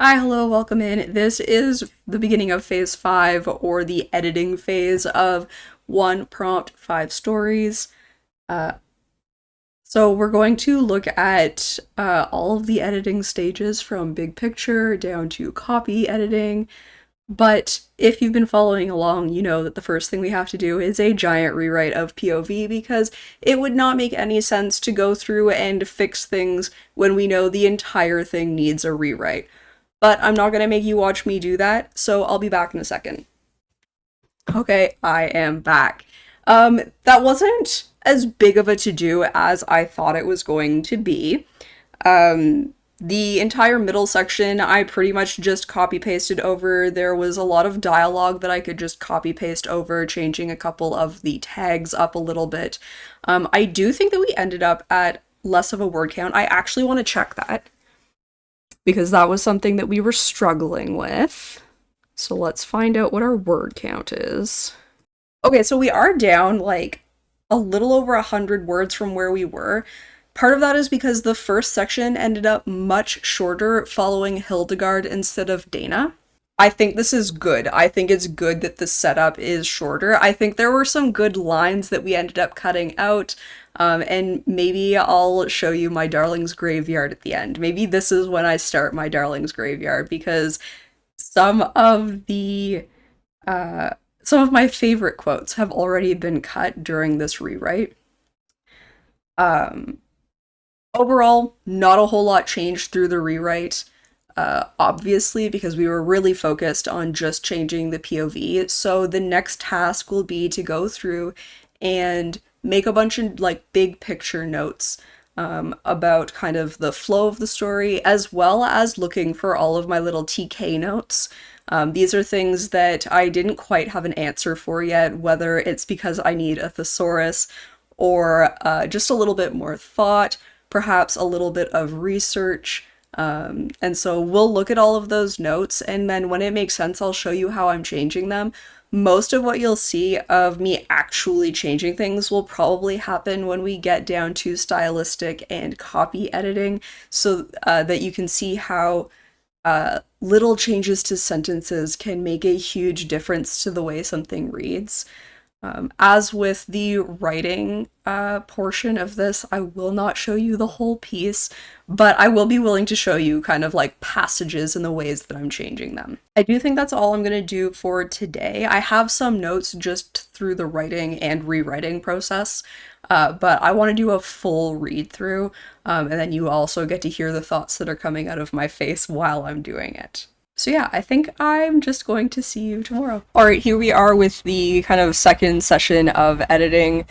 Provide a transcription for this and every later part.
Hi, hello, welcome in. This is the beginning of phase 5, or the editing phase of one prompt, 5 stories. Uh, so we're going to look at all of the editing stages from big picture down to copy editing. But if you've been following along, you know that the first thing we have to do is a giant rewrite of POV, because it would not make any sense to go through and fix things when we know the entire thing needs a rewrite. But I'm not gonna make you watch me do that, so I'll be back in a second. Okay, I am back. That wasn't as big of a to-do as I thought it was going to be. The entire middle section I pretty much just copy pasted over. There was a lot of dialogue that I could just copy paste over, changing a couple of the tags up a little bit. I do think that we ended up at less of a word count. I actually want to check that, because that was something that we were struggling with. So let's find out what our word count is. Okay, so we are down like a little over 100 words from where we were. Part of that is because the first section ended up much shorter following Hildegard instead of Dana. I think this is good. I think it's good that the setup is shorter. I think there were some good lines that we ended up cutting out, and maybe I'll show you my darling's graveyard at the end. Maybe this is when I start my darling's graveyard, because some of the some of my favorite quotes have already been cut during this rewrite. Um, Overall, not a whole lot changed through the rewrite. Obviously, because we were really focused on just changing the POV. So the next task will be to go through and make a bunch of like big picture notes about kind of the flow of the story, as well as looking for all of my little TK notes. These are things that I didn't quite have an answer for yet, whether it's because I need a thesaurus or just a little bit more thought, perhaps a little bit of research. And so we'll look at all of those notes, and then when it makes sense, I'll show you how I'm changing them. Most of what you'll see of me actually changing things will probably happen when we get down to stylistic and copy editing, so that you can see how little changes to sentences can make a huge difference to the way something reads. As with the writing portion of this, I will not show you the whole piece, but I will be willing to show you kind of like passages and the ways that I'm changing them. I do think that's all I'm going to do for today. I have some notes just through the writing and rewriting process, but I want to do a full read through, and then you also get to hear the thoughts that are coming out of my face while I'm doing it. So yeah, I think I'm just going to see you tomorrow. Alright, here we are with the kind of second session of editing.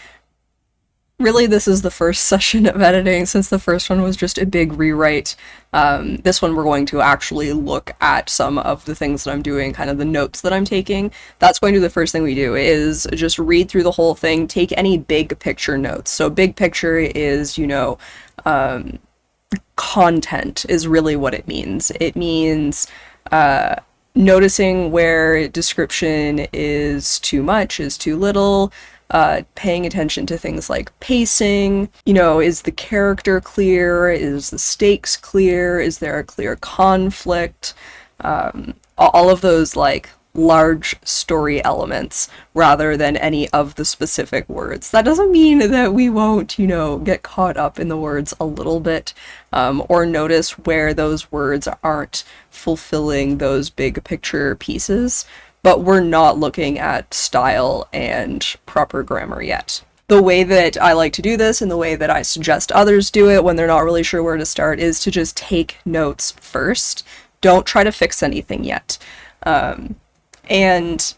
Really, this is the first session of editing, since the first one was just a big rewrite. This one we're going to actually look at some of the things that I'm doing, kind of the notes that I'm taking. That's going to be the first thing we do, is just read through the whole thing, take any big picture notes. So big picture is, you know, content is really what it means. It means noticing where description is too much, is too little, paying attention to things like pacing, you know, is the character clear, is the stakes clear, is there a clear conflict, all of those like large story elements rather than any of the specific words. That doesn't mean that we won't, you know, get caught up in the words a little bit, or notice where those words aren't fulfilling those big picture pieces, but we're not looking at style and proper grammar yet. The way that I like to do this, and the way that I suggest others do it when they're not really sure where to start, is to just take notes first. Don't try to fix anything yet. And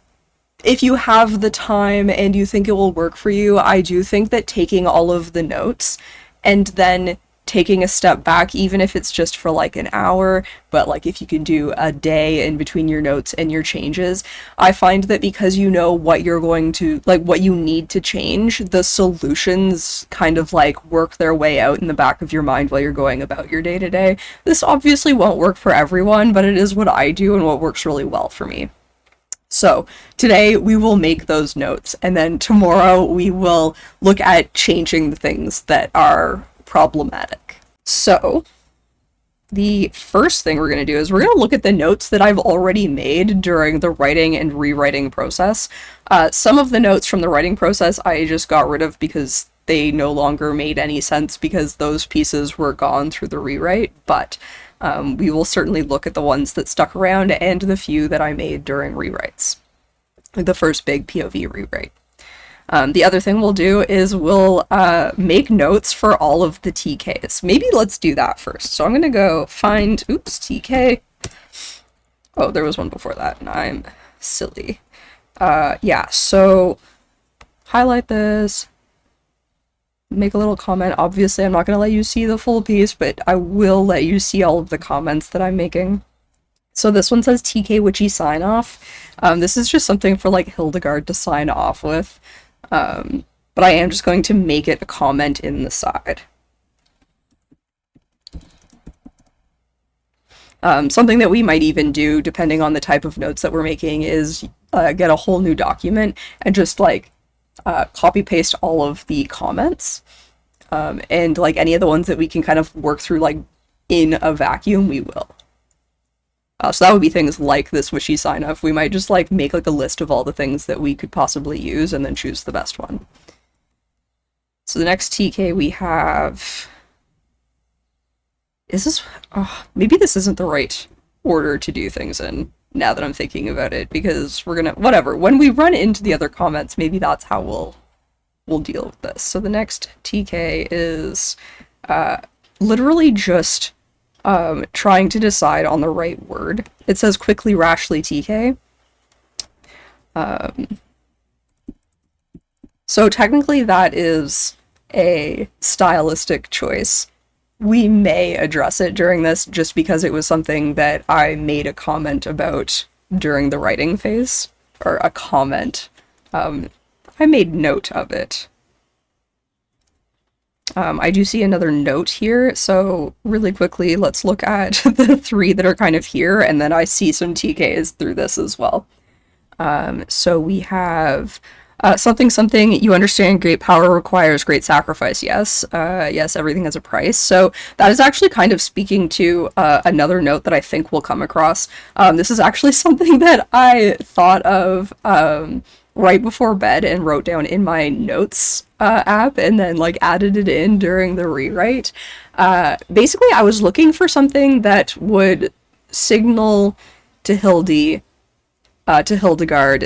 if you have the time and you think it will work for you, I do think that taking all of the notes and then taking a step back, even if it's just for like an hour, but like if you can do a day in between your notes and your changes, I find that because you know what you're going to, like what you need to change, the solutions kind of like work their way out in the back of your mind while you're going about your day to day. This obviously won't work for everyone, but it is what I do and what works really well for me. So today we will make those notes, and then tomorrow we will look at changing the things that are problematic. So the first thing we're going to do is we're going to look at the notes that I've already made during the writing and rewriting process. Some of the notes from the writing process I just got rid of because they no longer made any sense because those pieces were gone through the rewrite, but we will certainly look at the ones that stuck around and the few that I made during rewrites. The first big POV rewrite. The other thing we'll do is we'll make notes for all of the TKs. Maybe let's do that first. So I'm going to go find, TK. Oh, there was one before that, and I'm silly. Yeah, so highlight this, make a little comment. Obviously, I'm not going to let you see the full piece, but I will let you see all of the comments that I'm making. So this one says TK Witchy sign off. This is just something for like Hildegard to sign off with. But I am just going to make it a comment in the side. Something that we might even do, depending on the type of notes that we're making, is get a whole new document and just like copy paste all of the comments. And like any of the ones that we can kind of work through like in a vacuum, we will. So that would be things like this wishy sign off. We might just like make like a list of all the things that we could possibly use and then choose the best one. So the next TK we have, is this, maybe this isn't the right order to do things in now that I'm thinking about it, because we're gonna, whatever, when we run into the other comments, maybe that's how we'll deal with this. So the next TK is literally just trying to decide on the right word. It says quickly, rashly TK. So technically that is a stylistic choice. We may address it during this just because it was something that I made a comment about during the writing phase, or a comment. I made note of it. I do see another note here, so really quickly, let's look at the three that are kind of here, and then I see some TKs through this as well. So we have something, you understand great power requires great sacrifice. Yes, yes, everything has a price. So that is actually kind of speaking to another note that I think we'll come across. This is actually something that I thought of right before bed and wrote down in my notes app and then like added it in during the rewrite. Basically, I was looking for something that would signal to Hildegard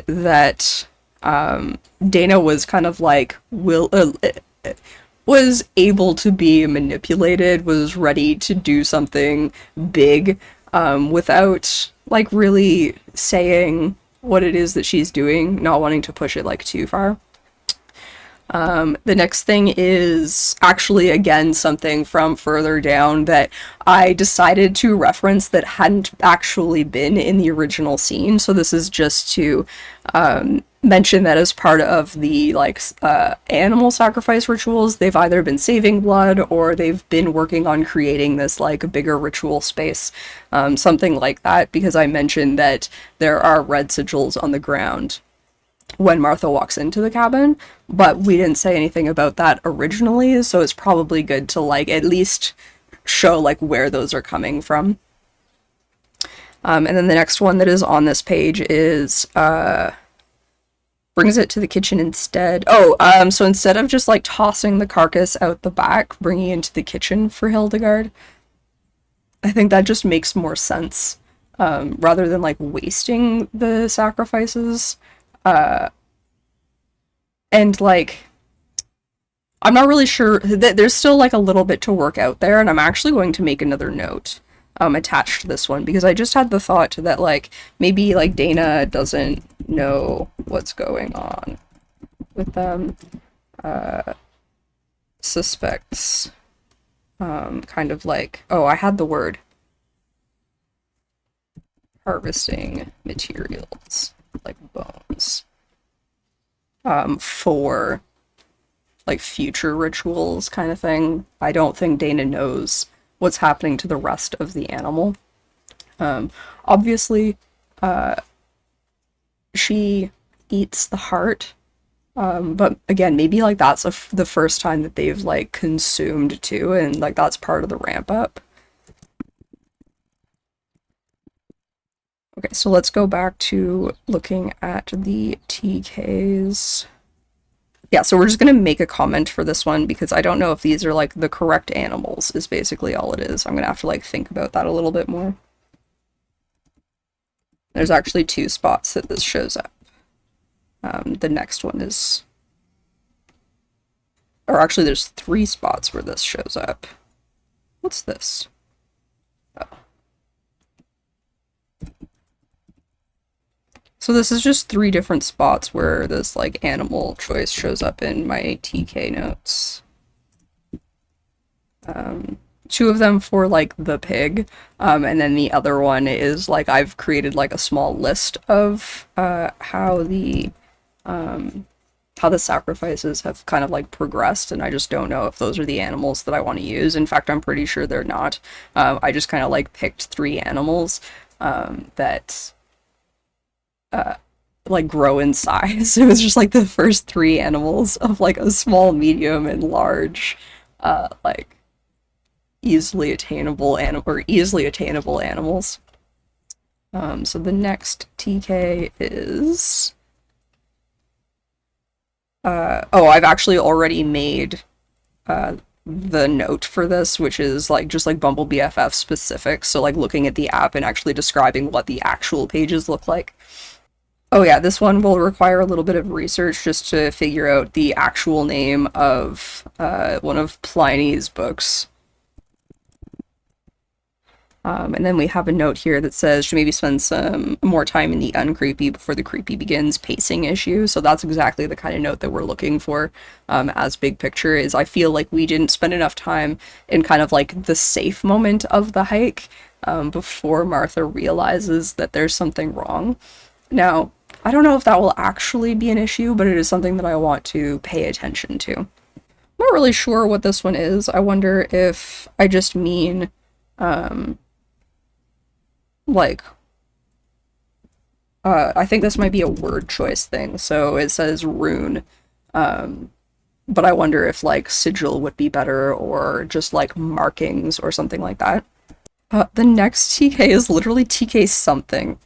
that Dana was kind of like was able to be manipulated, was ready to do something big without like really saying what it is that she's doing, not wanting to push it like too far. The next thing is actually, again, something from further down that I decided to reference that hadn't actually been in the original scene. So this is just to mention that as part of the animal sacrifice rituals, they've either been saving blood or they've been working on creating this like bigger ritual space, something like that, because I mentioned that there are red sigils on the ground when Martha walks into the cabin, but we didn't say anything about that originally, so it's probably good to like at least show like where those are coming from. And then the next one that is on this page is brings it to the kitchen instead. So instead of just like tossing the carcass out the back, bringing it into the kitchen for Hildegard, I think that just makes more sense, rather than like wasting the sacrifices. And like, I'm not really sure that there's still like a little bit to work out there, and I'm actually going to make another note attached to this one, because I just had the thought that like maybe like Dana doesn't know what's going on with them, suspects kind of like, I had the word harvesting materials like bones for like future rituals kind of thing. I don't think Dana knows what's happening to the rest of the animal. Obviously, she eats the heart, but again, maybe like that's the first time that they've like consumed too, and like that's part of the ramp up. Okay, so let's go back to looking at the TKs. Yeah, so we're just gonna make a comment for this one because I don't know if these are like the correct animals is basically all it is. I'm gonna have to like think about that a little bit more. There's actually two spots that this shows up. The next one is, or actually there's three spots where this shows up. What's this? Oh. So this is just three different spots where this like animal choice shows up in my TK notes. Two of them for like the pig, and then the other one is like I've created like a small list of how the sacrifices have kind of like progressed, and I just don't know if those are the animals that I want to use. In fact, I'm pretty sure they're not. I just kind of like picked three animals that like grow in size. It was just like the first three animals of like a small, medium, and large, like easily attainable animals. So the next TK is oh, I've actually already made the note for this, which is like just like Bumble BFF specific. So like looking at the app and actually describing what the actual pages look like. Oh yeah, this one will require a little bit of research just to figure out the actual name of one of Pliny's books. And then we have a note here that says should maybe spend some more time in the uncreepy before the creepy begins, pacing issue. So that's exactly the kind of note that we're looking for as big picture is I feel like we didn't spend enough time in kind of like the safe moment of the hike before Martha realizes that there's something wrong. Now, I don't know if that will actually be an issue, but it is something that I want to pay attention to. I'm not really sure what this one is. I wonder if I just mean like I think this might be a word choice thing. So it says rune, but I wonder if like sigil would be better or just like markings or something like that. The next TK is literally TK something.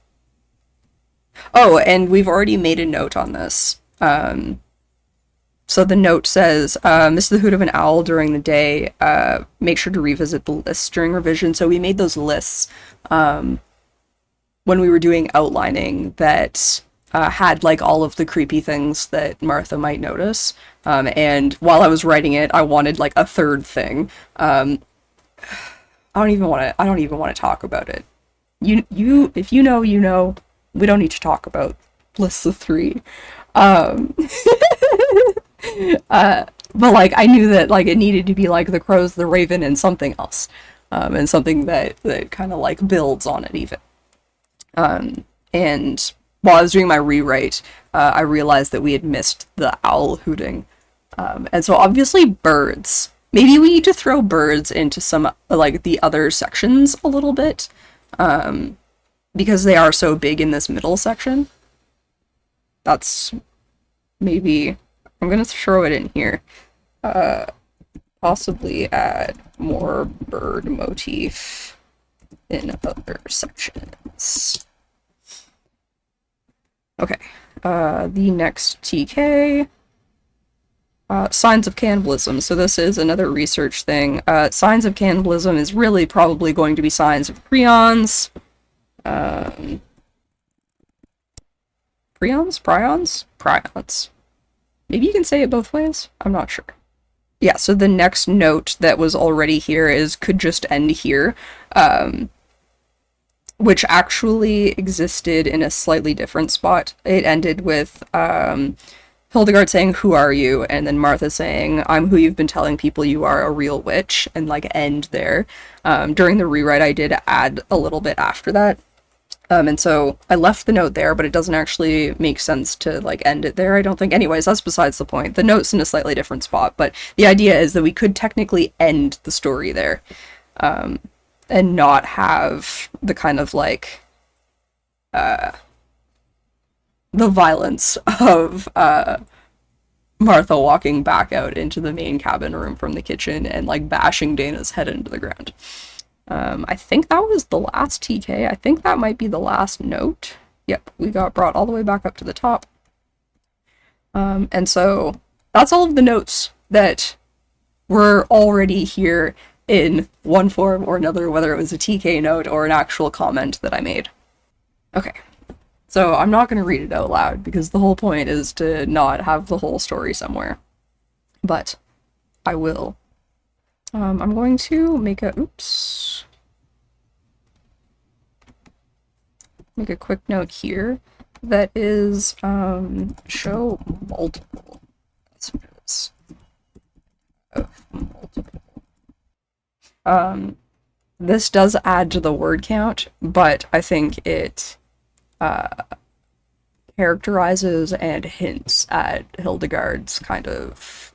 Oh, and we've already made a note on this. So the note says, miss the hoot of an owl during the day. Make sure to revisit the lists during revision. So we made those lists when we were doing outlining that had like all of the creepy things that Martha might notice. And while I was writing it, I wanted like a third thing. I don't even want to talk about it. If you know, you know. We don't need to talk about lists of three. But like I knew that like it needed to be like the crows, the raven, and something else, and something that kind of like builds on it even. And while I was doing my rewrite, I realized that we had missed the owl hooting, and so obviously birds. Maybe we need to throw birds into some like the other sections a little bit. Because they are so big in this middle section. That's maybe, I'm gonna throw it in here. Possibly add more bird motif in other sections. Okay, the next TK, signs of cannibalism. So this is another research thing. Signs of cannibalism is really probably going to be signs of prions. Prions? Maybe you can say it both ways? I'm not sure. Yeah, so the next note that was already here is could just end here, which actually existed in a slightly different spot. It ended with Hildegard saying, "Who are you?" and then Martha saying, "I'm who you've been telling people you are, a real witch," and like end there. During the rewrite, I did add a little bit after that. And so I left the note there, but it doesn't actually make sense to like end it there, I don't think. Anyways, that's besides the point. The note's in a slightly different spot, but the idea is that we could technically end the story there, and not have the kind of like the violence of Martha walking back out into the main cabin room from the kitchen and like bashing Dana's head into the ground. I think that was the last TK. I think that might be the last note. Yep, we got brought all the way back up to the top. And so that's all of the notes that were already here in one form or another, whether it was a TK note or an actual comment that I made. Okay, so I'm not going to read it out loud because the whole point is to not have the whole story somewhere. But I will. I'm going to make a, make a quick note here that is, show multiple messages of multiple. This does add to the word count, but I think it characterizes and hints at Hildegard's kind of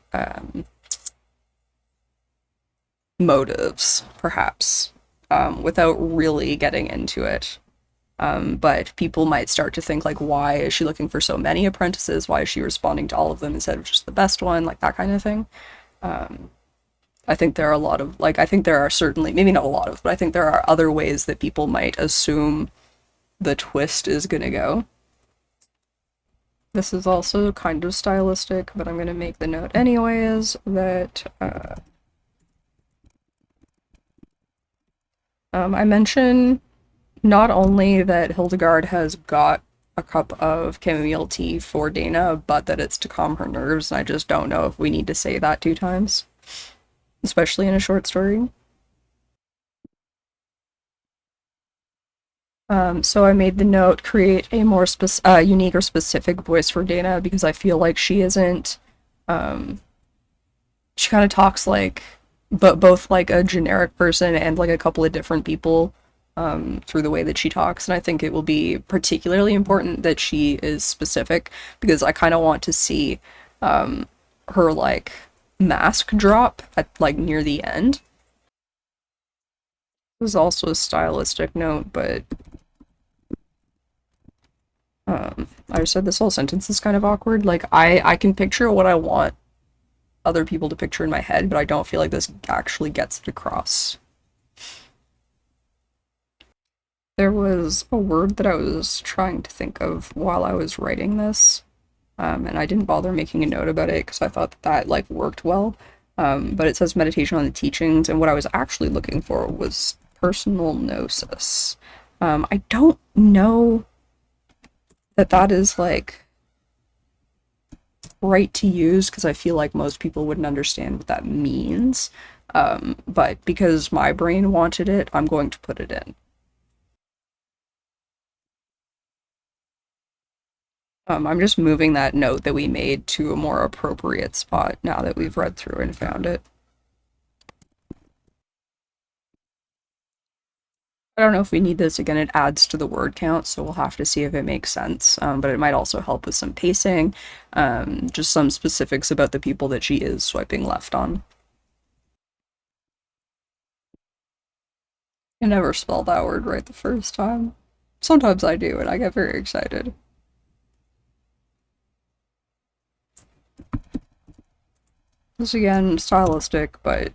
motives, perhaps, without really getting into it. But people might start to think, like, why is she looking for so many apprentices? Why is she responding to all of them instead of just the best one? Like, that kind of thing. I think there are a lot of, like, I think there are certainly, maybe not a lot of, but I think there are other ways that people might assume the twist is gonna go. This is also kind of stylistic, but I'm gonna make the note anyways that, I mention not only that Hildegard has got a cup of chamomile tea for Dana, but that it's to calm her nerves, and I just don't know if we need to say that 2 times, especially in a short story. So I made the note, create a more unique or specific voice for Dana, because I feel like she isn't, she kind of talks like, but both like a generic person and like a couple of different people through the way that she talks, and I think it will be particularly important that she is specific, because I kind of want to see her like mask drop at like near the end. This is also a stylistic note, but I said this whole sentence is kind of awkward. Like, I can picture what I want other people to picture in my head, but I don't feel like this actually gets it across. There was a word that I was trying to think of while I was writing this, and I didn't bother making a note about it because I thought that that, like, worked well. But it says meditation on the teachings, and what I was actually looking for was personal gnosis. I don't know that that is, like, right to use, because I feel like most people wouldn't understand what that means. But because my brain wanted it, I'm going to put it in. I'm just moving that note that we made to a more appropriate spot now that we've read through and found it. I don't know if we need this. Again, it adds to the word count, so we'll have to see if it makes sense. But it might also help with some pacing, just some specifics about the people that she is swiping left on. I never spell that word right the first time. Sometimes I do, and I get very excited. This again, stylistic, but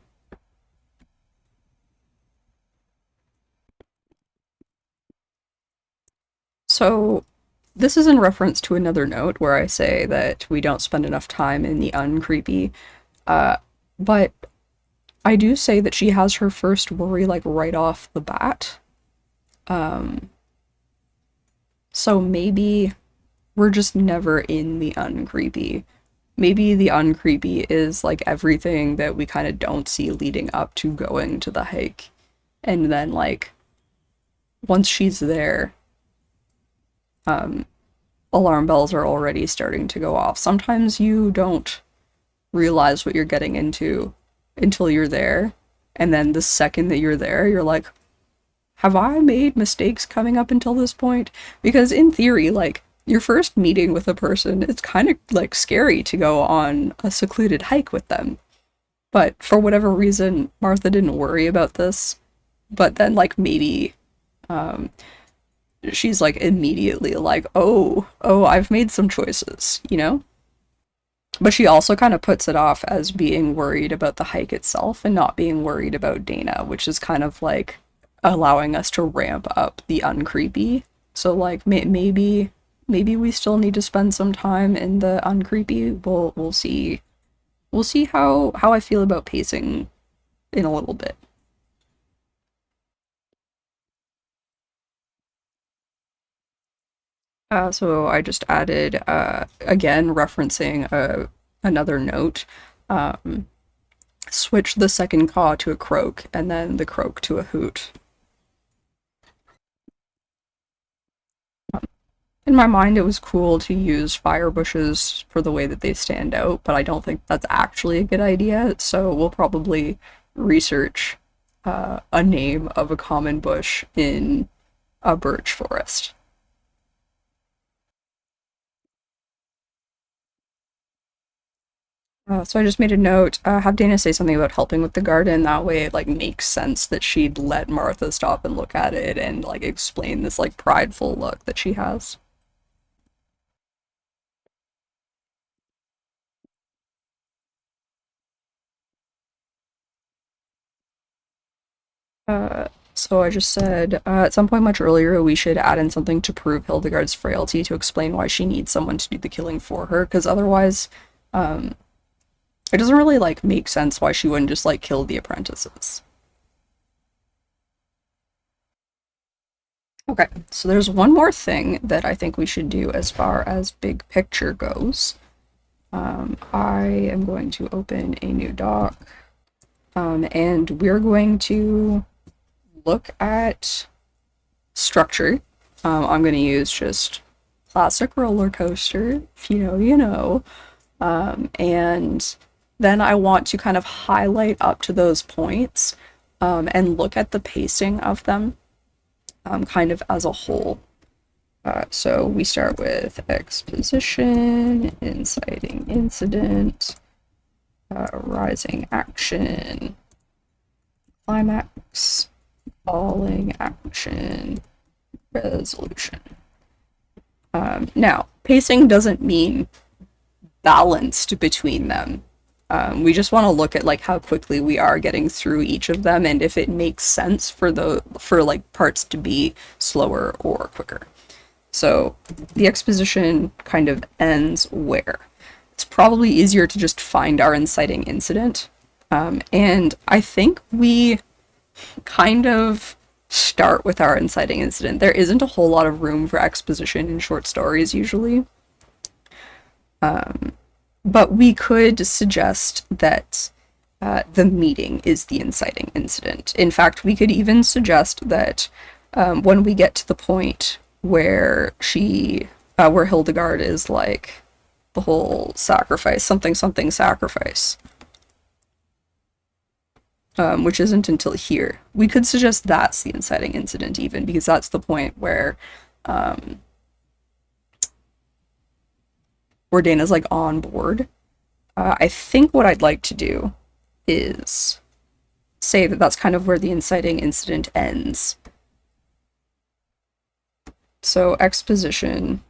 so this is in reference to another note where I say that we don't spend enough time in the uncreepy, but I do say that she has her first worry like right off the bat. So maybe we're just never in the uncreepy. Maybe the uncreepy is like everything that we kind of don't see leading up to going to the hike. And then like once she's there, alarm bells are already starting to go off. Sometimes you don't realize what you're getting into until you're there. And then the second that you're there, you're like, have I made mistakes coming up until this point? Because in theory, like, your first meeting with a person, it's kind of, like, scary to go on a secluded hike with them. But for whatever reason, Martha didn't worry about this. But then, like, maybe, she's, like, immediately like, oh, I've made some choices, you know? But she also kind of puts it off as being worried about the hike itself and not being worried about Dana, which is kind of like allowing us to ramp up the uncreepy. So like maybe we still need to spend some time in the uncreepy. We'll see. We'll see how I feel about pacing in a little bit. So I just added, again, referencing another note, um, switch the second caw to a croak, and then the croak to a hoot. In my mind, it was cool to use fire bushes for the way that they stand out, but I don't think that's actually a good idea, so we'll probably research a name of a common bush in a birch forest. So I just made a note, have Dana say something about helping with the garden. That way it like makes sense that she'd let Martha stop and look at it and like explain this like prideful look that she has. So I just said, at some point much earlier, we should add in something to prove Hildegard's frailty to explain why she needs someone to do the killing for her, because otherwise, um, it doesn't really like make sense why she wouldn't just like kill the apprentices. Okay, so there's one more thing that I think we should do as far as big picture goes. I am going to open a new doc, and we're going to look at structure. I'm going to use just classic roller coaster, if you know, you know. And then I want to kind of highlight up to those points and look at the pacing of them kind of as a whole. So we start with exposition, inciting incident, rising action, climax, falling action, resolution. Now, pacing doesn't mean balanced between them. We just want to look at like how quickly we are getting through each of them and if it makes sense for like parts to be slower or quicker. So the exposition kind of ends where it's probably easier to just find our inciting incident. And I think we kind of start with our inciting incident. There isn't a whole lot of room for exposition in short stories usually. But we could suggest that the meeting is the inciting incident. In fact, we could even suggest that when we get to the point where where Hildegard is like the whole sacrifice, something something sacrifice, which isn't until here. We could suggest that's the inciting incident even, because that's the point where Dana's like on board. I think what I'd like to do is say that that's kind of where the inciting incident ends. So exposition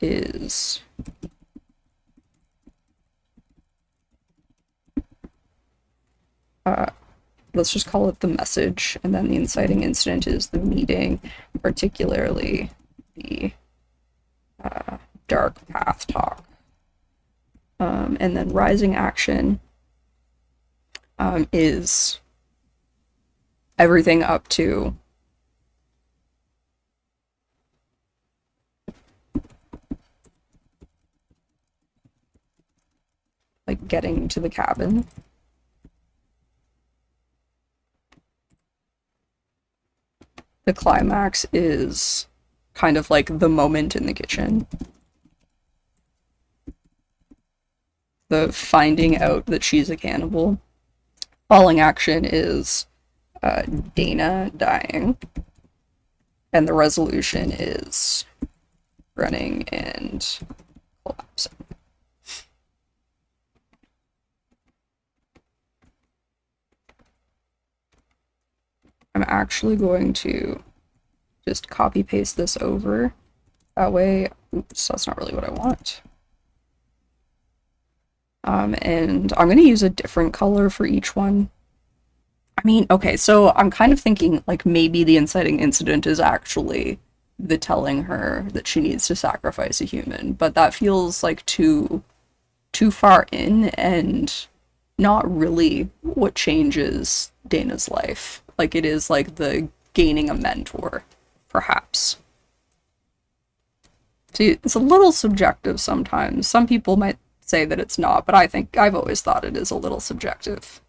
is let's just call it the message, and then the inciting incident is the meeting, particularly the dark path talk. And then rising action is everything up to like getting to the cabin. The climax is kind of like the moment in the kitchen. The finding out that she's a cannibal. Falling action is Dana dying. And the resolution is running and collapsing. I'm actually going to just copy paste this over. That way, oops, that's not really what I want. And I'm going to use a different color for each one. I I mean, okay, so I'm kind of thinking like maybe the inciting incident is actually the telling her that she needs to sacrifice a human, but that feels like too far in and not really what changes Dana's life. Like it is like the gaining a mentor, perhaps. See, it's a little subjective sometimes. Some people might say that it's not, but I think I've always thought it is a little subjective.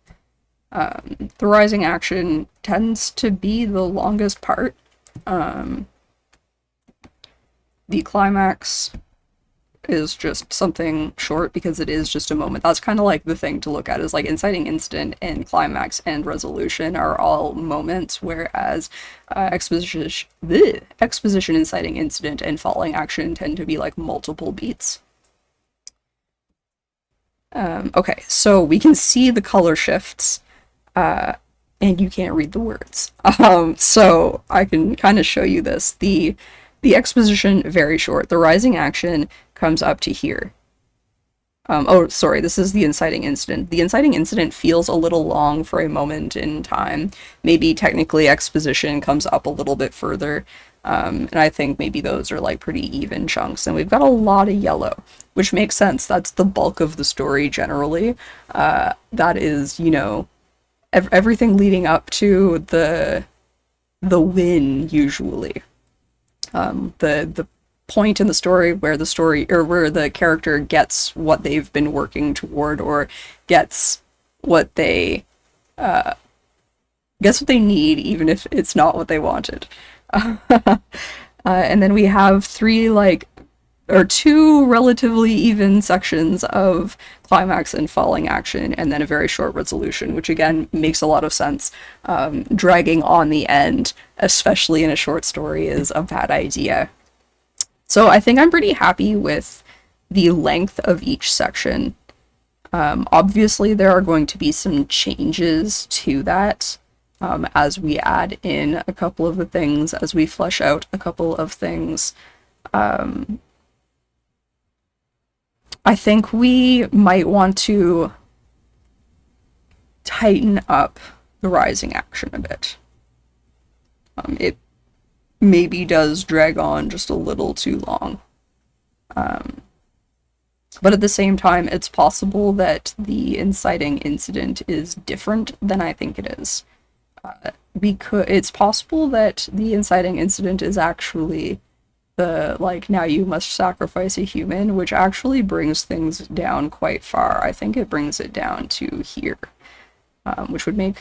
The rising action tends to be the longest part. Um, the climax is just something short because it is just a moment. That's kind of like the thing to look at is like inciting incident and climax and resolution are all moments, whereas exposition, inciting incident, and falling action tend to be like multiple beats. Okay, so we can see the color shifts, and you can't read the words. So I can kind of show you this. The exposition, very short. The rising action comes up to here. Oh, sorry, this is the inciting incident. The inciting incident feels a little long for a moment in time. Maybe technically exposition comes up a little bit further. And I think maybe those are like pretty even chunks. And we've got a lot of yellow, which makes sense. That's the bulk of the story generally. That is, you know, everything leading up to the win usually. The point in the story where the story or where the character gets what they've been working toward or gets what they need even if it's not what they wanted. And then we have two relatively even sections of climax and falling action, and then a very short resolution, which again makes a lot of sense. Dragging on the end, especially in a short story, is a bad idea. So I think I'm pretty happy with the length of each section. Obviously, there are going to be some changes to that as we add in a couple of the things, as we flesh out a couple of things. I think we might want to tighten up the rising action a bit. It maybe does drag on just a little too long. But at the same time, it's possible that the inciting incident is different than I think it is. It's possible that the inciting incident is actually the, like, now you must sacrifice a human, which actually brings things down quite far. I think it brings it down to here, which would make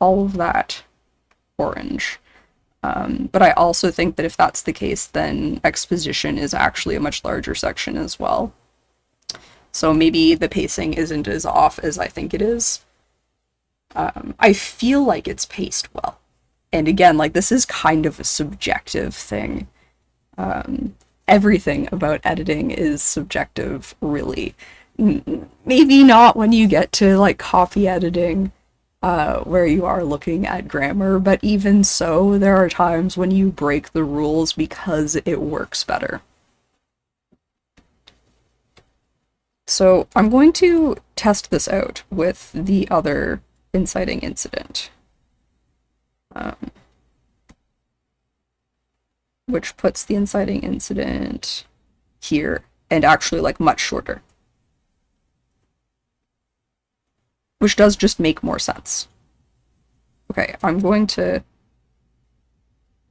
all of that orange. But I also think that if that's the case, then exposition is actually a much larger section as well. So maybe the pacing isn't as off as I think it is. I feel like it's paced well. And again, like, this is kind of a subjective thing. Everything about editing is subjective, really. Maybe not when you get to, like, copy editing, where you are looking at grammar, but even so, there are times when you break the rules because it works better. So I'm going to test this out with the other inciting incident, which puts the inciting incident here and actually like much shorter, which does just make more sense. Okay,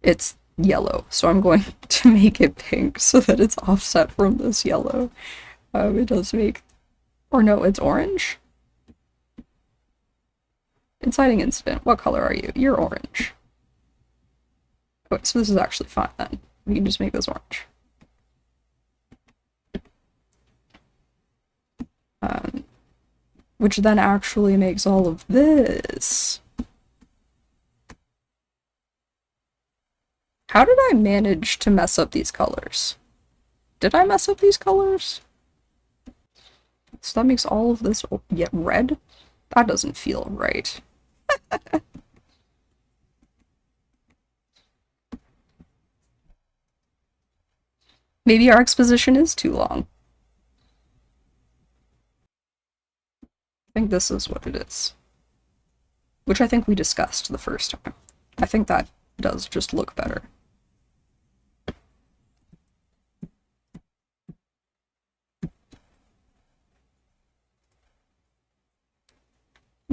it's yellow, so I'm going to make it pink so that it's offset from this yellow. It does make, or no, it's orange. Inciting incident, what color are you? You're orange. Okay, so this is actually fine then. We can just make this orange. Which then actually makes all of this. How did I manage to mess up these colors? Did I mess up these colors? So that makes all of this yet red? That doesn't feel right. Maybe our exposition is too long. I think this is what it is. which I think we discussed the first time. I think that does just look better.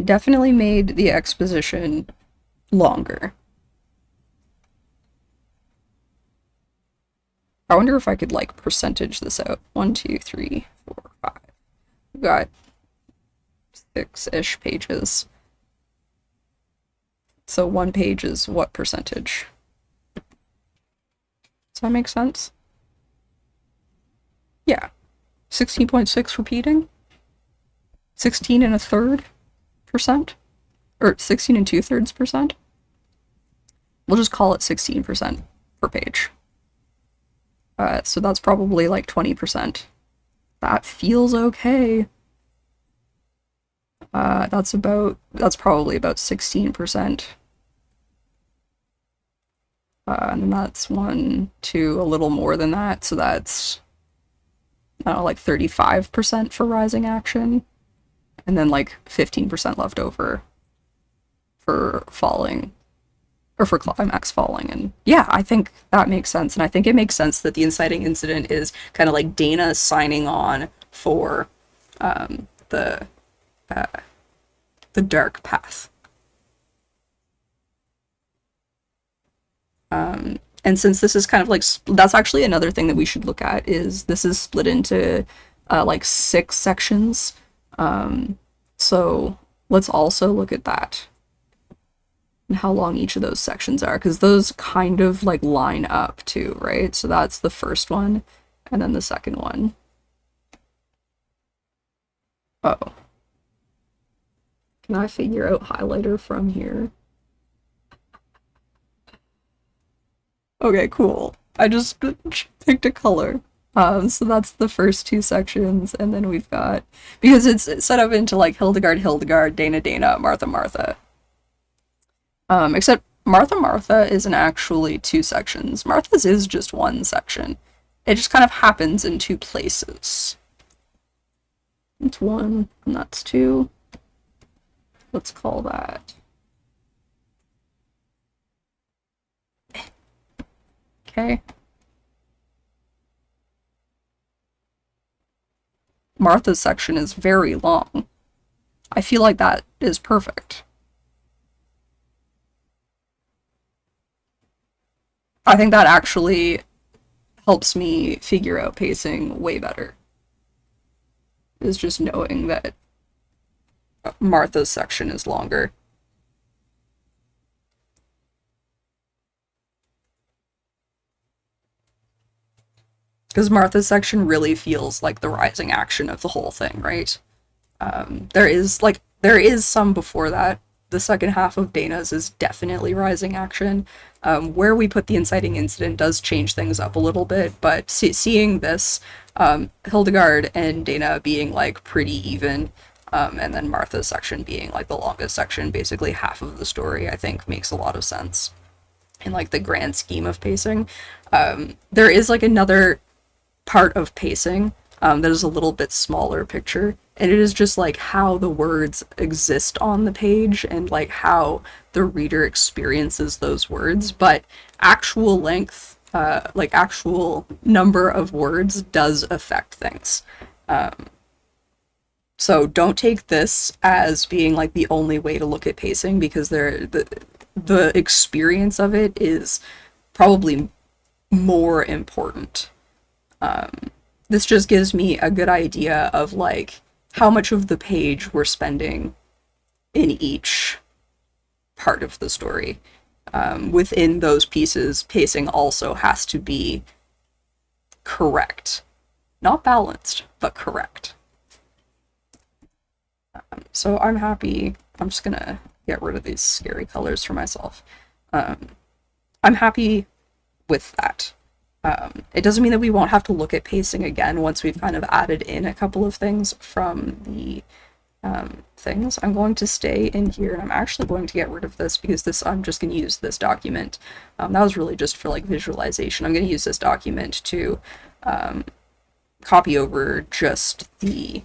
Definitely made the exposition longer. I wonder if I could like percentage this out. 1, 2, 3, 4, 5. We got 6-ish pages. So one page is what percentage? Does that make sense? Yeah. 16.6 repeating? 16 and a third percent? Or 16 and 2/3%? We'll just call it 16% per page. So that's probably like 20%. That feels okay. That's probably about 16%. And then that's 1, 2, a little more than that. So that's, I don't know, like 35% for rising action. And then like 15% left over for falling, or for climax falling. And yeah, I think that makes sense. And I think it makes sense that the inciting incident is kind of like Dana signing on for the dark path. And since this is kind of like, that's actually another thing that we should look at, is this is split into like 6 sections. So let's also look at that and how long each of those sections are, because those kind of like line up too, right? So that's the first one, and then the second one. Oh. Can I figure out highlighter from here? Okay, cool. I just picked a color. So that's the first 2 sections, and then we've got, because it's set up into like Hildegard, Hildegard, Dana, Dana, Martha, Martha. Except Martha isn't actually 2 sections. Martha's is just 1 section. It just kind of happens in 2 places. It's 1, and that's 2. Let's call that. Okay. Martha's section is very long. I feel like that is perfect. I think that actually helps me figure out pacing way better. Is just knowing that Martha's section is longer. Because Martha's section really feels like the rising action of the whole thing, right? There is some before that. The second half of Dana's is definitely rising action. Where we put the inciting incident does change things up a little bit, but seeing this, Hildegard and Dana being like pretty even, and then Martha's section being like the longest section, basically half of the story, I think makes a lot of sense in like the grand scheme of pacing. There is like another part of pacing that is a little bit smaller picture, and it is just like how the words exist on the page and like how the reader experiences those words, but actual length, like actual number of words does affect things. So don't take this as being like the only way to look at pacing, because the experience of it is probably more important. This just gives me a good idea of like how much of the page we're spending in each part of the story. Within those pieces, pacing also has to be correct. Not balanced, but correct. So I'm happy. I'm just gonna get rid of these scary colors for myself. I'm happy with that. It doesn't mean that we won't have to look at pacing again once we've kind of added in a couple of things from the things. I'm going to stay in here, and I'm actually going to get rid of this because I'm just going to use this document. That was really just for like visualization. I'm going to use this document to copy over just the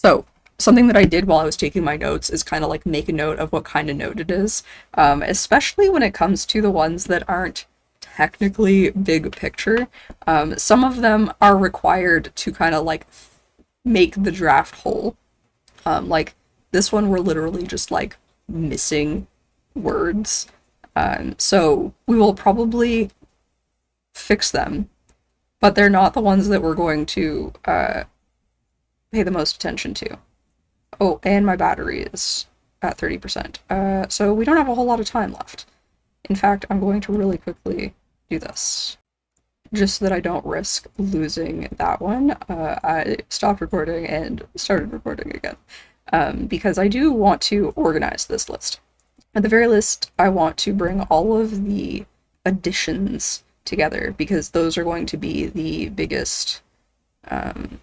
So, something that I did while I was taking my notes is kind of like make a note of what kind of note it is, especially when it comes to the ones that aren't technically big picture. Some of them are required to kind of like make the draft whole. Like this one, we're literally just like missing words. So we will probably fix them, but they're not the ones that we're going to pay the most attention to. Oh, and my battery is at 30%. So we don't have a whole lot of time left. In fact, I'm going to really quickly do this. Just so that I don't risk losing that one, I stopped recording and started recording again. Because I do want to organize this list. At the very least, I want to bring all of the additions together because those are going to be the biggest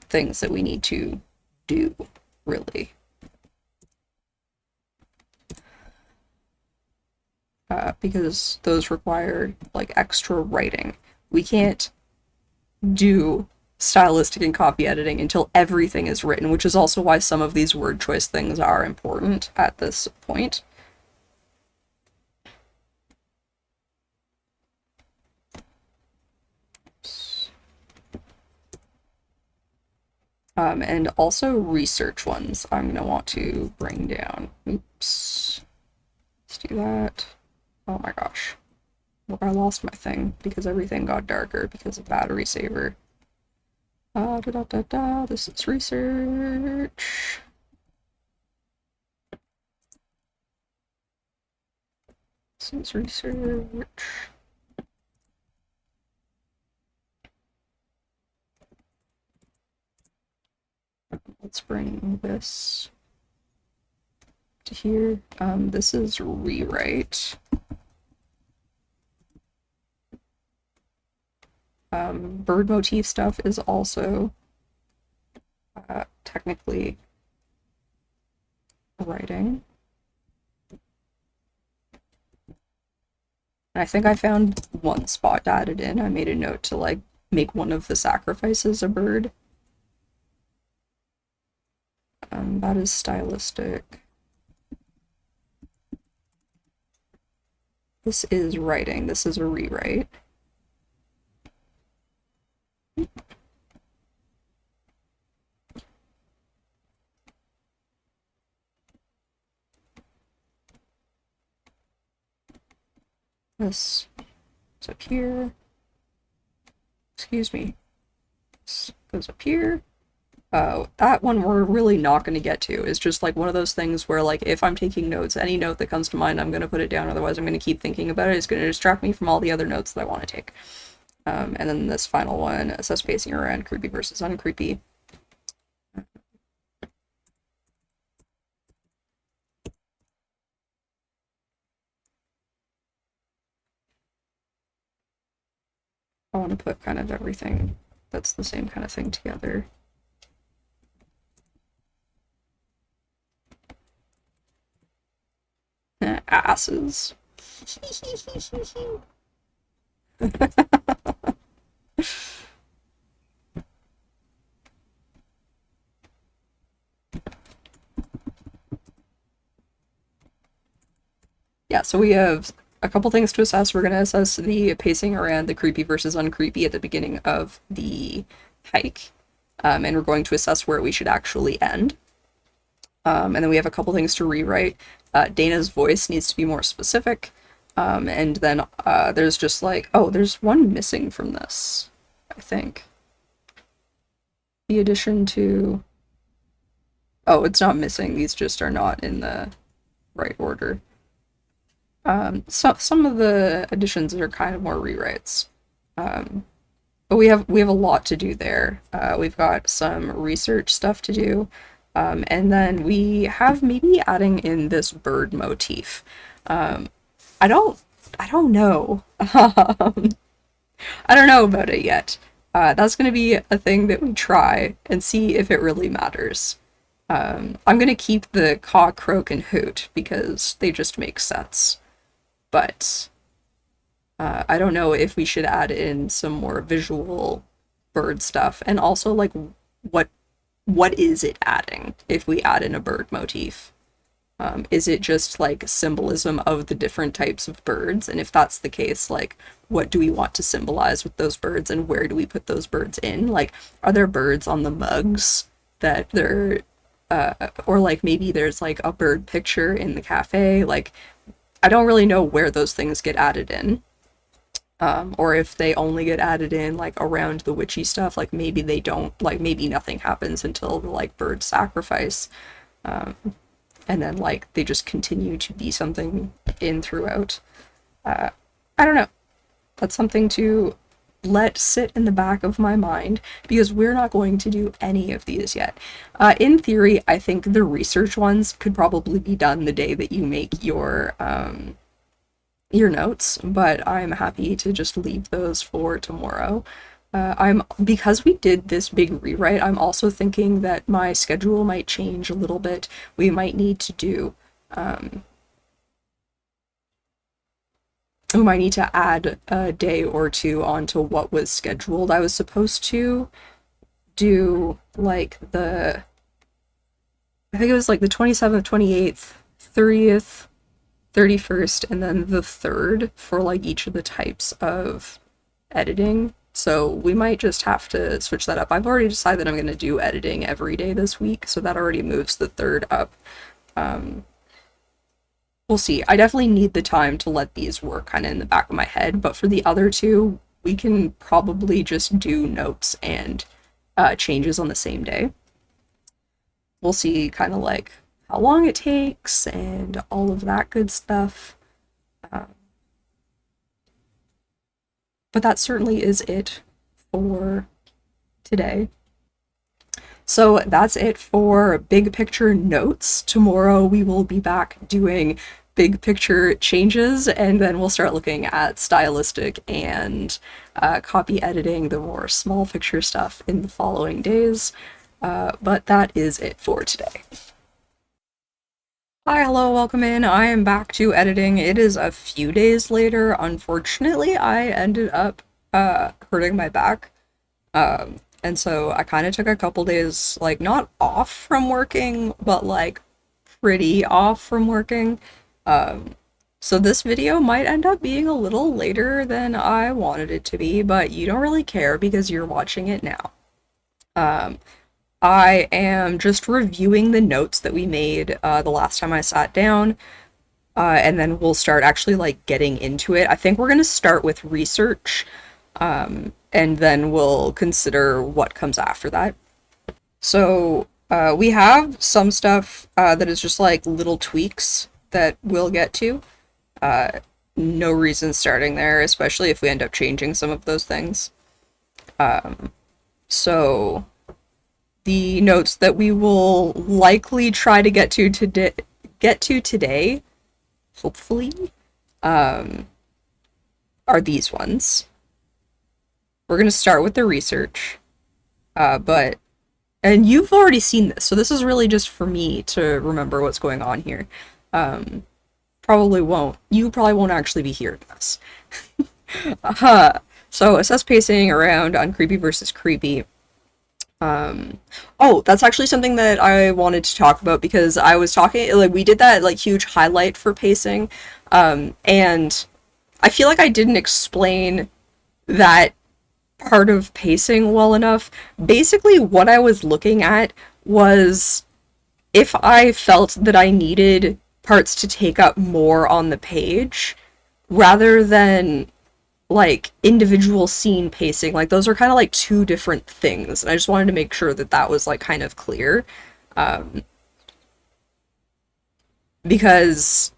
things that we need to do, really. Because those require like extra writing. We can't do stylistic and copy editing until everything is written, which is also why some of these word choice things are important at this point. And also research ones I'm going to want to bring down. Oops. Let's do that. Oh my gosh. Well, I lost my thing because everything got darker because of battery saver. This is research. This is research. Let's bring this to here. This is rewrite. Bird motif stuff is also technically writing. And I think I found one spot to add it in. I made a note to like make one of the sacrifices a bird. That is stylistic. This is writing. This is a rewrite. This is up here. Excuse me. This goes up here. That one we're really not going to get to. It's just like one of those things where like if I'm taking notes, any note that comes to mind, I'm going to put it down. Otherwise, I'm going to keep thinking about it. It's going to distract me from all the other notes that I want to take. And then this final one, assess pacing around creepy versus uncreepy. I want to put kind of everything that's the same kind of thing together. Asses. Yeah, so we have a couple things to assess. We're going to assess the pacing around the creepy versus uncreepy at the beginning of the hike. And we're going to assess where we should actually end. And then we have a couple things to rewrite. Dana's voice needs to be more specific. And then there's just like, oh, there's one missing from this, I think. the addition to... Oh, it's not missing. These just are not in the right order. So some of the additions are kind of more rewrites. But we have a lot to do there. We've got some research stuff to do. And then we have maybe adding in this bird motif. I don't know. I don't know about it yet. That's going to be a thing that we try and see if it really matters. I'm going to keep the caw, croak, and hoot because they just make sense. But I don't know if we should add in some more visual bird stuff. And also, like, what is it adding if we add in a bird motif? Is it just like symbolism of the different types of birds? And if that's the case, like, what do we want to symbolize with those birds and where do we put those birds in? Like, are there birds on the mugs that they're, or like maybe there's like a bird picture in the cafe? Like, I don't really know where those things get added in. Or if they only get added in like around the witchy stuff, like maybe they don't, like maybe nothing happens until the like bird sacrifice. And then like they just continue to be something in throughout. I don't know. That's something to let sit in the back of my mind because we're not going to do any of these yet. In theory, I think the research ones could probably be done the day that you make your notes, but I'm happy to just leave those for tomorrow. Because we did this big rewrite, I'm also thinking that my schedule might change a little bit. We might need to do, we might need to add a day or two onto what was scheduled. I was supposed to do like I think it was like the 27th, 28th, 30th, 31st, and then the 3rd for like each of the types of editing. So we might just have to switch that up. I've already decided that I'm going to do editing every day this week, so that already moves the 3rd up. We'll see. I definitely need the time to let these work kind of in the back of my head, but for the other two, we can probably just do notes and changes on the same day. We'll see kind of like how long it takes and all of that good stuff. But that certainly is it for today. So that's it for big picture notes. Tomorrow we will be back doing big picture changes, and then we'll start looking at stylistic and copy editing, the more small picture stuff in the following days. But that is it for today. Hi, hello, welcome in. I am back to editing. It is a few days later. Unfortunately, I ended up hurting my back. And so I kind of took a couple days, like, not off from working, but like pretty off from working. So this video might end up being a little later than I wanted it to be, but you don't really care because you're watching it now. I am just reviewing the notes that we made the last time I sat down, and then we'll start actually like getting into it. I think we're going to start with research, and then we'll consider what comes after that. So we have some stuff that is just like little tweaks that we'll get to. No reason starting there, especially if we end up changing some of those things. So the notes that we will likely try to get to today, hopefully, are these ones. We're going to start with the research, and you've already seen this, so this is really just for me to remember what's going on here. You probably won't actually be hearing this. So assess pacing around uncreepy versus creepy. Oh, that's actually something that I wanted to talk about because I was talking, like, we did that, like, huge highlight for pacing, and I feel like I didn't explain that part of pacing well enough. Basically, what I was looking at was if I felt that I needed parts to take up more on the page, rather than like individual scene pacing, like those are kind of like two different things, and I just wanted to make sure that that was like kind of clear, because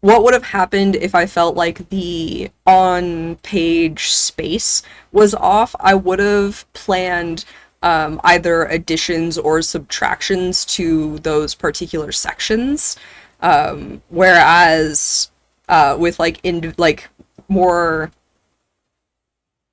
what would have happened if I felt like the on page space was off? I would have planned either additions or subtractions to those particular sections. Whereas with like more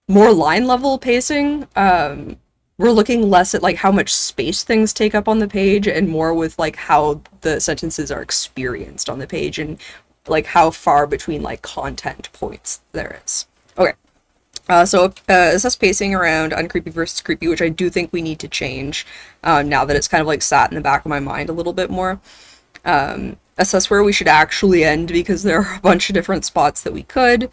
line level pacing, we're looking less at like how much space things take up on the page and more with like how the sentences are experienced on the page and like how far between like content points there is. Okay. So assess pacing around uncreepy versus creepy, which I do think we need to change now that it's kind of like sat in the back of my mind a little bit more. Assess where we should actually end because there are a bunch of different spots that we could.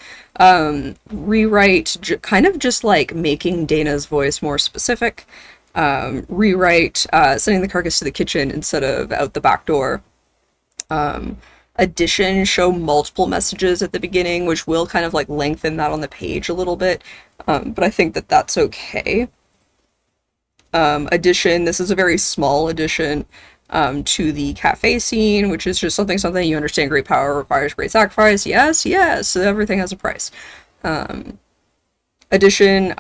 Rewrite, kind of just like making Dana's voice more specific. Rewrite, sending the carcass to the kitchen instead of out the back door. Addition, show multiple messages at the beginning, which will kind of like lengthen that on the page a little bit, but I think that that's okay. Addition, this is a very small addition to the cafe scene, which is just something you understand great power requires great sacrifice. Yes, yes, everything has a price. Addition,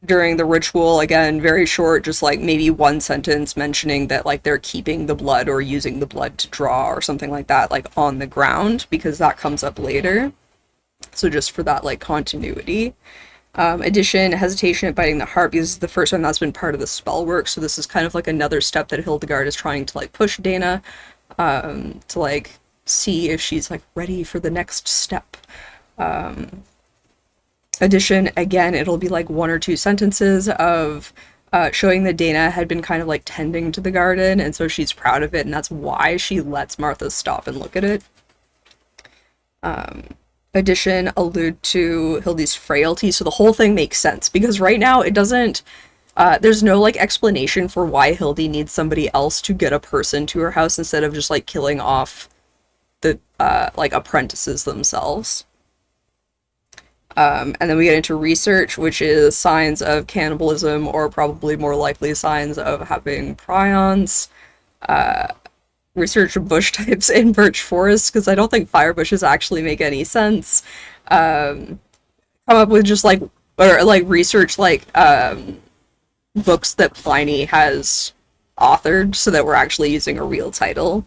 during the ritual, again, very short, just like maybe one sentence mentioning that like they're keeping the blood or using the blood to draw or something like that, like on the ground, because that comes up later. So just for that like continuity. Addition, hesitation at biting the heart, because this is the first time that's been part of the spell work, so this is kind of like another step that Hildegard is trying to like push Dana to like see if she's like ready for the next step. Addition, again, it'll be like one or two sentences of showing that Dana had been kind of like tending to the garden, and so she's proud of it, and that's why she lets Martha stop and look at it. Addition, allude to Hildy's frailty, so the whole thing makes sense, because right now it doesn't, there's no like explanation for why Hildy needs somebody else to get a person to her house instead of just like killing off the like apprentices themselves. And then we get into research, which is signs of cannibalism, or probably more likely signs of having prions. Research bush types in birch forests, because I don't think fire bushes actually make any sense. Come up with just like, or like research like books that Pliny has authored so that we're actually using a real title.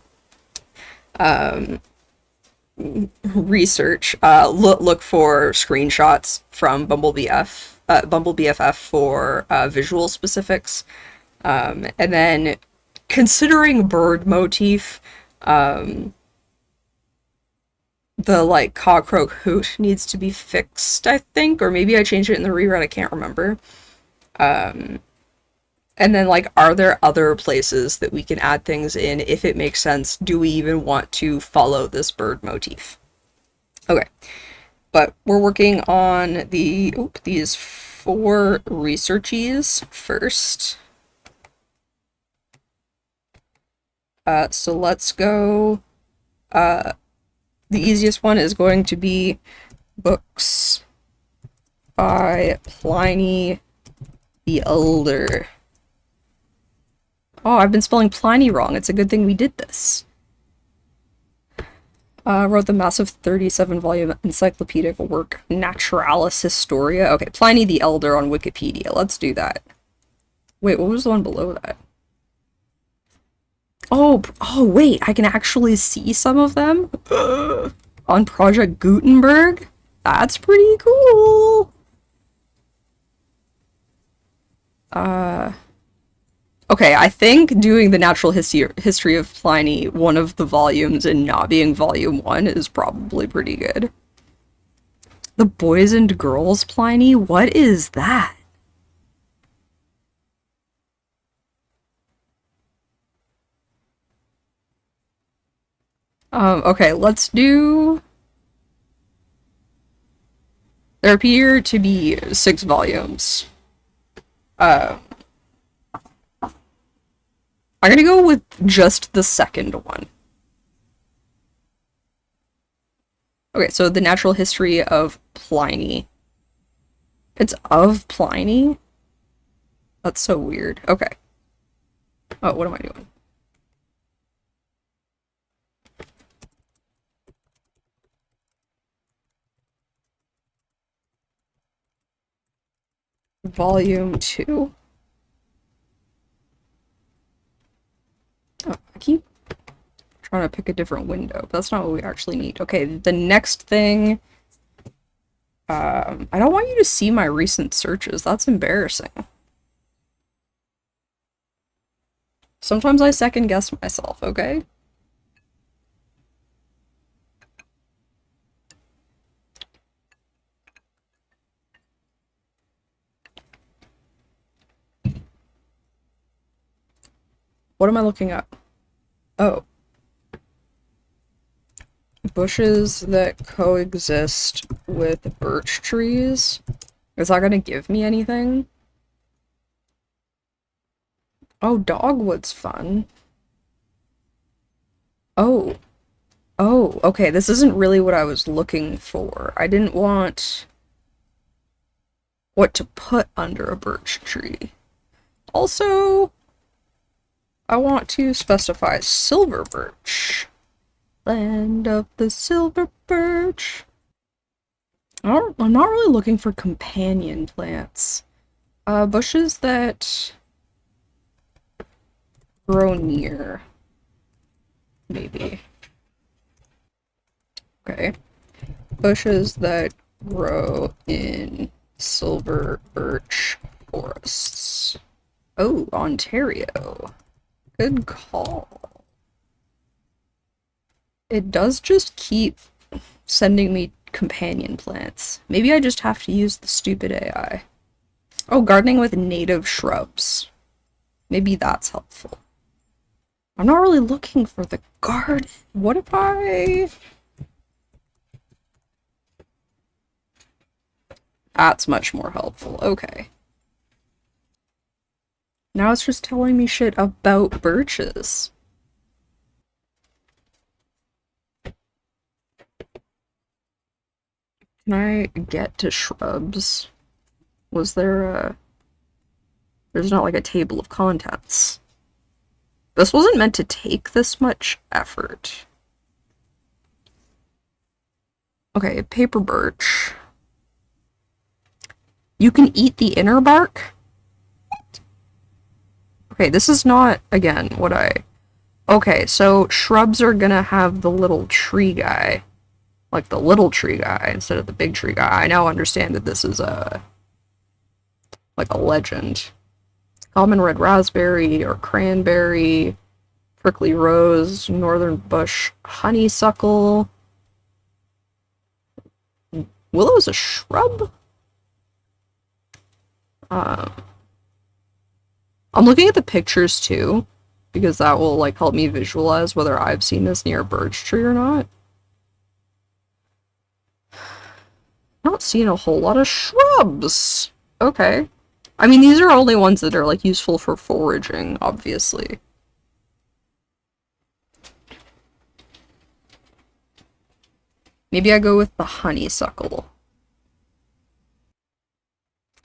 Research, look for screenshots from Bumble BFF for visual specifics, and then considering bird motif, the like cockcrow hoot needs to be fixed, I think, or maybe I changed it in the rewrite, I can't remember. And then, like, are there other places that we can add things in? If it makes sense, do we even want to follow this bird motif? Okay, but we're working on these 4 researchies first. So let's go. The easiest one is going to be books by Pliny the Elder. Oh, I've been spelling Pliny wrong. It's a good thing we did this. Wrote the massive 37-volume encyclopedic work Naturalis Historia. Okay, Pliny the Elder on Wikipedia. Let's do that. Wait, what was the one below that? Oh, wait, I can actually see some of them on Project Gutenberg. That's pretty cool. Okay, I think doing the natural history of Pliny, one of the volumes, and not being volume 1 is probably pretty good. The Boys and Girls Pliny? What is that? Okay, let's do... There appear to be 6 volumes. I'm gonna go with just the second one. Okay, so the natural history of Pliny. It's of Pliny? That's so weird. Okay. Oh, what am I doing? Volume 2. Oh, I keep trying to pick a different window, but that's not what we actually need. Okay, the next thing. I don't want you to see my recent searches. That's embarrassing. Sometimes I second guess myself, okay? What am I looking up? Oh. Bushes that coexist with birch trees. Is that gonna give me anything? Oh, dogwood's fun. Oh. Oh, okay, this isn't really what I was looking for. I didn't want what to put under a birch tree. Also, I want to specify silver birch. Land of the silver birch. I'm not really looking for companion plants. Bushes that grow near. Maybe. Okay. Bushes that grow in silver birch forests. Oh, Ontario. Good call. It does just keep sending me companion plants. Maybe I just have to use the stupid AI. Oh, gardening with native shrubs. Maybe that's helpful. I'm not really looking for the garden. What if I... That's much more helpful. Okay. Now it's just telling me shit about birches. Can I get to shrubs? Was there a... There's not like a table of contents. This wasn't meant to take this much effort. Okay, paper birch. You can eat the inner bark? Okay, this is not, again, what I... Okay, so shrubs are gonna have the little tree guy. Like the little tree guy instead of the big tree guy. I now understand that this is a... like a legend. Common red raspberry or cranberry, prickly rose, northern bush honeysuckle. Willow's a shrub? I'm looking at the pictures too, because that will like help me visualize whether I've seen this near a birch tree or not. Not seeing a whole lot of shrubs. Okay. I mean, these are only ones that are like useful for foraging, obviously. Maybe I go with the honeysuckle.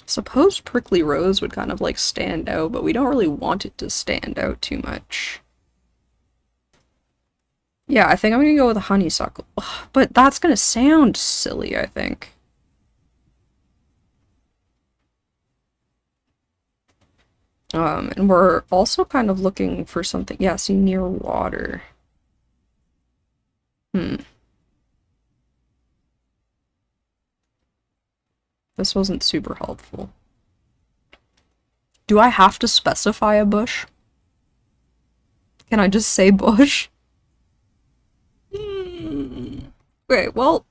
Suppose prickly rose would kind of like stand out, but we don't really want it to stand out too much. Yeah, I think I'm gonna go with a honeysuckle. Ugh, but that's gonna sound silly, I think. And we're also kind of looking for something, yeah, see, near water. This wasn't super helpful. Do I have to specify a bush? Can I just say bush? Okay, well...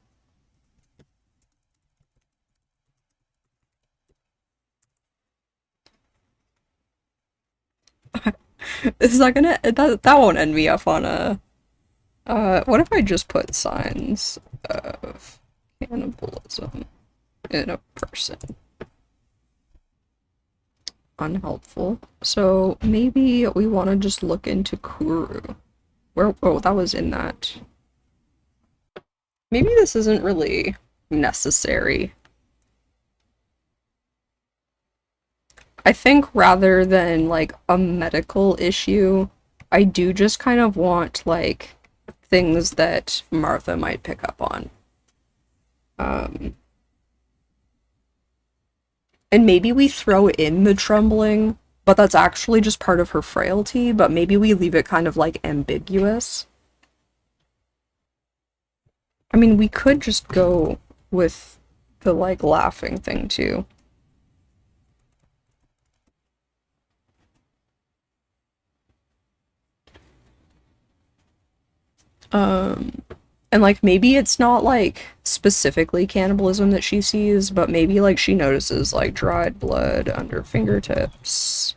Is that gonna... that won't end me up on a... what if I just put signs of cannibalism in a person? Unhelpful. So maybe we want to just look into Kuru. Where? Oh, that was in that. Maybe this isn't really necessary. I think rather than like a medical issue, I do just kind of want like things that Martha might pick up on. Um, and maybe we throw in the trembling, but that's actually just part of her frailty, but maybe we leave it kind of like ambiguous. I mean, we could just go with the like laughing thing too. Um, and like maybe it's not like specifically cannibalism that she sees, but maybe like she notices like dried blood under fingertips.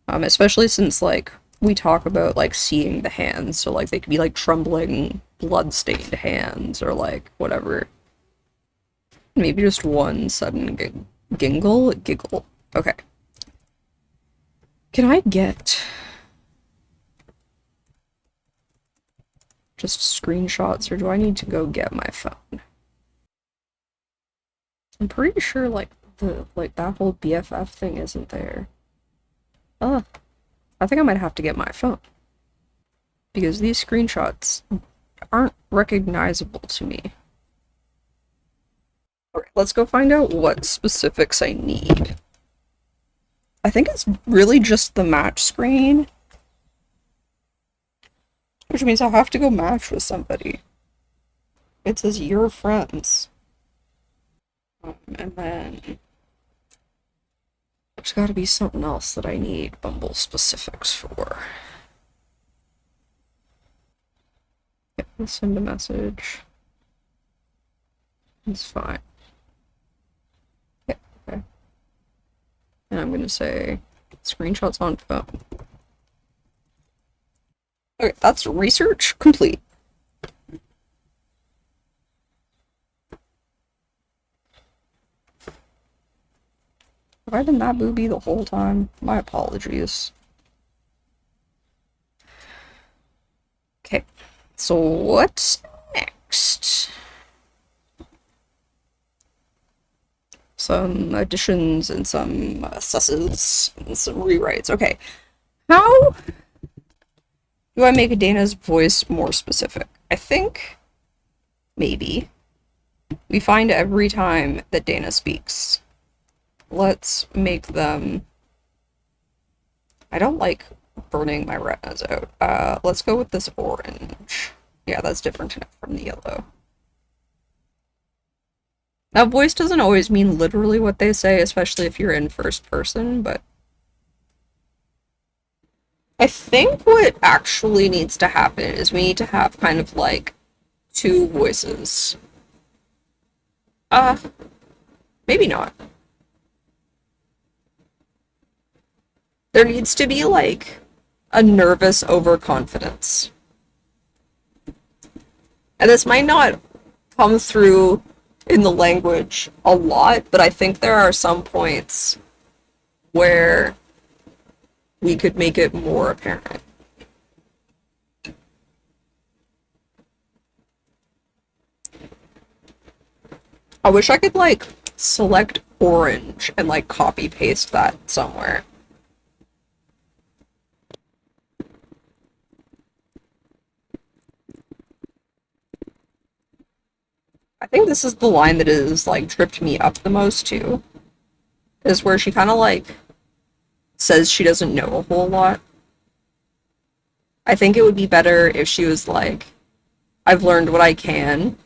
Especially since like we talk about like seeing the hands, so like they could be like trembling, blood-stained hands or like whatever. Maybe just one sudden giggle. Okay. Can I get just screenshots, or do I need to go get my phone? I'm pretty sure like that whole BFF thing isn't there. I think I might have to get my phone because these screenshots aren't recognizable to me. Alright, let's go find out what specifics I need. I think it's really just the match screen, which means I have to go match with somebody. It says your friends. And then there's gotta be something else that I need Bumble specifics for. Yeah, let's send a message. It's fine. Yeah, okay. And I'm gonna say screenshots on phone. Okay, that's research complete. Have I been that booby the whole time? My apologies. Okay, so what's next? Some additions and some susses and some rewrites. Okay, how do I make Dana's voice more specific? I think maybe we find every time that Dana speaks. Let's make them... I don't like burning my retinas out. Let's go with this orange. Yeah, that's different enough from the yellow. Now, voice doesn't always mean literally what they say, especially if you're in first person, but I think what actually needs to happen is we need to have kind of like two voices. Maybe not. There needs to be like a nervous overconfidence. And this might not come through in the language a lot, but I think there are some points where we could make it more apparent. I wish I could like select orange and like copy paste that somewhere. I think this is the line that is like tripped me up the most too. Is where she kind of like says she doesn't know a whole lot. I think it would be better if she was like, I've learned what I can,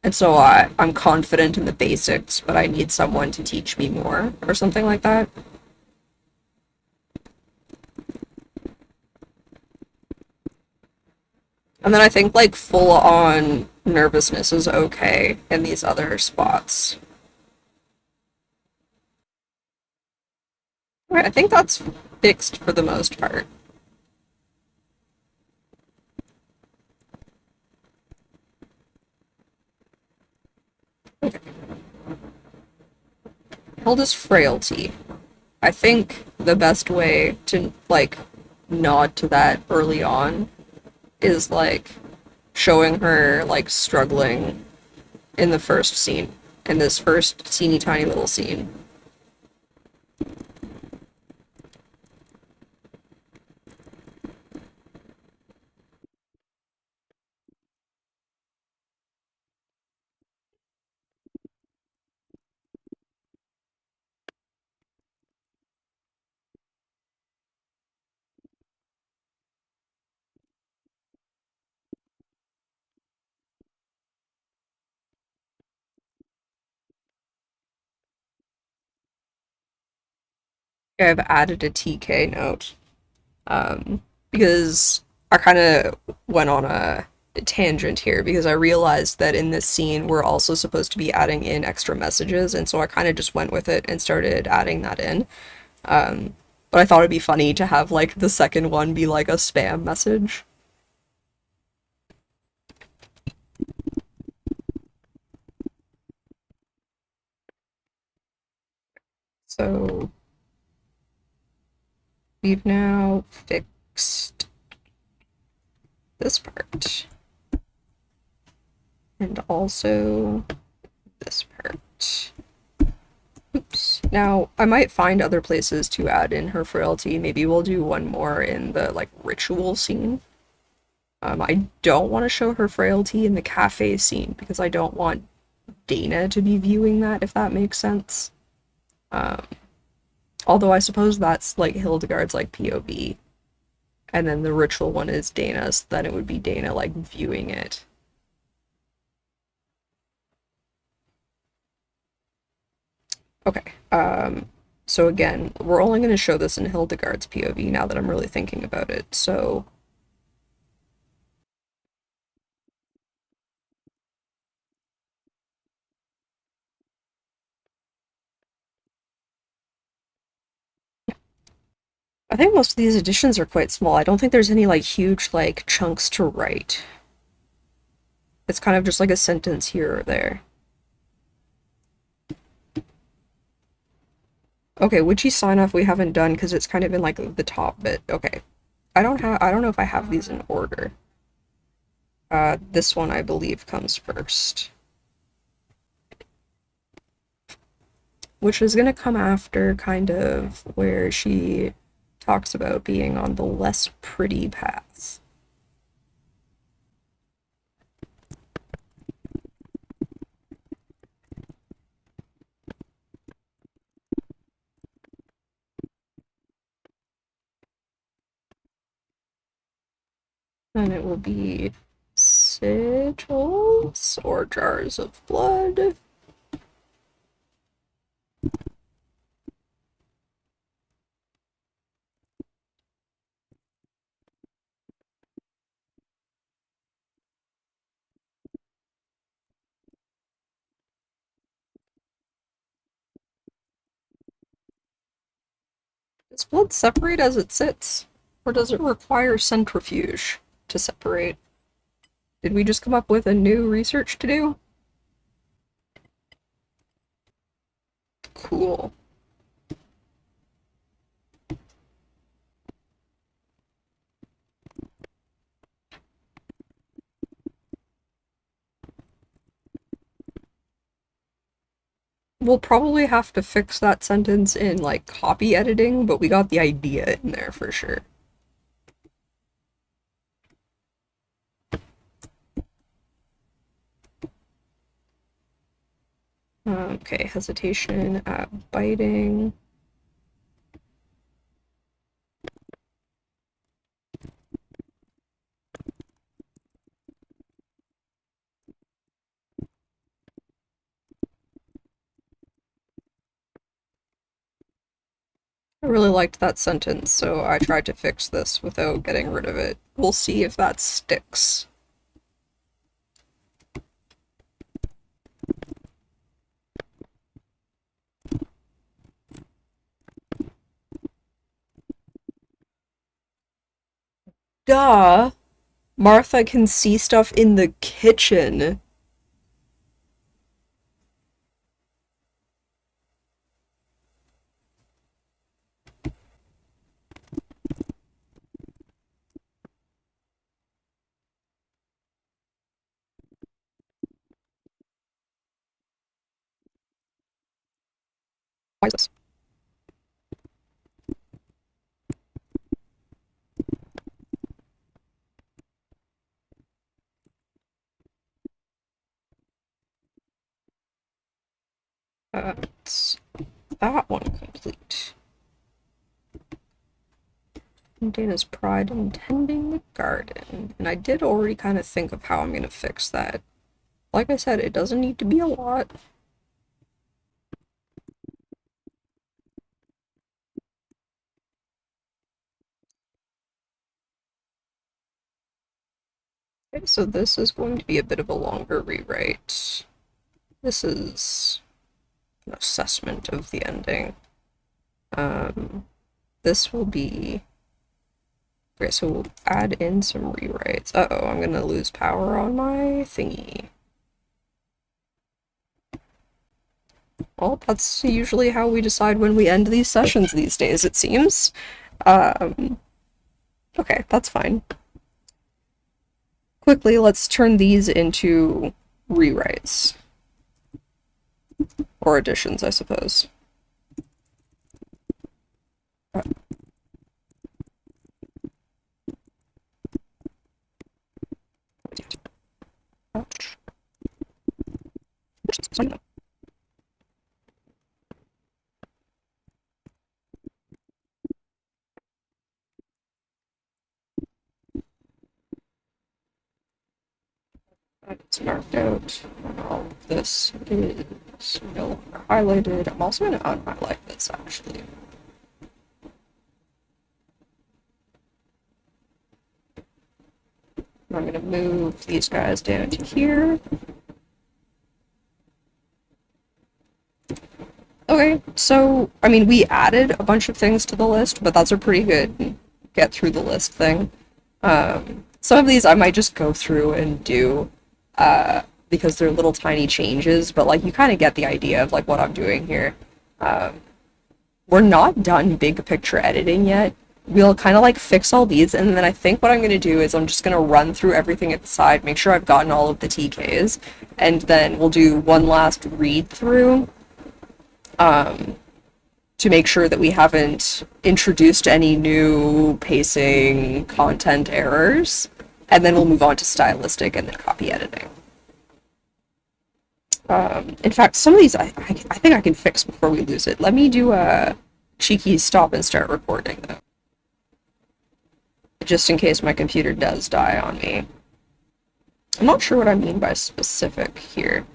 and so I'm confident in the basics, but I need someone to teach me more, or something like that. And then I think like full-on nervousness is okay in these other spots. Alright, I think that's fixed for the most part. Okay. Held as frailty. I think the best way to, like, nod to that early on is, like, showing her like struggling in the first scene, in this first teeny tiny little scene. I've added a TK note because I kind of went on a tangent here because I realized that in this scene we're also supposed to be adding in extra messages, and so I kind of just went with it and started adding that in. But I thought it'd be funny to have like the second one be like a spam message. So we've now fixed this part and also this part. Oops. Now, I might find other places to add in her frailty. Maybe we'll do one more in the, like, ritual scene. I don't want to show her frailty in the cafe scene because I don't want Dana to be viewing that, if that makes sense. Um, Although I suppose that's, like, Hildegard's, like, POV. And then the ritual one is Dana's, then it would be Dana, like, viewing it. Okay, so again, we're only going to show this in Hildegard's POV now that I'm really thinking about it, so I think most of these editions are quite small. I don't think there's any like huge like chunks to write. It's kind of just like a sentence here or there. Okay, witchy sign off we haven't done because it's kind of in like the top bit. Okay. I don't know if I have these in order. This one I believe comes first. Which is gonna come after kind of where she talks about being on the less pretty paths. And it will be sigils or jars of blood. Does blood separate as it sits? Or does it require centrifuge to separate? Did we just come up with a new research to do? Cool. We'll probably have to fix that sentence in, like, copy editing, but we got the idea in there for sure. Okay, hesitation at biting. I really liked that sentence, so I tried to fix this without getting rid of it. We'll see if that sticks. Duh! Martha can see stuff in the kitchen. Why is this? It's that one complete. Dana's pride in tending the garden. And I did already kind of think of how I'm going to fix that. Like I said, it doesn't need to be a lot. Okay, so this is going to be a bit of a longer rewrite. This is an assessment of the ending. This will be... Okay, so we'll add in some rewrites. Uh-oh, I'm gonna lose power on my thingy. Well, that's usually how we decide when we end these sessions these days, it seems. Okay, that's fine. Quickly, let's turn these into rewrites. Or additions, I suppose. Ouch. It's marked out. All of this is no longer highlighted. I'm also going to unhighlight this, actually. I'm going to move these guys down to here. Okay, so, I mean, we added a bunch of things to the list, but that's a pretty good get through the list thing. Some of these I might just go through and do, because they're little tiny changes, but, like, you kind of get the idea of, like, what I'm doing here. We're not done big picture editing yet. We'll kind of, like, fix all these, and then I think what I'm going to do is I'm just going to run through everything at the side, make sure I've gotten all of the TKs, and then we'll do one last read-through, to make sure that we haven't introduced any new pacing content errors, and then we'll move on to stylistic and then copy editing. In fact, some of these I think I can fix before we lose it. Let me do a cheeky stop and start recording, though, just in case my computer does die on me. I'm not sure what I mean by specific here.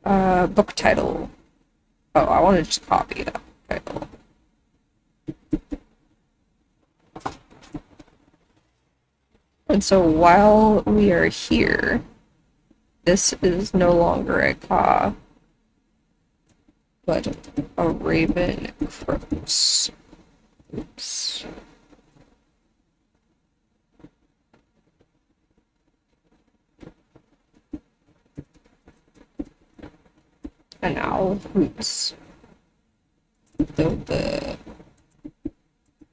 Book title. Oh, I want to just copy that title. And so while we are here, this is no longer a caw, but a raven croaks. Oops. And now hoots. Though the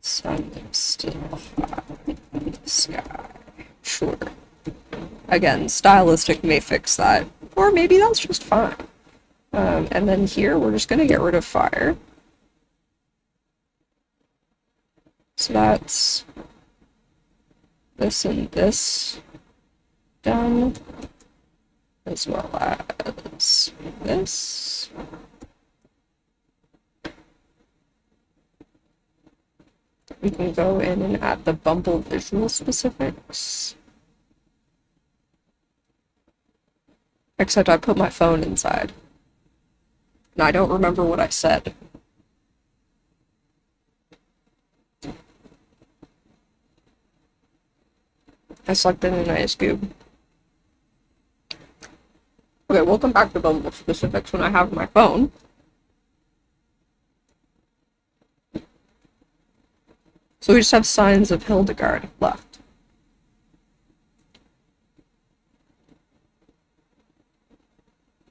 sun is still high in the sky. Sure. Again, stylistic may fix that, or maybe that's just fine. And then here, we're just gonna get rid of fire. So that's this and this done, as well as this. We can go in and add the Bumble visual specifics. Except I put my phone inside. And I don't remember what I said. I sucked in an ice cube. Okay, we'll come back to Bumble specifics when I have my phone. So we just have signs of Hildegard left.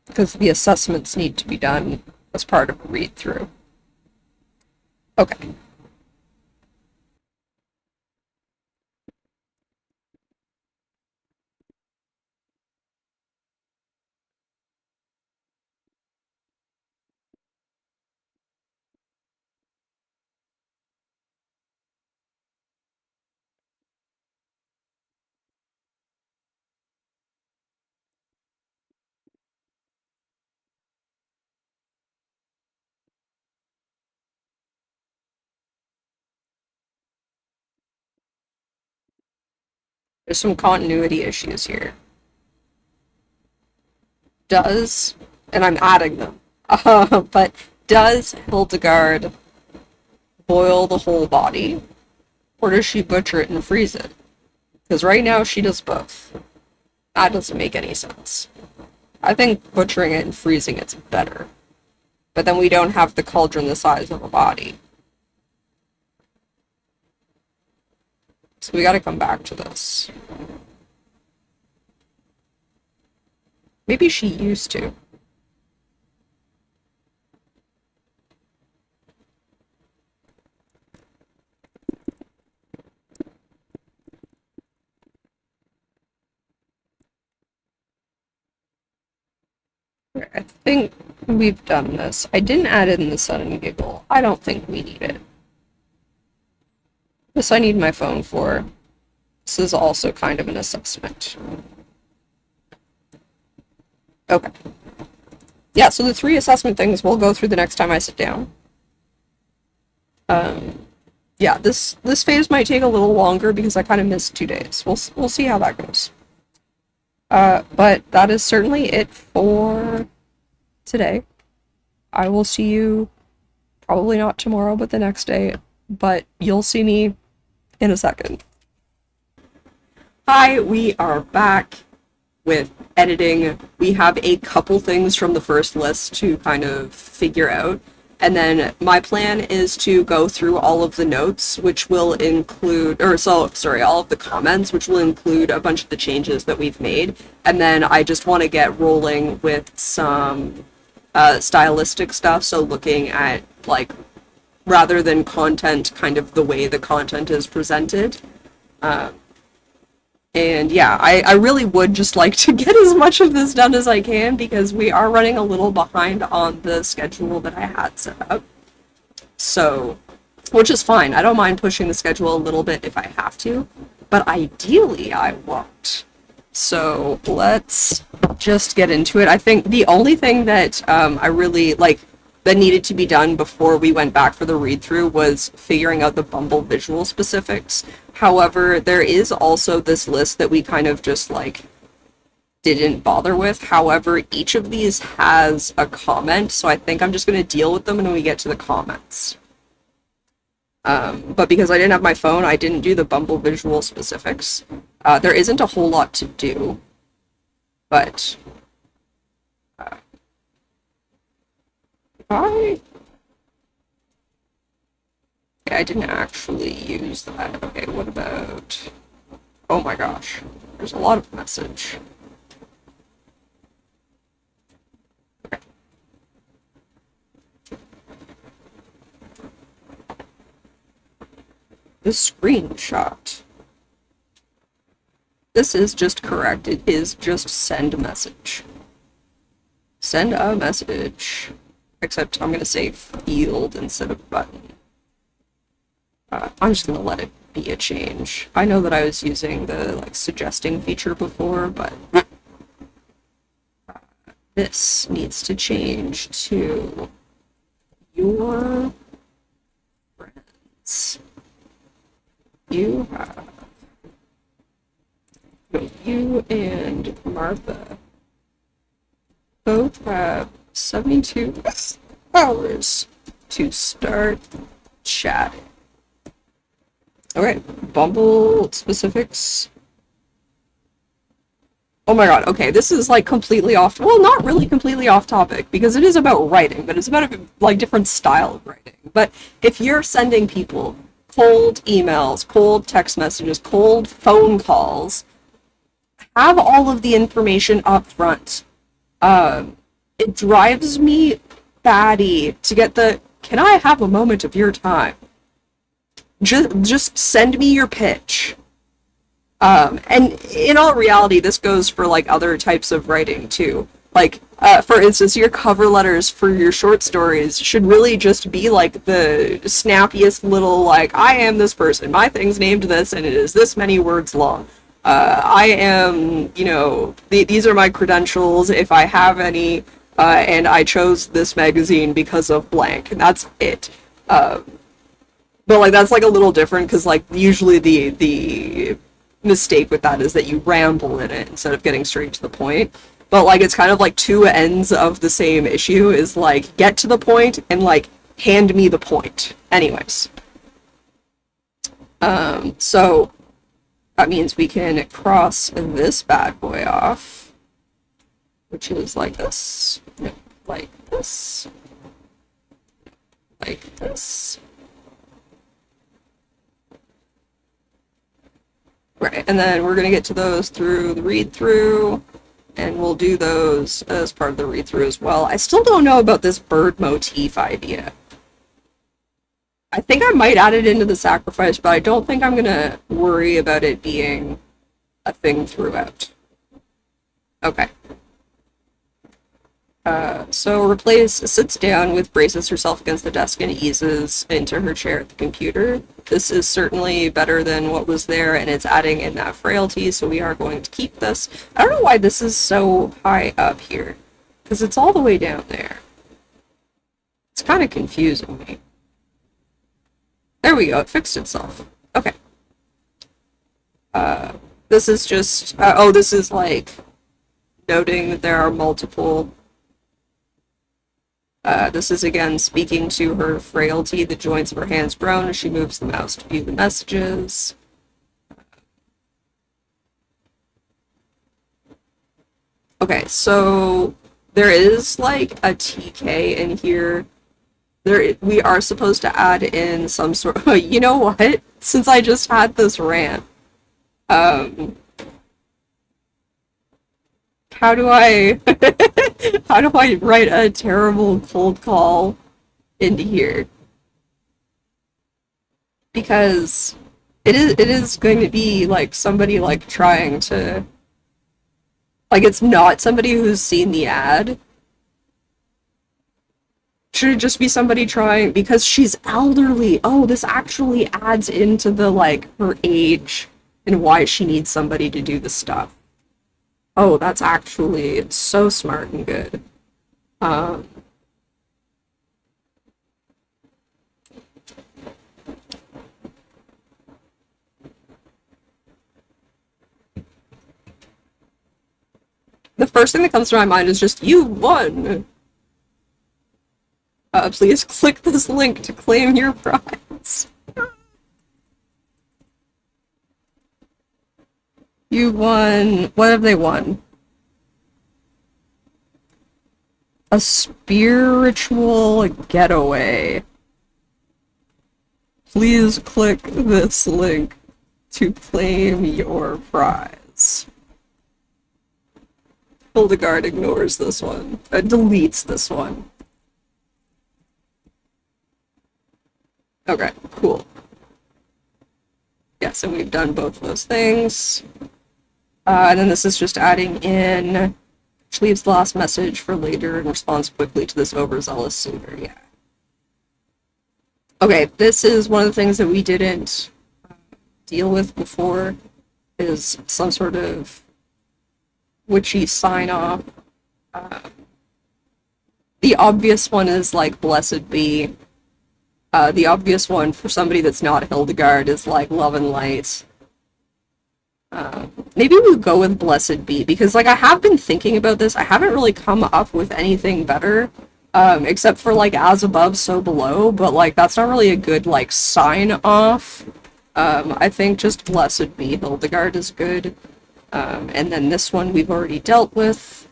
Because the assessments need to be done as part of a read-through. Okay. There's some continuity issues here. Does, and I'm adding them, but does Hildegard boil the whole body, or does she butcher it and freeze it? Because right now she does both. That doesn't make any sense. I think butchering it and freezing it's better. But then we don't have the cauldron the size of a body. So we gotta come back to this. Maybe she used to. I think we've done this. I didn't add in the sun and giggle. I don't think we need it. This I need my phone for. This is also kind of an assessment. Okay. Yeah, so the 3 assessment things we'll go through the next time I sit down. Yeah, this phase might take a little longer because I kind of missed 2 days. We'll see how that goes. But that is certainly it for today. I will see you probably not tomorrow, but the next day. But you'll see me in a second. Hi, we are back with editing. We have a couple things from the first list to kind of figure out. And then my plan is to go through all of the notes, which will include, all of the comments, which will include a bunch of the changes that we've made. And then I just want to get rolling with some stylistic stuff. So looking at, like, rather than content, kind of the way the content is presented. And yeah, I really would just like to get as much of this done as I can because we are running a little behind on the schedule that I had set up. So, which is fine. I don't mind pushing the schedule a little bit if I have to, but ideally I won't. So let's just get into it. I think the only thing that I really like that needed to be done before we went back for the read-through was figuring out the Bumble visual specifics. However, there is also this list that we kind of just, like, didn't bother with. However, each of these has a comment, so I think I'm just going to deal with them when we get to the comments. But because I didn't have my phone, I didn't do the Bumble visual specifics. There isn't a whole lot to do, but I didn't actually use that. Okay, what about... Oh my gosh. There's a lot of message. Okay. The screenshot. This is just correct. It is just send message. Send a message. Except I'm going to say field instead of button. I'm just going to let it be a change. I know that I was using the, like, suggesting feature before, but this needs to change to your friends. You have... You and Martha both have 72 hours to start chatting. Alright, Bumble specifics. Oh my god, okay, this is, like, completely off, well, not really completely off topic, because it is about writing, but it's about a, like, different style of writing. But if you're sending people cold emails, cold text messages, cold phone calls, have all of the information up front. It drives me batty to get the, can I have a moment of your time? Just send me your pitch. And in all reality, this goes for, like, other types of writing, too. Like, for instance, your cover letters for your short stories should really just be, like, the snappiest little, like, I am this person, my thing's named this, and it is this many words long. I am, you know, these are my credentials, if I have any, and I chose this magazine because of blank, and that's it. But, like, that's, like, a little different, because, like, usually the mistake with that is that you ramble in it instead of getting straight to the point. But like it's kind of like two ends of the same issue is like get to the point and like hand me the point. Anyways. So that means we can cross this bad boy off, which is like this, no, like this, like this. Right, and then we're going to get to those through the read-through, and we'll do those as part of the read-through as well. I still don't know about this bird motif idea. I think I might add it into the sacrifice, but I don't think I'm going to worry about it being a thing throughout. Okay. So replace sits down with braces herself against the desk and eases into her chair at the computer. This is certainly better than what was there, and it's adding in that frailty, so we are going to keep this. I don't know why this is so high up here, because it's all the way down there. It's kind of confusing me. There we go, it fixed itself. Okay. This is just, this is like noting that there are multiple. This is again speaking to her frailty. The joints of her hands groan as she moves the mouse to view the messages. Okay, so there is like a TK in here. We are supposed to add in some sort of, you know what? Since I just had this rant, how do I how do I write a terrible cold call into here? Because it is going to be like somebody like trying to, like, it's not somebody who's seen the ad. Should it just be somebody trying, because she's elderly? Oh, this actually adds into the, like, her age and why she needs somebody to do the stuff. Oh, that's actually so smart and good. The first thing that comes to my mind is just, you won! Please click this link to claim your prize. You won. What have they won? A spiritual getaway. Please click this link to claim your prize. Hildegard ignores this one. Deletes this one. Okay, cool. Yes, and we've done both of those things. And then this is just adding in, which leaves the last message for later and responds quickly to this overzealous suitor. Yeah. Okay, this is one of the things that we didn't deal with before, is some sort of witchy sign-off. The obvious one is like, blessed be. The obvious one for somebody that's not Hildegard is like love and light. Maybe we'll go with blessed be, because like I have been thinking about this. I haven't really come up with anything better, except for like as above, so below, but like that's not really a good like sign off. I think just blessed be Hildegard is good. And then this one we've already dealt with.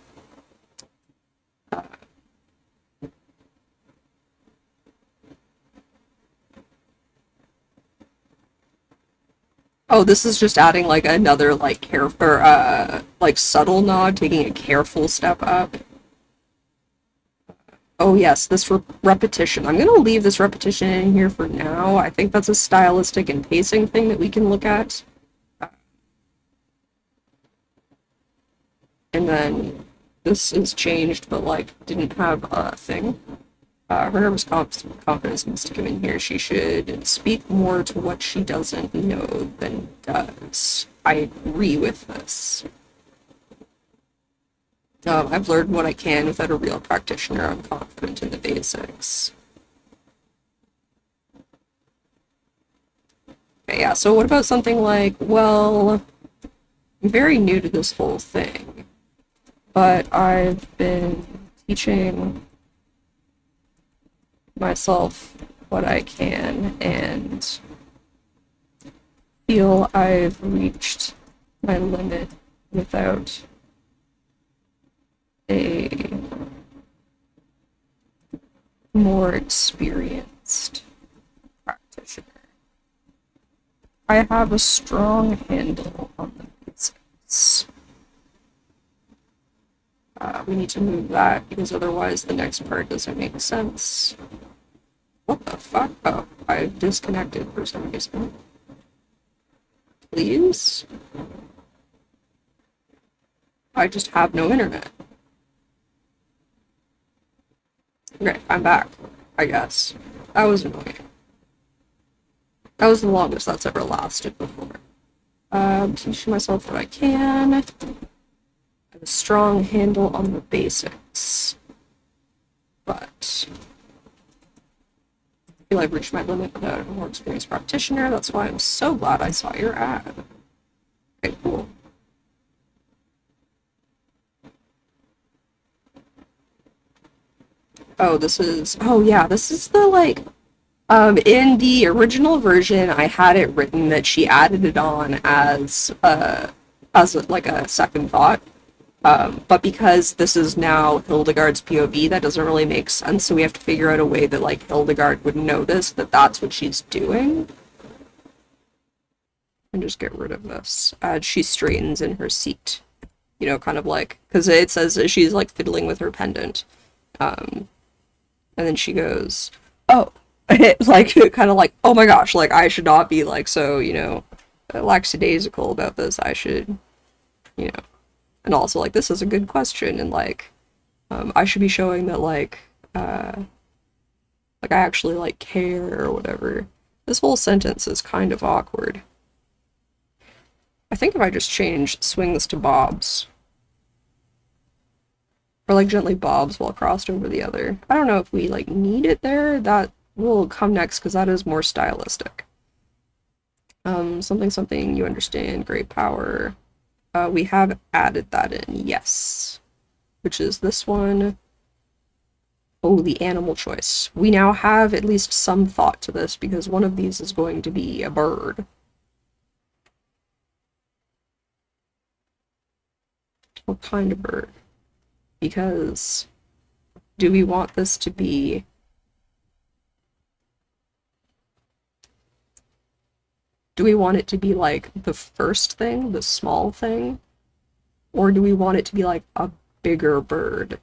Oh, this is just adding like another like like subtle nod, taking a careful step up. Oh yes, this repetition. I'm gonna leave this repetition in here for now. I think that's a stylistic and pacing thing that we can look at. And then this is changed, but like didn't have a thing. Her nervous confidence needs to come in here. She should speak more to what she doesn't know than does. I agree with this. I've learned what I can without a real practitioner. I'm confident in the basics. Okay, yeah, so what about something like, well, I'm very new to this whole thing, but I've been teaching myself what I can and feel I've reached my limit without a more experienced practitioner. I have a strong handle on the basics. We need to move that because otherwise the next part doesn't make sense. What the fuck? Oh, I've disconnected for some reason. Please? I just have no internet. Okay, I'm back, I guess. That was annoying. That was the longest that's ever lasted before. Teaching myself what I can. I have a strong handle on the basics. But I feel I've reached my limit without a more experienced practitioner. That's why I'm so glad I saw your ad. Okay, cool. Oh, this is the, like, in the original version, I had it written that she added it on like a second thought. But because this is now Hildegard's POV, that doesn't really make sense. So we have to figure out a way that like Hildegard would notice that that's what she's doing. And just get rid of this as she straightens in her seat. You know, kind of like, because it says that she's like fiddling with her pendant. And then she goes, oh, like, kind of like, oh my gosh, like, I should not be like so, you know, lackadaisical about this. I should, you know, and also like, this is a good question, and like, I should be showing that like I actually like care or whatever. This whole sentence is kind of awkward. I think if I just change swings to bobs, or like gently bobs while crossed over the other. I don't know if we like need it there. That will come next because that is more stylistic. Something something you understand, great power. We have added that in, yes. Which is this one. Oh, the animal choice. We now have at least some thought to this because one of these is going to be a bird. What kind of bird? Because do we want this to be do we want it to be like the first thing, the small thing? Or do we want it to be like a bigger bird?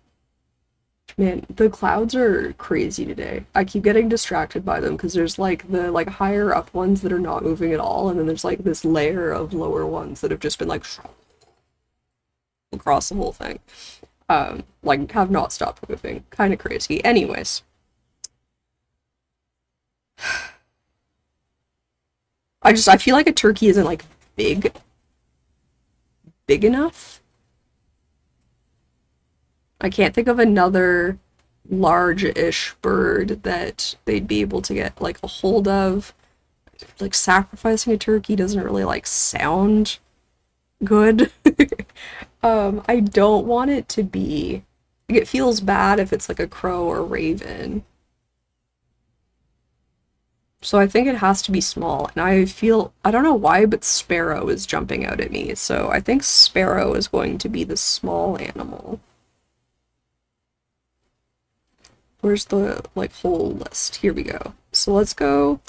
Man, the clouds are crazy today. I keep getting distracted by them because there's like the like higher up ones that are not moving at all, and then there's like this layer of lower ones that have just been like across the whole thing. Like have not stopped moving. Kind of crazy. Anyways. I feel like a turkey isn't like big enough. I can't think of another large-ish bird that they'd be able to get like a hold of. Like sacrificing a turkey doesn't really like sound good. I don't want it to be like it feels bad if it's like a crow or raven. So I think it has to be small, and I don't know why, but sparrow is jumping out at me, so I think sparrow is going to be the small animal. Where's the, like, whole list? Here we go. So let's go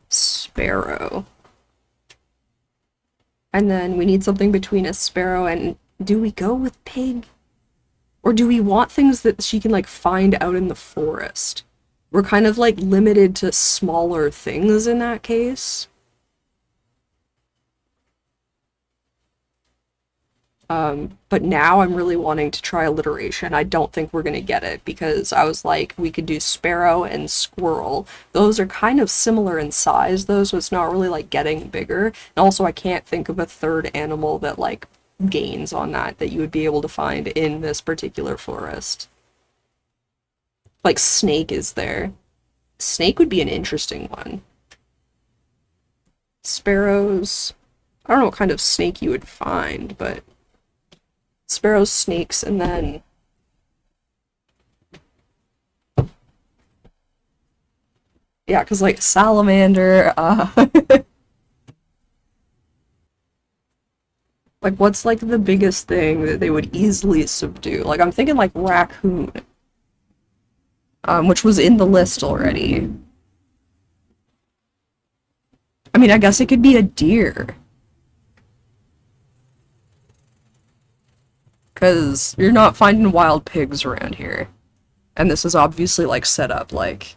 sparrow. And then we need something between a sparrow and... Do we go with pig? Or do we want things that she can, like, find out in the forest? We're kind of, like, limited to smaller things in that case. But now I'm really wanting to try alliteration. I don't think we're gonna get it because I was like, we could do sparrow and squirrel. Those are kind of similar in size though, so it's not really like getting bigger. And also I can't think of a third animal that like gains on that you would be able to find in this particular forest. Like snake is there. Snake would be an interesting one. Sparrows. I don't know what kind of snake you would find, but sparrows, snakes, and then yeah, because like salamander, like what's like the biggest thing that they would easily subdue? Like I'm thinking like raccoon, which was in the list already. I mean, I guess it could be a deer. Because you're not finding wild pigs around here. And this is obviously like set up like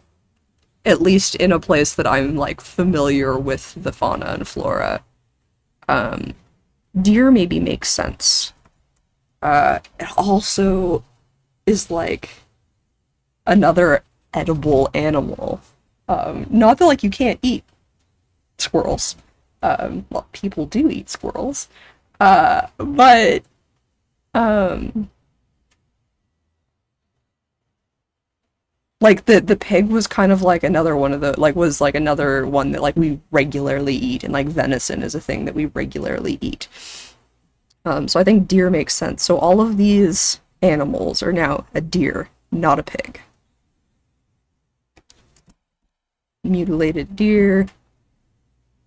at least in a place that I'm like familiar with the fauna and flora. Deer maybe makes sense. It also is like another edible animal. Not that like you can't eat squirrels. Well, people do eat squirrels. But like the pig was kind of like another one of the like was like another one that like we regularly eat, and like venison is a thing that we regularly eat. So I think deer makes sense. So all of these animals are now a deer, not a pig. Mutilated deer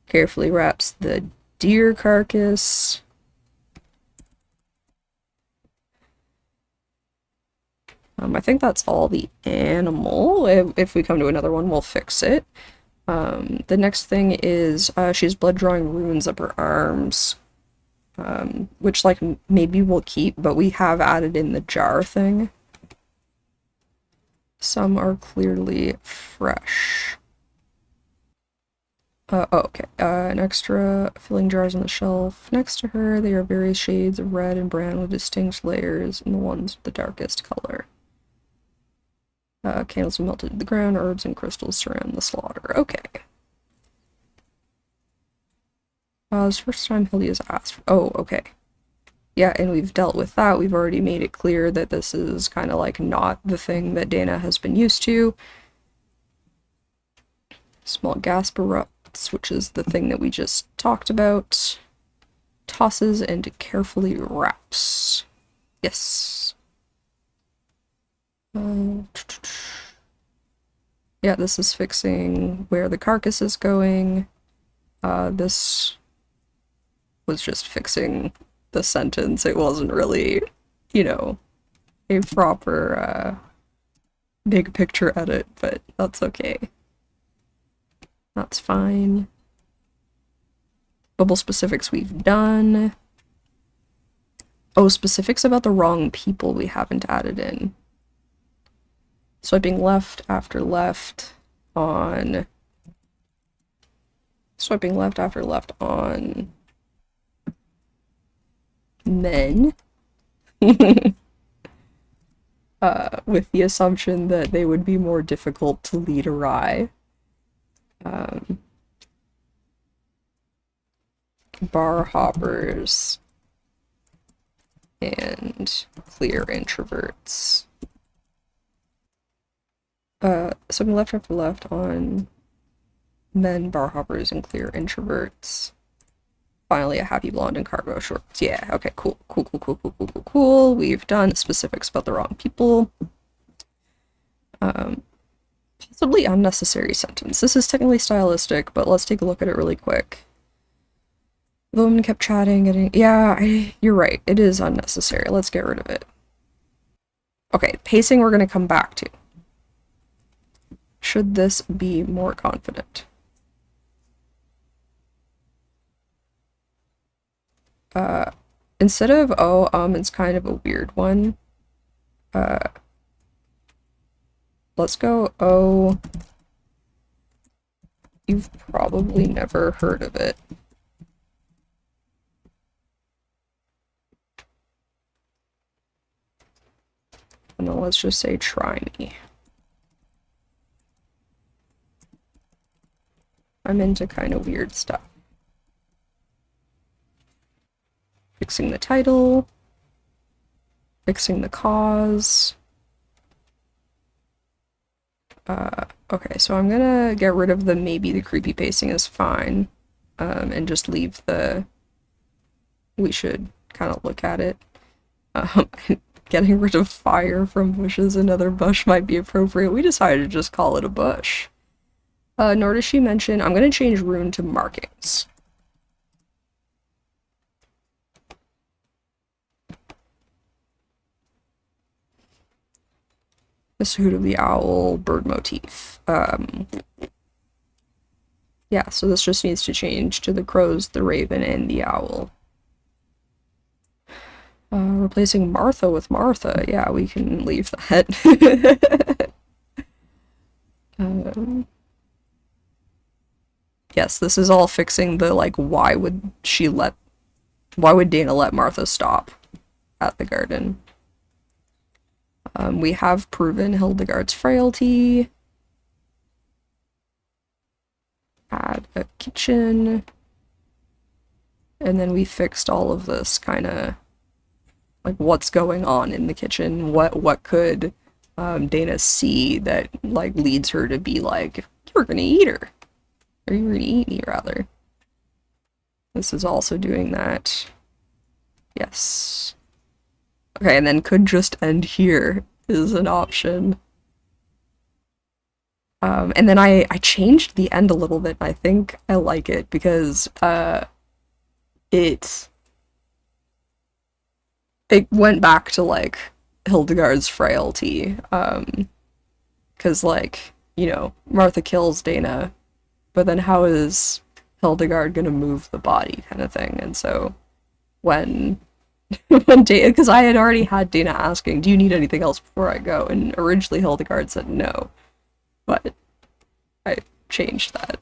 carefully wraps the deer carcass. I think that's all the animal. If we come to another one, we'll fix it. The next thing is she has blood drawing runes up her arms, which like maybe we'll keep, but we have added in the jar thing. Some are clearly fresh. Okay. An extra filling jars on the shelf next to her. They are various shades of red and brown with distinct layers, and the ones with the darkest color. Candles have melted to the ground, herbs and crystals surround the slaughter. Okay. It's the first time Hildy has asked. Oh, okay. Yeah, and we've dealt with that. We've already made it clear that this is kind of like not the thing that Dana has been used to. Small gasp erupts, which is the thing that we just talked about. Tosses and carefully wraps. Yes. Yeah, this is fixing where the carcass is going. This was just fixing the sentence. It wasn't really, a proper big picture edit, but that's okay. That's fine. Bubble specifics we've done. Oh, specifics about the wrong people we haven't added in. Swiping left after left on... Swiping left after left on... men. With the assumption that they would be more difficult to lead awry. Bar hoppers and clear introverts. Something left after left on men, bar hoppers, and clear introverts. Finally, a happy blonde and cargo shorts. Yeah, okay, cool. Cool. We've done specifics about the wrong people. Possibly unnecessary sentence. This is technically stylistic, but let's take a look at it really quick. The woman kept chatting, yeah, you're right. It is unnecessary. Let's get rid of it. Okay, pacing we're gonna come back to. Should this be more confident? Instead of it's kind of a weird one. Let's go, you've probably never heard of it. And then let's just say try me. I'm into kind of weird stuff. Fixing the title. Fixing the cause. Okay, so I'm gonna get rid of the maybe the creepy pacing is fine, and just leave the we should kind of look at it. Um, Getting rid of fire from bushes, another bush might be appropriate. We decided to just call it a bush. Nor does she mention, I'm going to change rune to markings. The hoot of the owl, bird motif. Yeah, so this just needs to change to the crows, the raven, and the owl. Replacing Martha with Martha. Yeah, we can leave that. Yes, this is all fixing the, like, why would Dana let Martha stop at the garden? We have proven Hildegard's frailty. Add a kitchen. And then we fixed all of this kind of, like, what's going on in the kitchen. What could Dana see that, like, leads her to be like, you're gonna eat her. Or you're gonna eat me, rather. This is also doing that. Yes. Okay, and then could just end here is an option. And then I changed the end a little bit. I think I like it because it went back to, like, Hildegard's frailty. Because, like, you know, Martha kills Dana, but then how is Hildegard gonna move the body, kind of thing? And so when Dana, because I had already had Dana asking, do you need anything else before I go? And originally Hildegard said no, but I changed that.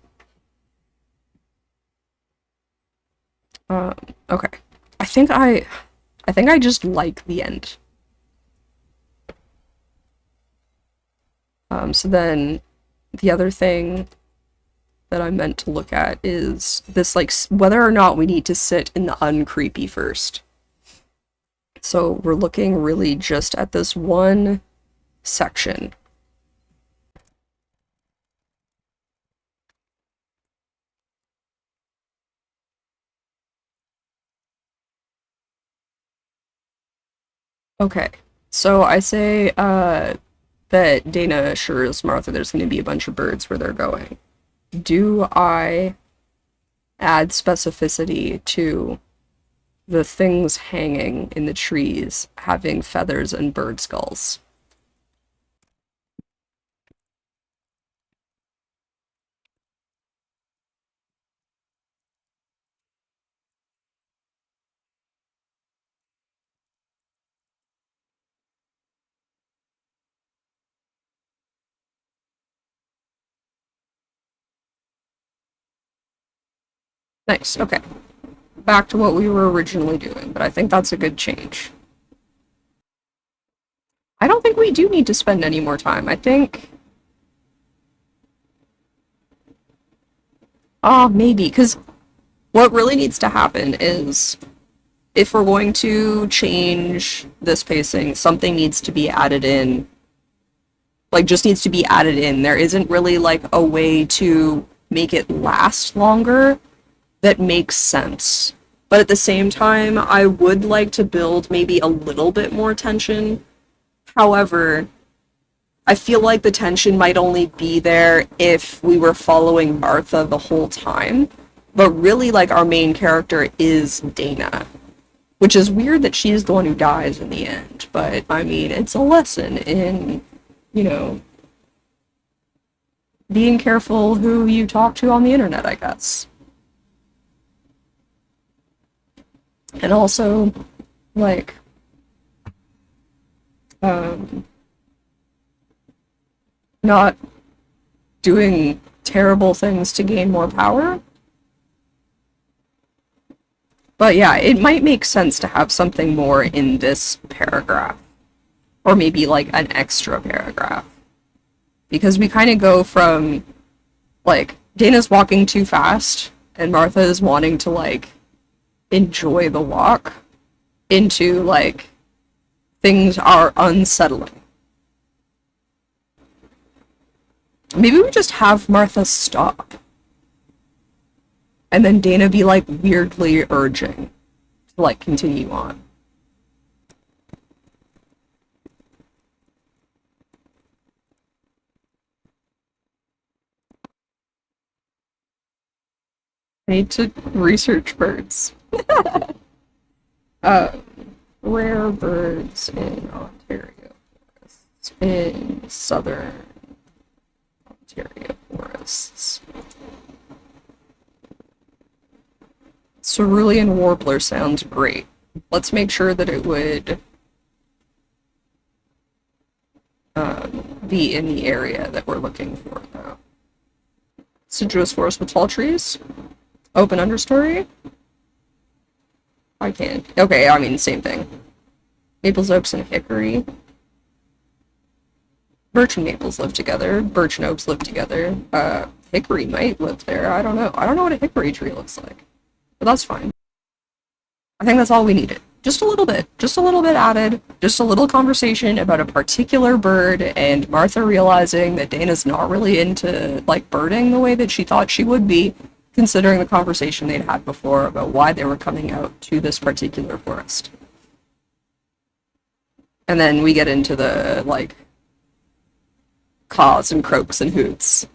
Okay. I think I just like the end. So then the other thing that I meant to look at is this, like, whether or not we need to sit in the uncreepy first. So we're looking really just at this one section. Okay, so I say that Dana assures Martha there's going to be a bunch of birds where they're going. Do I add specificity to the things hanging in the trees having feathers and bird skulls? Nice, okay. Back to what we were originally doing, but I think that's a good change. I don't think we do need to spend any more time. I think... maybe, because what really needs to happen is if we're going to change this pacing, something needs to be added in. Like, just needs to be added in. There isn't really, like, a way to make it last longer that makes sense. But at the same time, I would like to build maybe a little bit more tension. However, I feel like the tension might only be there if we were following Martha the whole time. But really, like, our main character is Dana. Which is weird that she's the one who dies in the end. But, I mean, it's a lesson in, you know, being careful who you talk to on the internet, I guess. And also, like, not doing terrible things to gain more power. But yeah, it might make sense to have something more in this paragraph. Or maybe, like, an extra paragraph. Because we kind of go from, like, Dana's walking too fast, and Martha is wanting to, like, enjoy the walk, into, like, things are unsettling. Maybe we just have Martha stop. And then Dana be, like, weirdly urging to, like continue on. I need to research birds. uh, Rare birds in Ontario forests. In southern Ontario forests. Cerulean warbler sounds great. Let's make sure that it would be in the area that we're looking for, though. Deciduous forest with tall trees. Open understory. I can't. Okay, I mean, same thing. Maples, oaks, and hickory. Birch and maples live together. Birch and oaks live together. Hickory might live there. I don't know. I don't know what a hickory tree looks like. But that's fine. I think that's all we needed. Just a little bit. Just a little bit added. Just a little conversation about a particular bird, and Martha realizing that Dana's not really into, like, birding the way that she thought she would be, considering the conversation they'd had before about why they were coming out to this particular forest. And then we get into the, like, caws and croaks and hoots.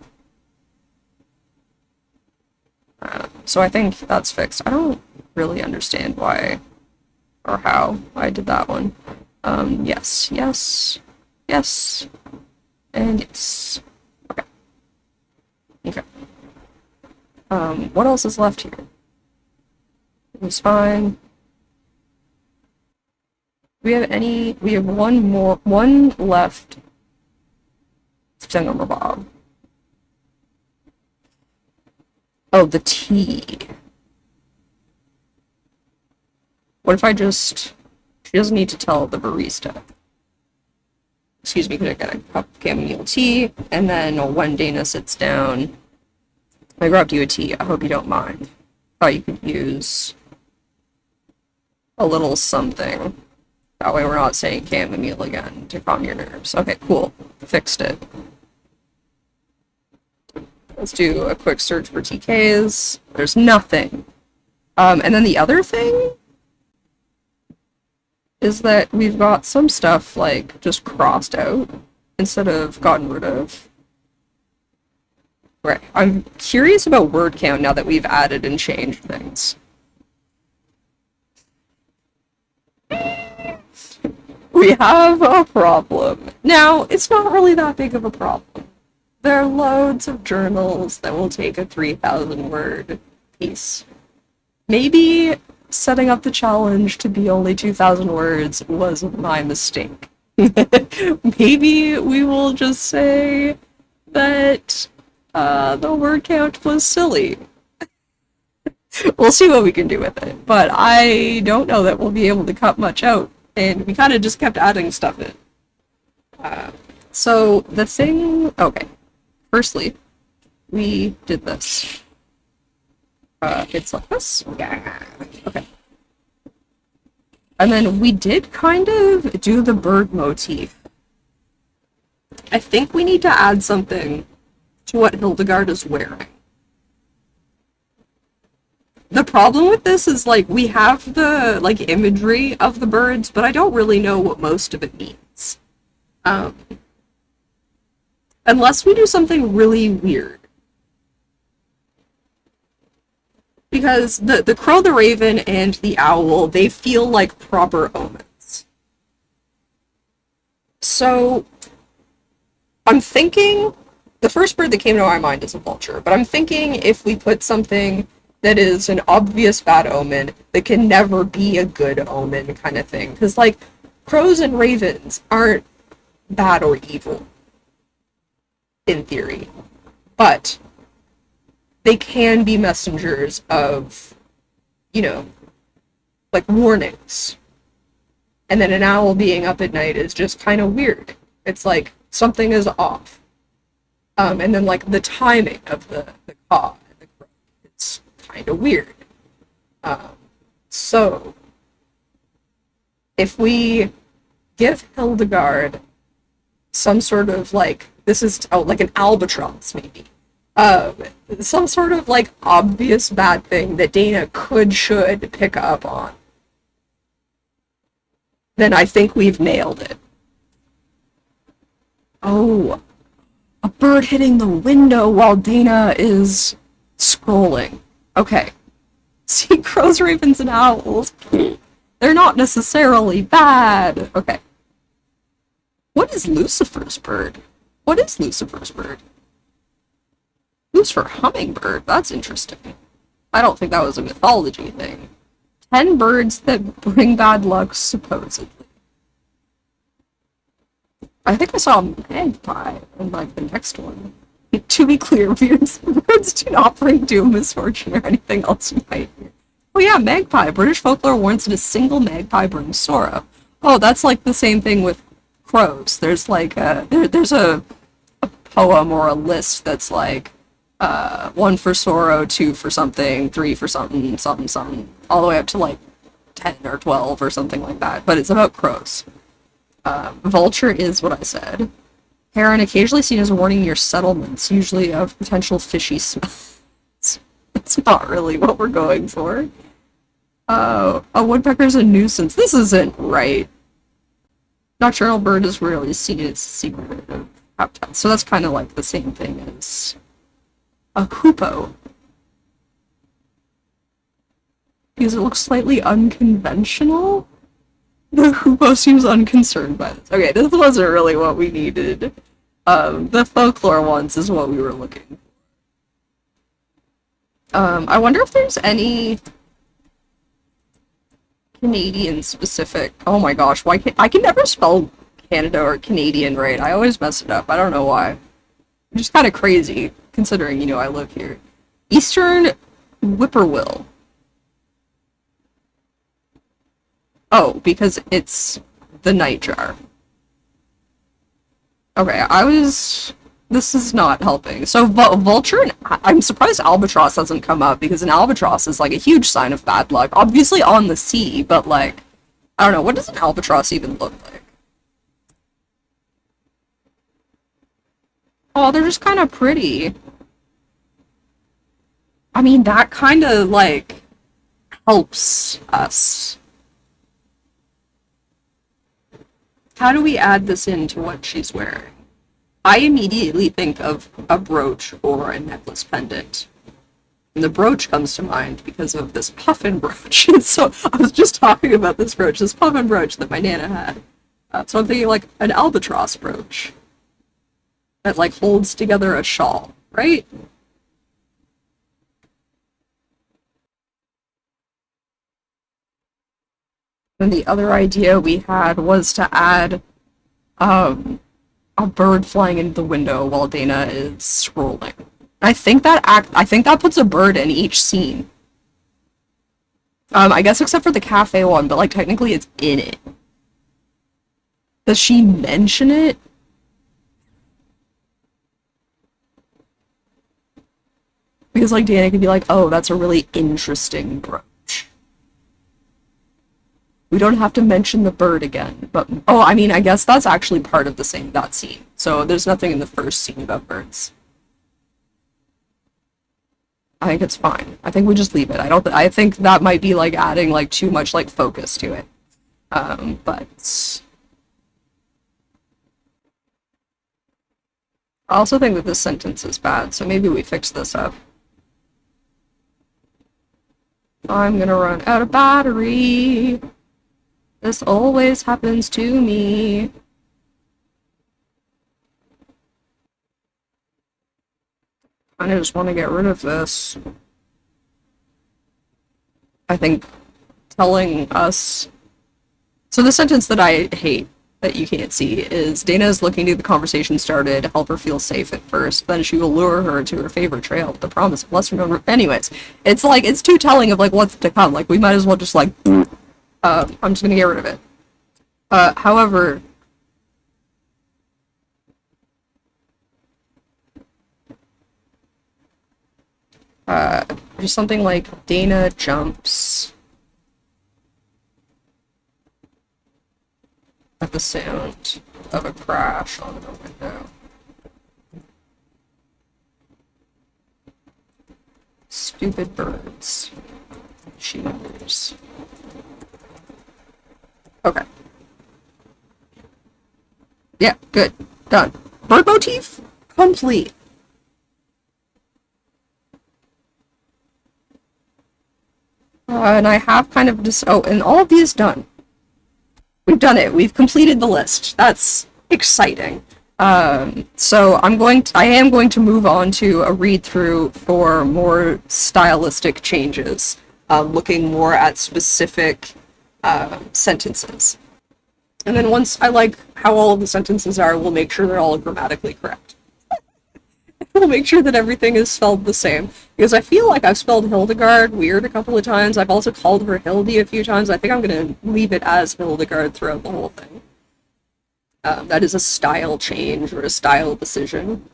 So I think that's fixed. I don't really understand why or how I did that one. Yes, yes, yes, and yes. Okay. Okay. What else is left here? It's fine. Do we have any? We have one left. Bob. Oh, the tea. What if I just... She doesn't need to tell the barista. Excuse me, could I get a cup of chamomile tea? And then when Dana sits down, I grabbed you a tea. I hope you don't mind. Thought you could use a little something. That way we're not saying chamomile again to calm your nerves. Okay, cool. Fixed it. Let's do a quick search for TKs. There's nothing. And then the other thing is that we've got some stuff, like, just crossed out instead of gotten rid of. Right. I'm curious about word count now that we've added and changed things. We have a problem. Now, it's not really that big of a problem. There are loads of journals that will take a 3,000 word piece. Maybe setting up the challenge to be only 2,000 words was my mistake. Maybe we will just say that the word count was silly. We'll see what we can do with it, but I don't know that we'll be able to cut much out, and we kind of just kept adding stuff in. So the thing... Okay. Firstly, we did this. It's like this? Yeah. Okay. And then we did kind of do the bird motif. I think we need to add something to what Hildegard is wearing. The problem with this is, like, we have the, like, imagery of the birds, but I don't really know what most of it means. Unless we do something really weird. Because the crow, the raven, and the owl, they feel like proper omens. So, I'm thinking... The first bird that came to my mind is a vulture, but I'm thinking if we put something that is an obvious bad omen that can never be a good omen kind of thing. Because, like, crows and ravens aren't bad or evil, in theory. But they can be messengers of, you know, like, warnings. And then an owl being up at night is just kind of weird. It's like, something is off. And then, like, the timing of the caw and the croak, it's kind of weird. So, if we give Hildegard some sort of, like, this is, like an albatross, maybe. Some sort of, like, obvious bad thing that Dana should pick up on. then I think we've nailed it. Oh, a bird hitting the window while Dana is scrolling. Okay. See, crows, ravens, and owls. They're not necessarily bad. Okay. What is Lucifer's bird? What is Lucifer's bird? Lucifer hummingbird. That's interesting. I don't think that was a mythology thing. 10 birds that bring bad luck, supposedly. I think I saw a magpie in, like, the next one. To be clear, birds do not bring doom, misfortune, or anything else you might hear. Oh yeah, magpie. British folklore warns that a single magpie brings sorrow. Oh, that's like the same thing with crows. There's like there's a poem or a list that's like one for sorrow, two for something, three for something, something, something, all the way up to like 10 or 12 or something like that. But it's about crows. Vulture is what I said. Heron occasionally seen as warning near settlements, usually of potential fishy smells. It's not really what we're going for. A woodpecker's a nuisance. This isn't right. Nocturnal bird is rarely seen as a secret of habitat, so that's kind of like the same thing as a hoopoe. Because it looks slightly unconventional. The hoopoe seems unconcerned by this. Okay, this wasn't really what we needed. The folklore ones is what we were looking for. I wonder if there's any Canadian specific. Oh my gosh, why can't I can never spell Canada or Canadian right. I always mess it up. I don't know why. Which is kind of crazy, considering, you know, I live here. Eastern whippoorwill. Oh, because it's the nightjar. Okay, this is not helping. So, vulture, and I'm surprised albatross hasn't come up, because an albatross is, like, a huge sign of bad luck. Obviously on the sea, but, like, I don't know, what does an albatross even look like? Oh, they're just kind of pretty. I mean, that kind of, like, helps us. How do we add this into what she's wearing? I immediately think of a brooch or a necklace pendant. And the brooch comes to mind because of this puffin brooch. So I was just talking about this brooch, this puffin brooch that my Nana had. So I'm thinking like an albatross brooch that like holds together a shawl, right? And the other idea we had was to add a bird flying into the window while Dana is scrolling. I think that puts a bird in each scene. I guess except for the cafe one, but like technically it's in it. Does she mention it? Because like Dana could be like, oh, that's a really interesting brooch. We don't have to mention the bird again, but oh, I mean, I guess that's actually part of that scene. So there's nothing in the first scene about birds. I think it's fine. I think we just leave it. I think that might be like adding like too much like focus to it. But I also think that this sentence is bad, so maybe we fix this up. I'm gonna run out of battery. This always happens to me. I just want to get rid of this. I think telling us... So the sentence that I hate, that you can't see, is Dana is looking to get the conversation started, help her feel safe at first, then she will lure her to her favorite trail with the promise of lesser known... Anyways, it's like, it's too telling of like what's to come. Like, we might as well just like... I'm just gonna get rid of it. However... just something like Dana jumps at the sound of a crash on the window. Stupid birds. She wonders. Okay. Yeah, good. Done. Bird motif? Complete. And I have kind of just, oh, and all of these done. We've done it. We've completed the list. That's exciting. So I am going to move on to a read through for more stylistic changes, looking more at specific sentences. And then once I like how all of the sentences are, we'll make sure they're all grammatically correct. We'll make sure that everything is spelled the same. Because I feel like I've spelled Hildegard weird a couple of times. I've also called her Hildy a few times. I think I'm going to leave it as Hildegard throughout the whole thing. That is a style change or a style decision.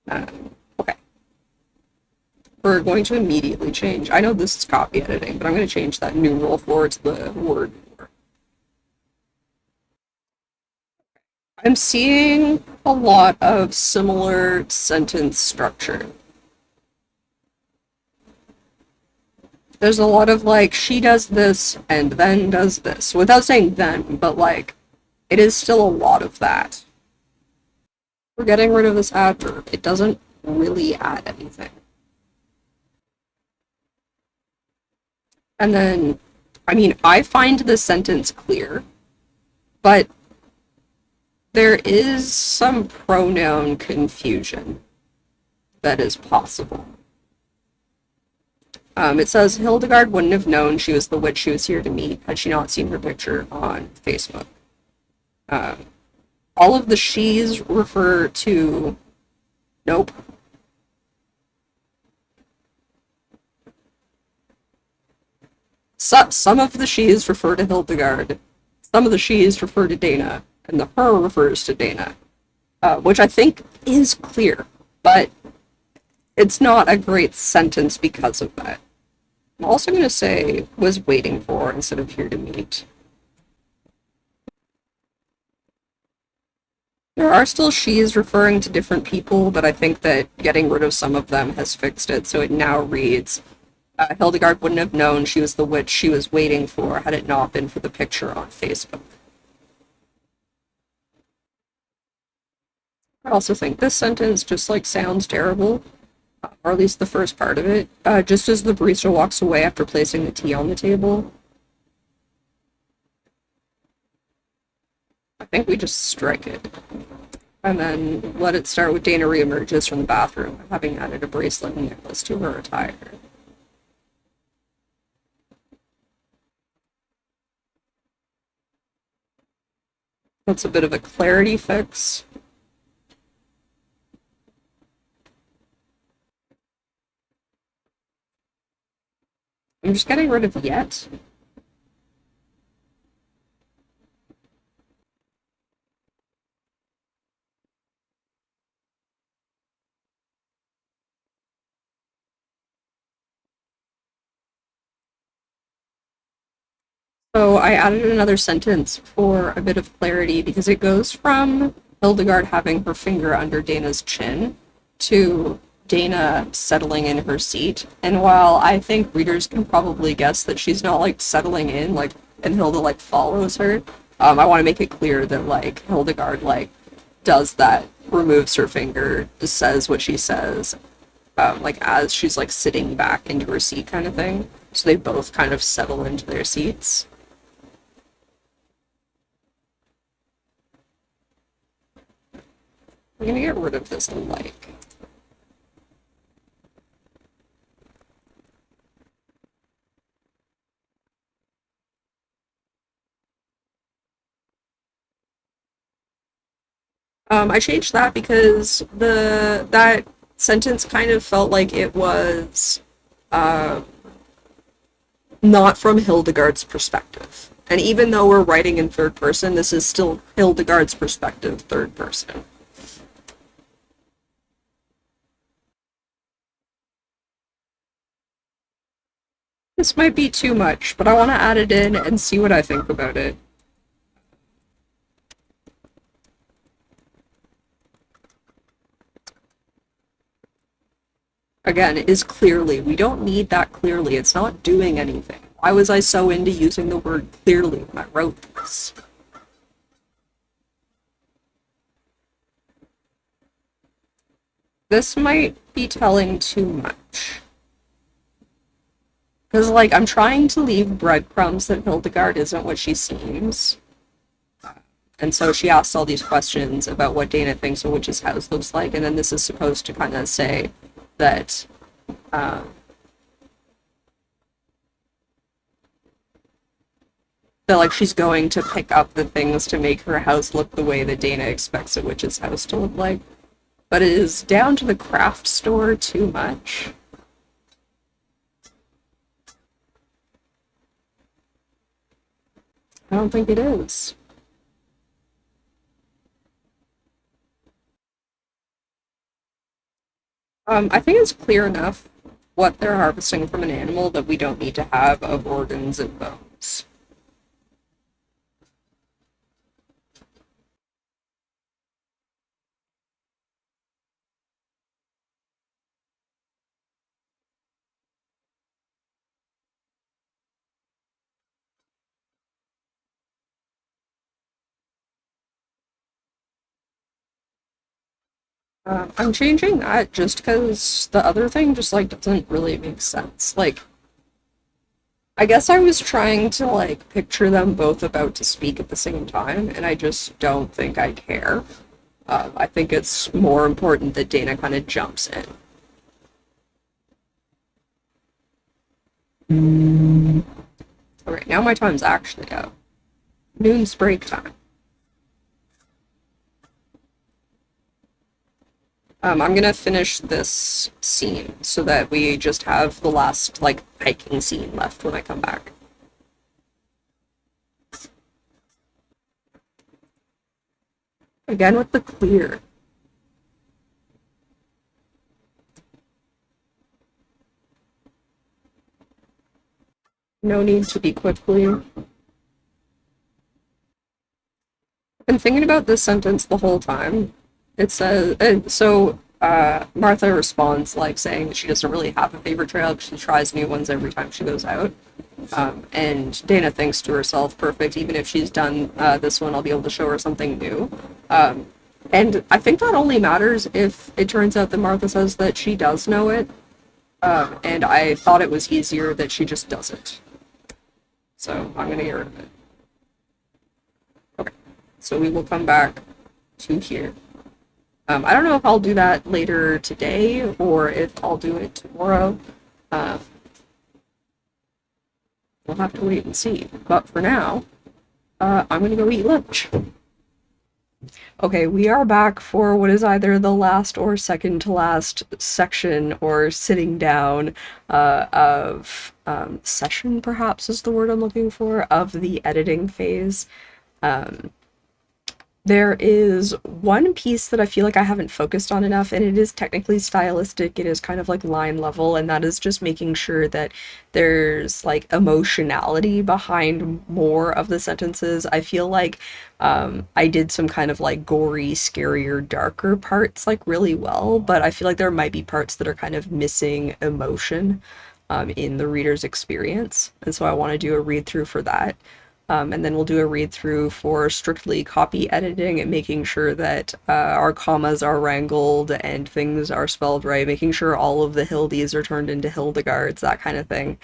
Okay. We're going to immediately change. I know this is copy editing, but I'm going to change that numeral 4 to the word 4. I'm seeing a lot of similar sentence structure. There's a lot of like, she does this and then does this. Without saying then, but like, it is still a lot of that. We're getting rid of this adverb. It doesn't really add anything. And then, I mean, I find this sentence clear, but there is some pronoun confusion that is possible. It says Hildegard wouldn't have known she was the witch she was here to meet had she not seen her picture on Facebook. All of the she's refer to... Nope. Some of the she's refer to Hildegard, some of the she's refer to Dana, and the her refers to Dana, which I think is clear, but it's not a great sentence because of that. I'm also going to say was waiting for instead of here to meet. There are still she's referring to different people, but I think that getting rid of some of them has fixed it, so it now reads, Hildegard wouldn't have known she was the witch she was waiting for had it not been for the picture on Facebook. I also think this sentence just like sounds terrible, or at least the first part of it. Just as the barista walks away after placing the tea on the table. I think we just strike it. And then let it start with Dana reemerges from the bathroom, having added a bracelet and necklace to her attire. That's a bit of a clarity fix. I'm just getting rid of yet. So I added another sentence for a bit of clarity because it goes from Hildegard having her finger under Dana's chin to Dana settling in her seat. And while I think readers can probably guess that she's not like settling in, like, and Hilda like follows her, I want to make it clear that like Hildegard like does that, removes her finger, just says what she says, like as she's like sitting back into her seat kind of thing. So they both kind of settle into their seats. I'm gonna get rid of this like. I changed that because that sentence kind of felt like it was not from Hildegard's perspective. And even though we're writing in third person, this is still Hildegard's perspective, third person. This might be too much, but I want to add it in and see what I think about it. Again, it is clearly. We don't need that clearly. It's not doing anything. Why was I so into using the word clearly when I wrote this? This might be telling too much. Because, like, I'm trying to leave breadcrumbs that Hildegard isn't what she seems. And so she asks all these questions about what Dana thinks a witch's house looks like, and then this is supposed to kind of say that that like she's going to pick up the things to make her house look the way that Dana expects a witch's house to look like. But it is down to the craft store too much. I don't think it is. I think it's clear enough what they're harvesting from an animal that we don't need to have of organs and bones. I'm changing that just because the other thing just like doesn't really make sense. Like, I guess I was trying to like picture them both about to speak at the same time, and I just don't think I care. I think it's more important that Dana kind of jumps in. Alright, now my time's actually up. Noon's break time. I'm gonna finish this scene so that we just have the last, like, hiking scene left when I come back. Again with the clear. No need to be quickly. Been thinking about this sentence the whole time. It says, Martha responds like saying that she doesn't really have a favorite trail because she tries new ones every time she goes out. And Dana thinks to herself, perfect, even if she's done this one, I'll be able to show her something new. And I think that only matters if it turns out that Martha says that she does know it. And I thought it was easier that she just doesn't. So I'm going to get rid of it. Okay. So we will come back to here. I don't know if I'll do that later today or if I'll do it tomorrow. Uh, we'll have to wait and see. But for now, I'm gonna go eat lunch. Okay, we are back for what is either the last or second to last section or sitting down of session, perhaps is the word I'm looking for, of the editing phase. There is one piece that I feel like I haven't focused on enough, and it is technically stylistic. It is kind of like line level, and that is just making sure that there's like emotionality behind more of the sentences. I feel like I did some kind of like gory, scarier, darker parts like really well, but I feel like there might be parts that are kind of missing emotion in the reader's experience, and so I want to do a read through for that. And then we'll do a read through for strictly copy editing and making sure that our commas are wrangled and things are spelled right, making sure all of the Hildies are turned into Hildegards, that kind of thing.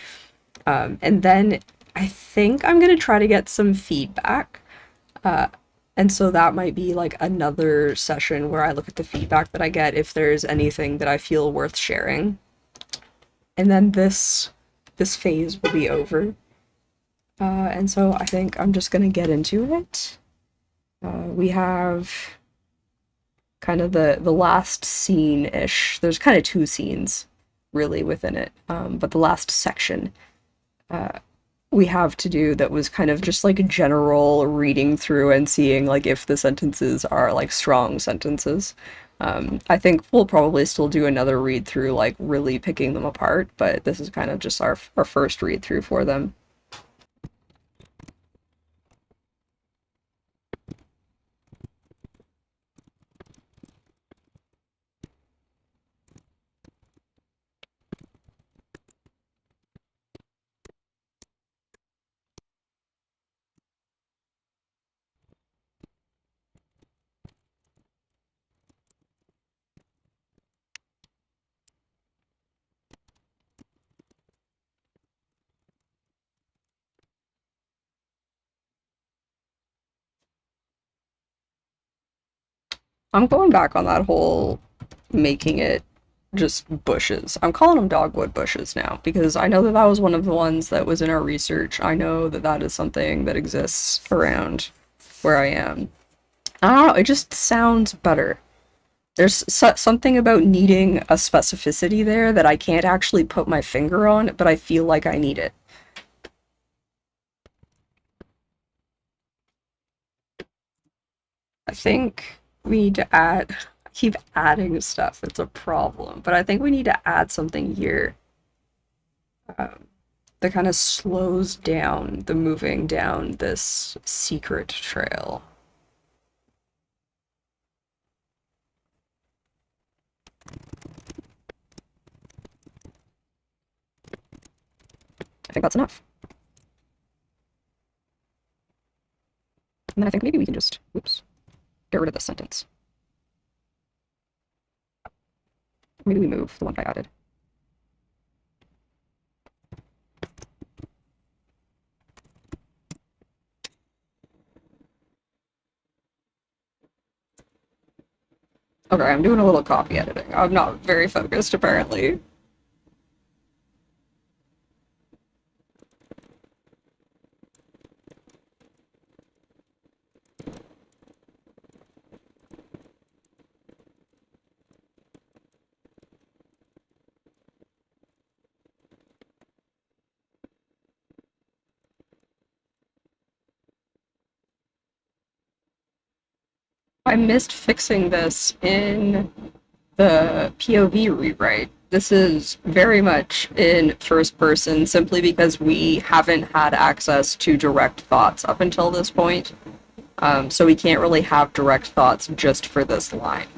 And then I think I'm going to try to get some feedback. And so that might be like another session where I look at the feedback that I get if there's anything that I feel worth sharing. And then this phase will be over. And so I think I'm just gonna get into it. We have kind of the last scene-ish. There's kind of two scenes really within it, but the last section we have to do that was kind of just like a general reading through and seeing like if the sentences are like strong sentences. I think we'll probably still do another read through, like really picking them apart, but this is kind of just our first read through for them. I'm going back on that whole making it just bushes. I'm calling them dogwood bushes now because I know that that was one of the ones that was in our research. I know that that is something that exists around where I am. I don't know, it just sounds better. There's something about needing a specificity there that I can't actually put my finger on, but I feel like I need it. I think we need to add, I keep adding stuff, it's a problem, but I think we need to add something here um, that kind of slows down the moving down this secret trail. I think that's enough. And then I think maybe we can just, oops, get rid of this sentence. Maybe we move the one I added. Okay, I'm doing a little copy editing. I'm not very focused, apparently. I missed fixing this in the POV rewrite. This is very much in first person simply because we haven't had access to direct thoughts up until this point. So we can't really have direct thoughts just for this line.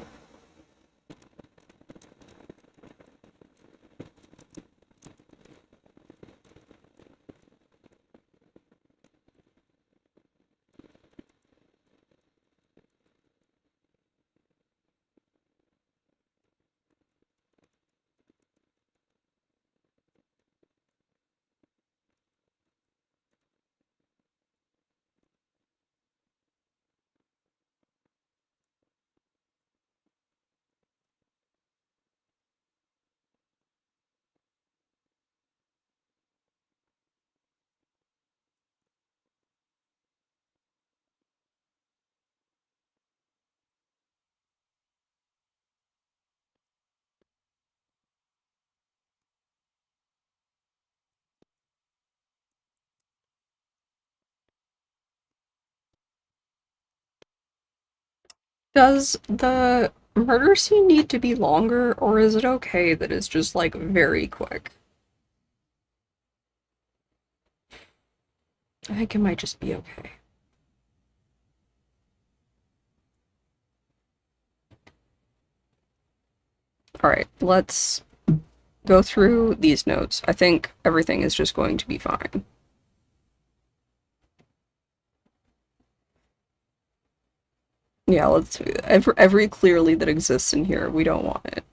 Does the murder scene need to be longer, or is it okay that it's just like very quick? I think it might just be okay. Alright, let's go through these notes. I think everything is just going to be fine. Yeah, let's every clearly that exists in here, we don't want it.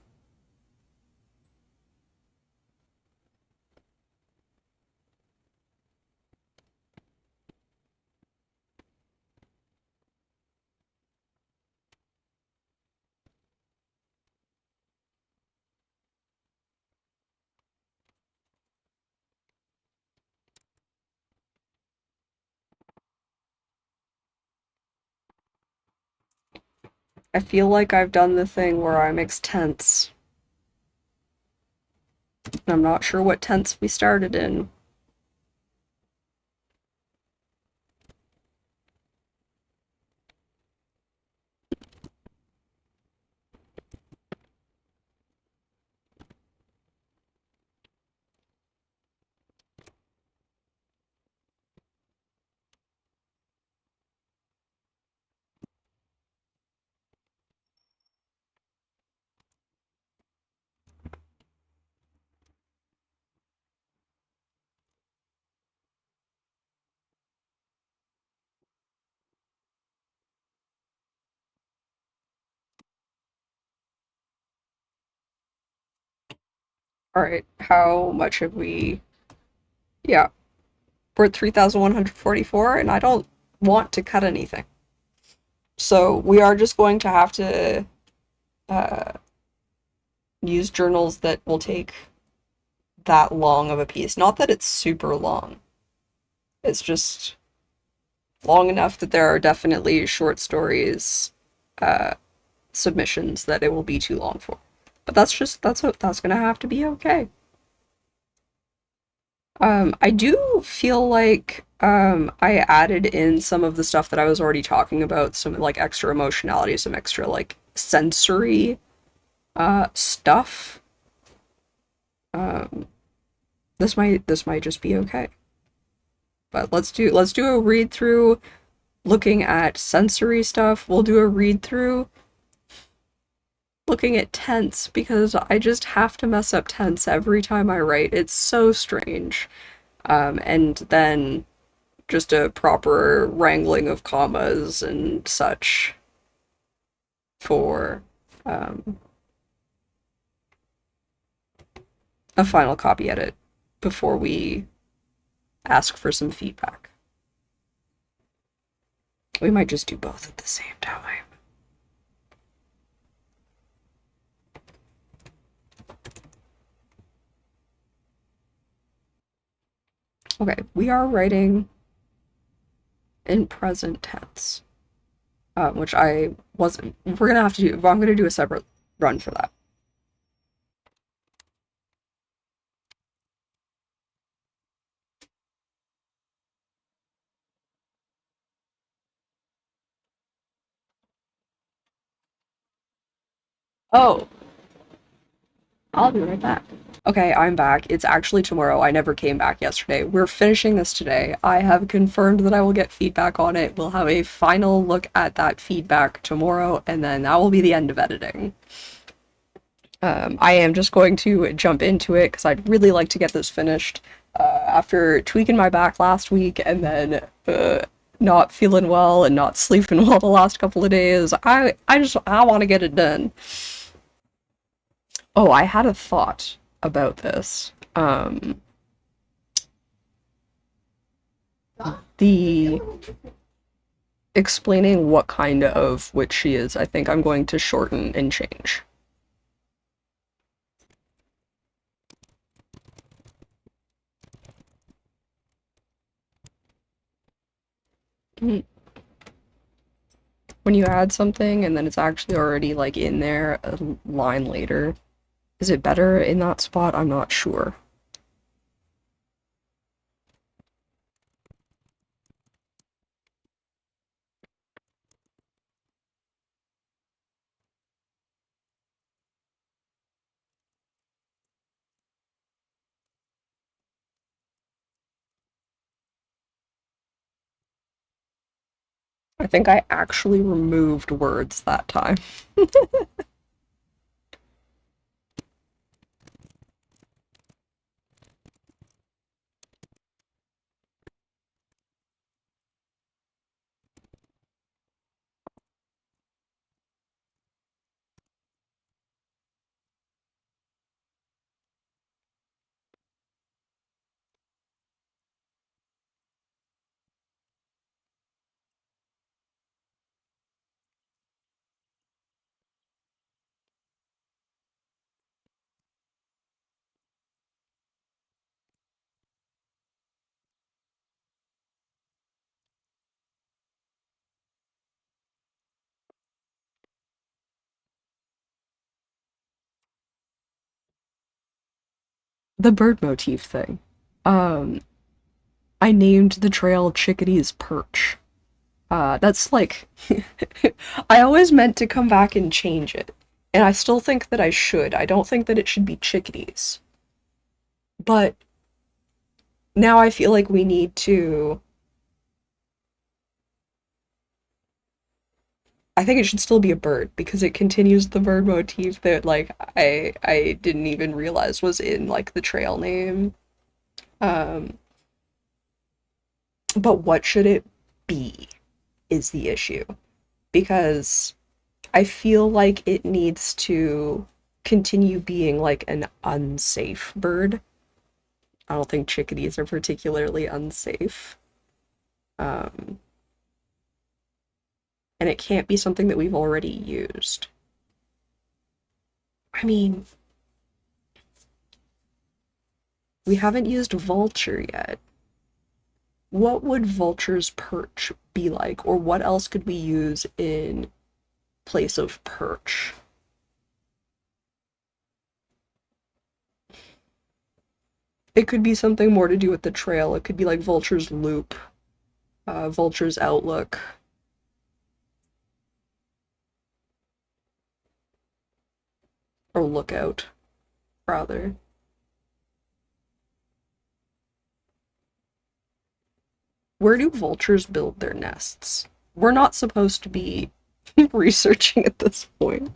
I feel like I've done the thing where I mix tense. I'm not sure what tense we started in. Alright, how much have we... Yeah, we're at 3,144, and I don't want to cut anything. So we are just going to have to uh, use journals that will take that long of a piece. Not that it's super long. It's just long enough that there are definitely short stories uh, submissions that it will be too long for. But that's gonna have to be okay. I do feel like I added in some of the stuff that I was already talking about, some like extra emotionality, some extra like sensory stuff. Um, this might just be okay. But let's do a read through looking at sensory stuff. We'll do a read through looking at tense because I just have to mess up tense every time I write. It's so strange. And then just a proper wrangling of commas and such for um, a final copy edit before we ask for some feedback. We might just do both at the same time. Okay, we are writing in present tense, which I wasn't. We're gonna have to do. I'm gonna do a separate run for that. Oh, I'll be right back. Okay, I'm back. It's actually tomorrow. I never came back yesterday. We're finishing this today. I have confirmed that I will get feedback on it. We'll have a final look at that feedback tomorrow, and then that will be the end of editing. I am just going to jump into it because I'd really like to get this finished. After tweaking my back last week and then not feeling well and not sleeping well the last couple of days, I want to get it done. Oh, I had a thought about this. The explaining what kind of witch she is, I think I'm going to shorten and change. When you add something and then it's actually already like in there a line later, is it better in that spot? I'm not sure. I think I actually removed words that time. The bird motif thing. Um, I named the trail Chickadee's Perch. That's like, I always meant to come back and change it. And I still think that I should. I don't think that it should be chickadees. But now I feel like we need to. I think it should still be a bird because it continues the bird motif that like I didn't even realize was in like the trail name. Um, but what should it be is the issue because I feel like it needs to continue being like an unsafe bird. I don't think chickadees are particularly unsafe. Um, and it can't be something that we've already used. I mean, we haven't used vulture yet. What would vulture's perch be like, or what else could we use in place of perch? It could be something more to do with the trail. It could be like vulture's loop, vulture's outlook. Or lookout, rather. Where do vultures build their nests? We're not supposed to be researching at this point.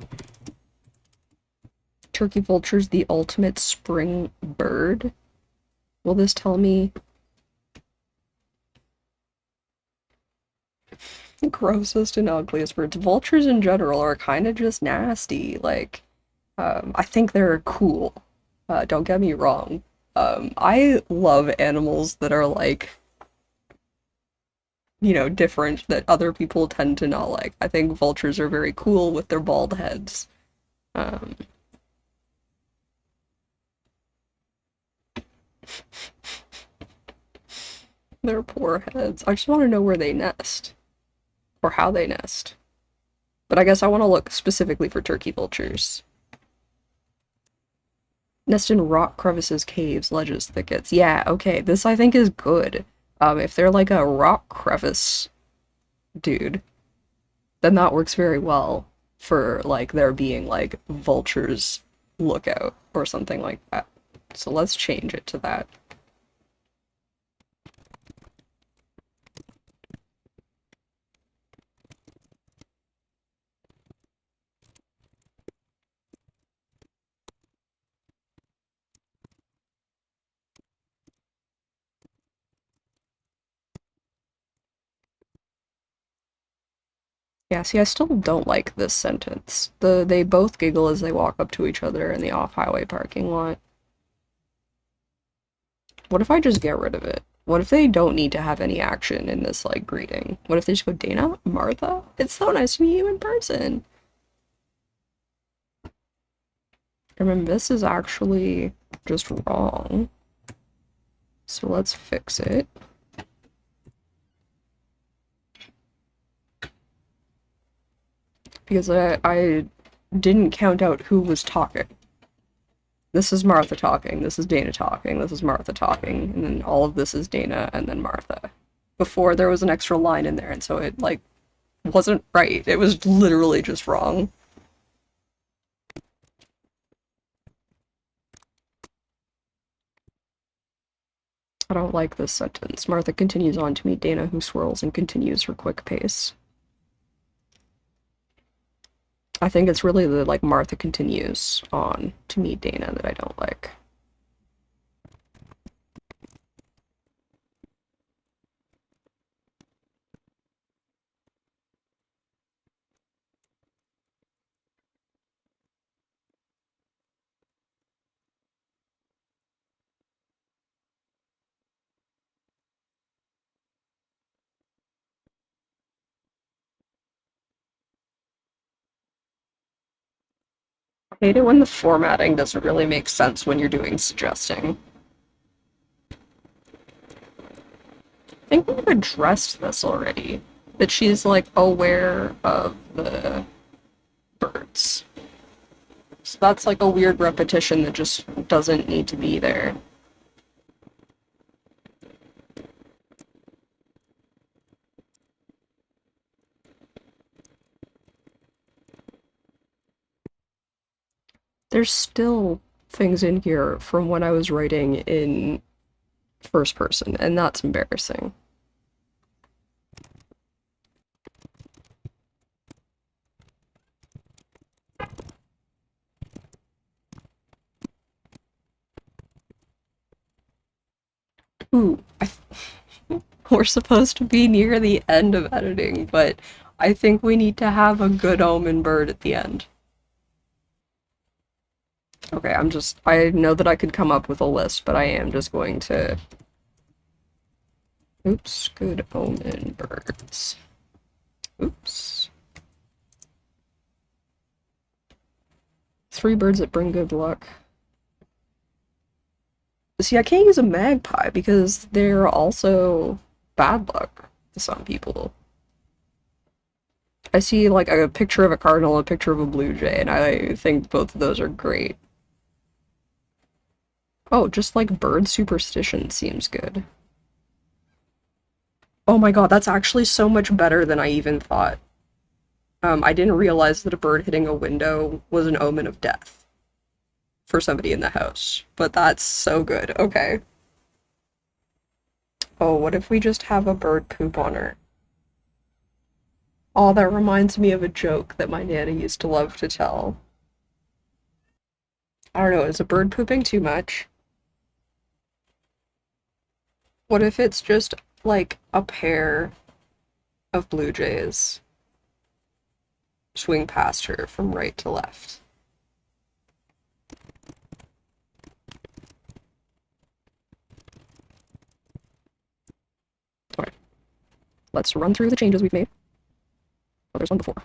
Turkey vulture's the ultimate spring bird? Will this tell me? Grossest and ugliest birds. Vultures in general are kind of just nasty. Like, I think they're cool. Don't get me wrong. I love animals that are like, different that other people tend to not like. I think vultures are very cool with their bald heads. Um, their poor heads. I just want to know where they nest or how they nest. But I guess I want to look specifically for turkey vultures. Nest in rock crevices, caves, ledges, thickets. Yeah, okay, this I think is good. If they're like a rock crevice dude, then that works very well for like there being like vultures lookout or something like that. So let's change it to that. Yeah, see, I still don't like this sentence. They both giggle as they walk up to each other in the off-highway parking lot. What if I just get rid of it? What if they don't need to have any action in this, like, greeting? What if they just go, Dana? Martha? It's so nice to meet you in person. Remember, this is actually just wrong. So let's fix it. Because I didn't count out who was talking. This is Martha talking, this is Dana talking, this is Martha talking, and then all of this is Dana and then Martha. Before there was an extra line in there, and so it, like, wasn't right. It was literally just wrong. I don't like this sentence. Martha continues on to meet Dana, who swirls and continues her quick pace. I think it's really the, like, Martha continues on to meet Dana that I don't like. I hate it when the formatting doesn't really make sense when you're doing suggesting. I think we've addressed this already. That she's, like, aware of the birds. So that's, like, a weird repetition that just doesn't need to be there. There's still things in here from when I was writing in first person, and that's embarrassing. Ooh, we're supposed to be near the end of editing, but I think we need to have a good omen bird at the end. Okay, I know that I could come up with a list, but I am just going to... Oops, good omen birds. Oops. 3 birds that bring good luck. See, I can't use a magpie because they're also bad luck to some people. I see like a picture of a cardinal, a picture of a blue jay, and I think both of those are great. Oh, just like bird superstition seems good. Oh my god, that's actually so much better than I even thought. I didn't realize that a bird hitting a window was an omen of death for somebody in the house, but that's so good. Okay. Oh, what if we just have a bird poop on her? Oh, that reminds me of a joke that my Nana used to love to tell. I don't know, is a bird pooping too much? What if it's just like a pair of blue jays swing past her from right to left? Alright, let's run through the changes we've made. Oh, there's one before.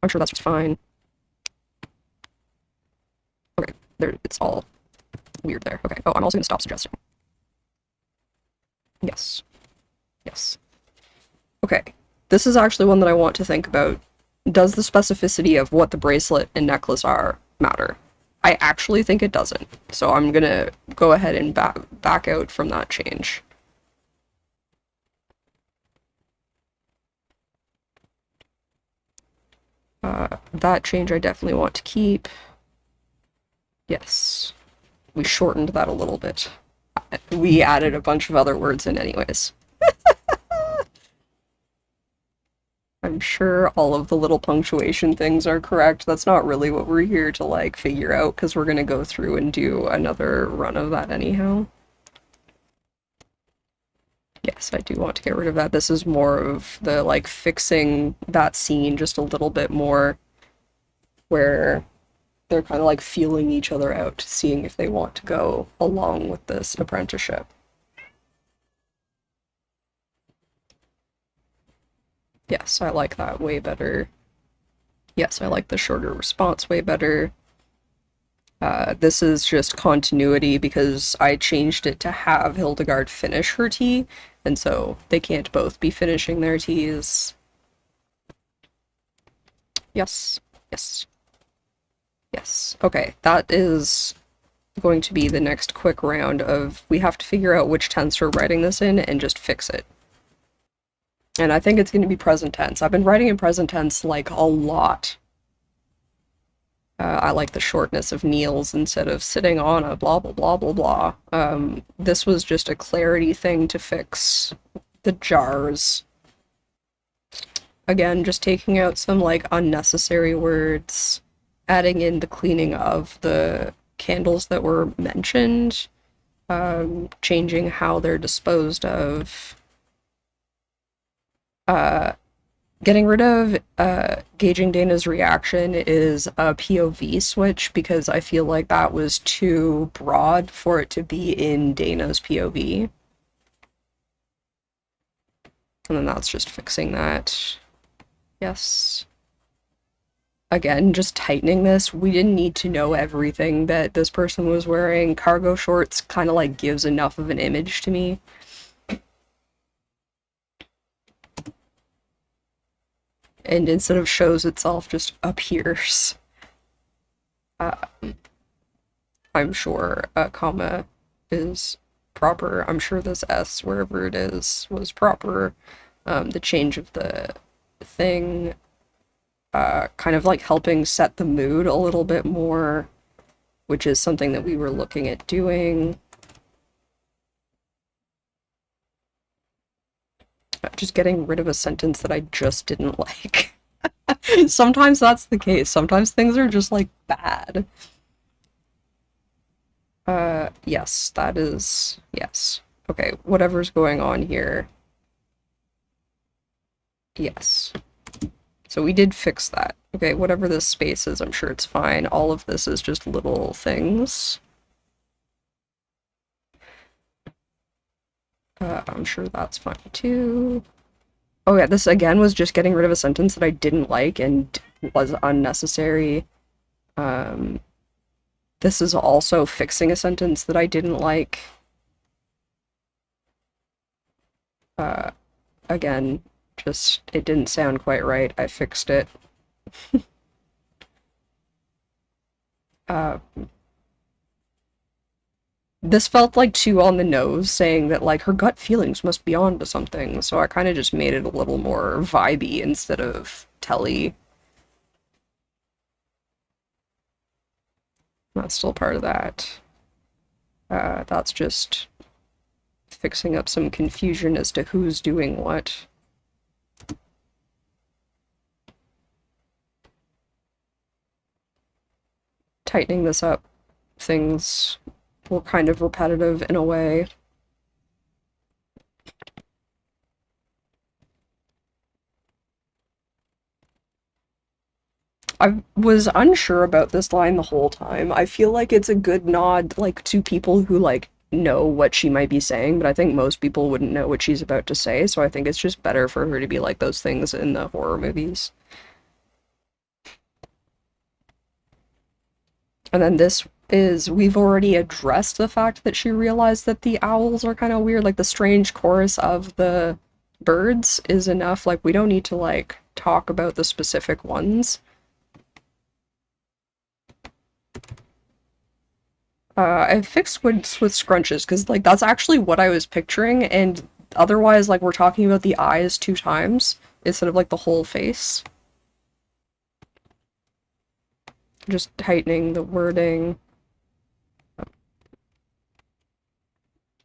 I'm sure that's just fine. Okay, there, it's all weird there. Okay, oh, I'm also going to stop suggesting. Yes. Yes. Okay, this is actually one that I want to think about. Does the specificity of what the bracelet and necklace are matter? I actually think it doesn't, so I'm gonna go ahead and back out from that change. That change I definitely want to keep. Yes. We shortened that a little bit. We added a bunch of other words in anyways. I'm sure all of the little punctuation things are correct. That's not really what we're here to, like, figure out, because we're gonna go through and do another run of that anyhow. Yes, I do want to get rid of that. This is more of the, like, fixing that scene just a little bit more, where they're kind of, like, feeling each other out, seeing if they want to go along with this apprenticeship. Yes, I like that way better. Yes, I like the shorter response way better. This is just continuity because I changed it to have Hildegard finish her tea, and so they can't both be finishing their teas. Yes, yes, yes. Okay, that is going to be the next quick round of we have to figure out which tense we're writing this in and just fix it. And I think it's going to be present tense. I've been writing in present tense like a lot. I like the shortness of kneels instead of sitting on a blah blah blah blah blah. This was just a clarity thing to fix the jars. Again, just taking out some like unnecessary words, adding in the cleaning of the candles that were mentioned, changing how they're disposed of. Getting rid of gauging Dana's reaction is a POV switch because I feel like that was too broad for it to be in Dana's POV. And then that's just fixing that. Yes. Again, just tightening this. We didn't need to know everything that this person was wearing. Cargo shorts kind of like gives enough of an image to me. And instead of shows itself, just appears. I'm sure a comma is proper. I'm sure this S, wherever it is, was proper. The change of the thing, kind of like helping set the mood a little bit more, which is something that we were looking at doing. Just getting rid of a sentence that I just didn't like. Sometimes that's the case. Sometimes things are just, like, bad. Yes, that is... yes. Okay, whatever's going on here. Yes. So we did fix that. Okay, whatever this space is, I'm sure it's fine. All of this is just little things. I'm sure that's fine too. Oh yeah, this again was just getting rid of a sentence that I didn't like and was unnecessary. This is also fixing a sentence that I didn't like. Again, just, it didn't sound quite right. I fixed it. Uh, this felt like too on the nose, saying that like her gut feelings must be on to something, so I kind of just made it a little more vibey instead of telly. That's still part of that. That's just fixing up some confusion as to who's doing what. Tightening this up, things were kind of repetitive in a way. I was unsure about this line the whole time. I feel like it's a good nod, like, to people who, like, know what she might be saying, but I think most people wouldn't know what she's about to say, so I think it's just better for her to be like those things in the horror movies. And then this is, we've already addressed the fact that she realized that the owls are kind of weird, like the strange chorus of the birds is enough, like, we don't need to, like, talk about the specific ones. I fixed with scrunches, because, like, that's actually what I was picturing, and otherwise, like, we're talking about the eyes 2 times, instead of, like, the whole face. Just tightening the wording.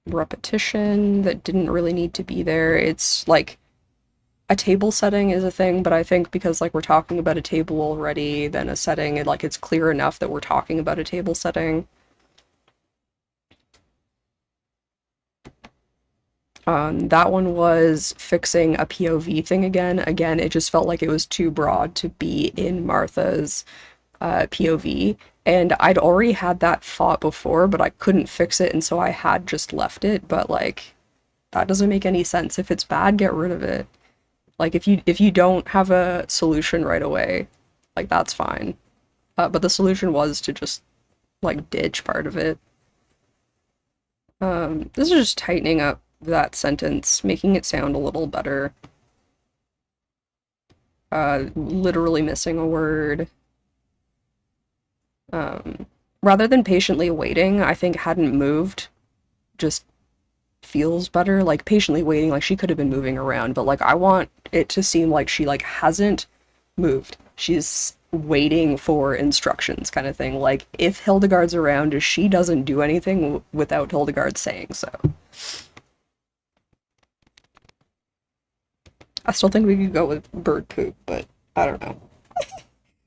Repetition that didn't really need to be there. It's, like, a table setting is a thing, but I think because, like, we're talking about a table already, then a setting, like, it's clear enough that we're talking about a table setting. That one was fixing a POV thing again. Again, it just felt like it was too broad to be in Martha's POV, and I'd already had that thought before, but I couldn't fix it, and so I had just left it, but, like, that doesn't make any sense. If it's bad, get rid of it. Like, if you don't have a solution right away, like, that's fine. But the solution was to just, like, ditch part of it. This is just tightening up that sentence, making it sound a little better. Literally missing a word. Rather than patiently waiting, I think hadn't moved just feels better. Like, patiently waiting, like, she could have been moving around, but, like, I want it to seem like she, like, hasn't moved. She's waiting for instructions, kind of thing. Like, if Hildegard's around, she doesn't do anything without Hildegard saying so. I still think we could go with bird poop, but I don't know.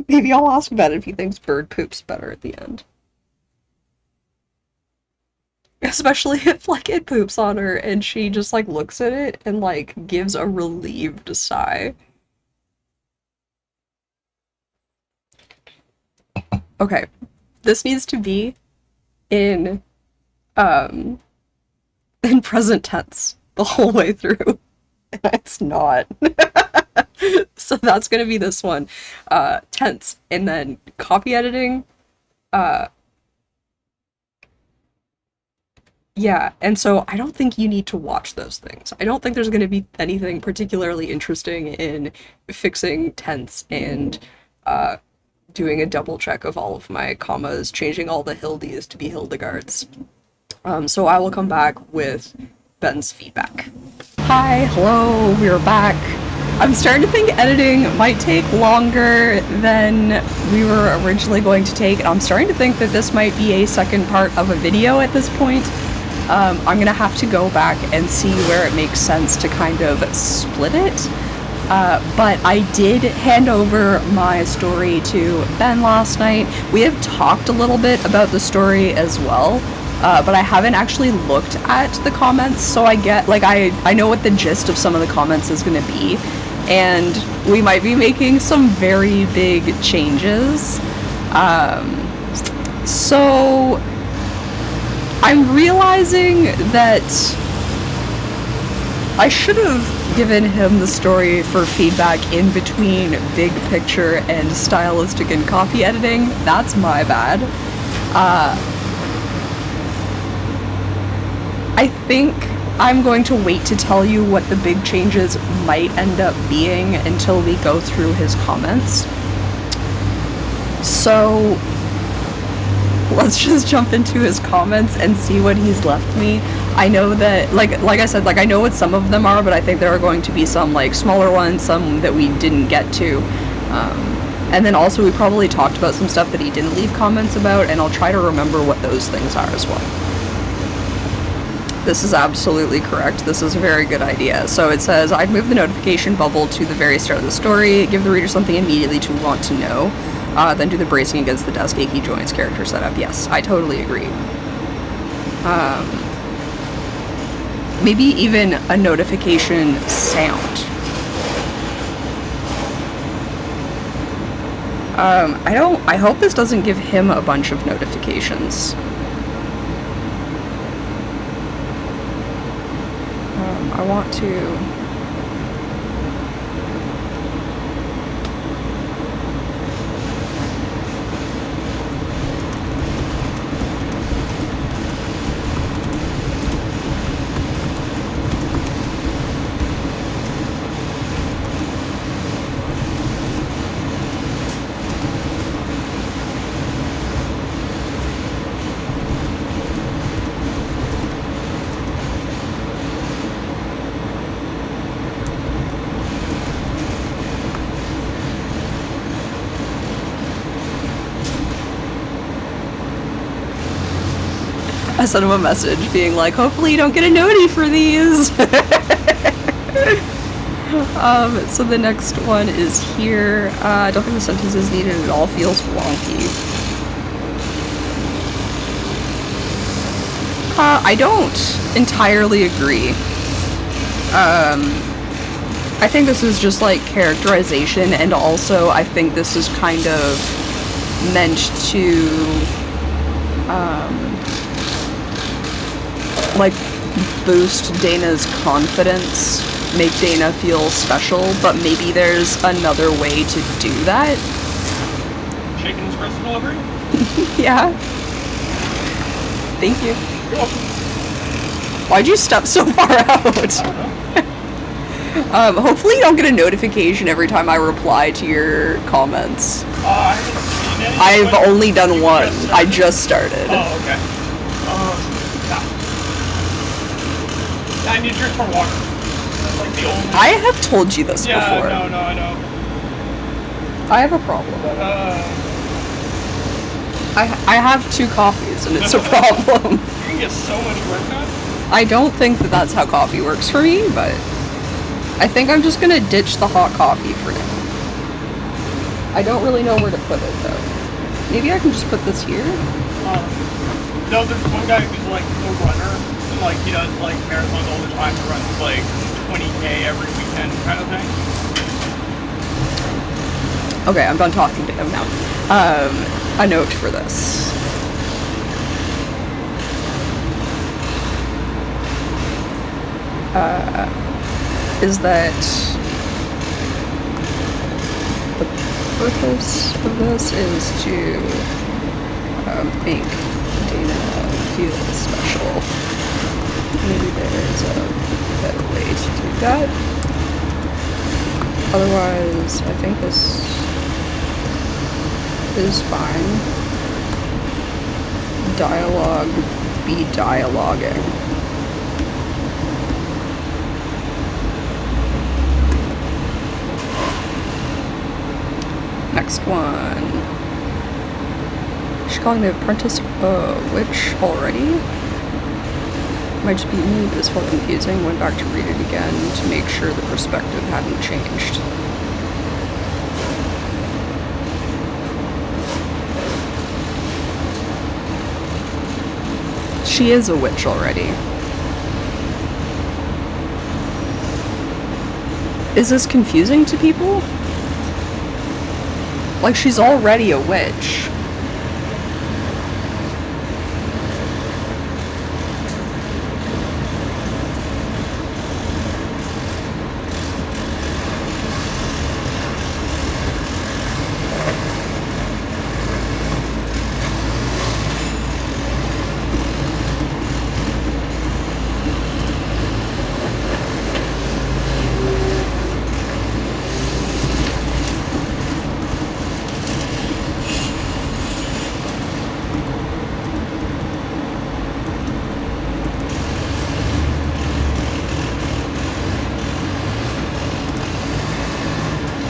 Maybe I'll ask Ben if he thinks bird poop's better at the end. Especially if, like, it poops on her and she just, like, looks at it and, like, gives a relieved sigh. Okay, this needs to be in, um, in present tense the whole way through. It's not. So that's gonna be this one. Tense. And then copy editing. Uh, yeah, and so I don't think you need to watch those things. I don't think there's gonna be anything particularly interesting in fixing tense and uh, doing a double check of all of my commas, changing all the Hildies to be Hildegards. So I will come back with Ben's feedback. Hi, hello, we're back. I'm starting to think editing might take longer than we were originally going to take, and I'm starting to think that this might be a second part of a video at this point. I'm gonna have to go back and see where it makes sense to kind of split it. But I did hand over my story to Ben last night. We have talked a little bit about the story as well, but I haven't actually looked at the comments, so I get, like, I know what the gist of some of the comments is gonna be, and we might be making some very big changes. So I'm realizing that I should have given him the story for feedback in between big picture and stylistic and copy editing. That's my bad. I think I'm going to wait to tell you what the big changes might end up being until we go through his comments. So let's just jump into his comments and see what he's left me. I know that, like I said, like I know what some of them are, but I think there are going to be some like smaller ones, some that we didn't get to. And then also we probably talked about some stuff that he didn't leave comments about, and I'll try to remember what those things are as well. This is absolutely correct. This is a very good idea. So it says, I'd move the notification bubble to the very start of the story, give the reader something immediately to want to know, then do the bracing against the desk he joins character setup. Yes, I totally agree. Maybe even a notification sound. I hope this doesn't give him a bunch of notifications. I want to... I sent him a message being like, hopefully you don't get a noti for these. So the next one is here. I don't think the sentence is needed at all. Feels wonky. I don't entirely agree. I think this is just like characterization, and also I think this is kind of meant to like boost Dana's confidence, make Dana feel special, but maybe there's another way to do that. Chicken espresso delivery? Yeah. Thank you. You're welcome. Why'd you step so far out? I don't know. Hopefully you don't get a notification every time I reply to your comments. I haven't seen any. I've but only done you one. just I started? just started. Oh, okay. Yeah. I need to drink more water. That's like the only... I have told you this yeah, before. no, I know. I have a problem. I have 2 coffees and it's a problem. You can get so much work done. I don't think that that's how coffee works for me, but I think I'm just gonna ditch the hot coffee for now. I don't really know where to put it though. Maybe I can just put this here? No, there's one guy who's like a runner, and like he does like marathons all the time, runs like 20K every weekend kind of thing. Okay, I'm done talking to him now. A note for this. Is that the purpose of this is to make Dana feel special. Maybe there's a better way to do that. Otherwise, I think this is fine. Dialogue be dialoguing. Next one. She's calling the apprentice a witch already? Might just be me, but this felt confusing. Went back to read it again to make sure the perspective hadn't changed. She is a witch already. Is this confusing to people? Like, she's already a witch.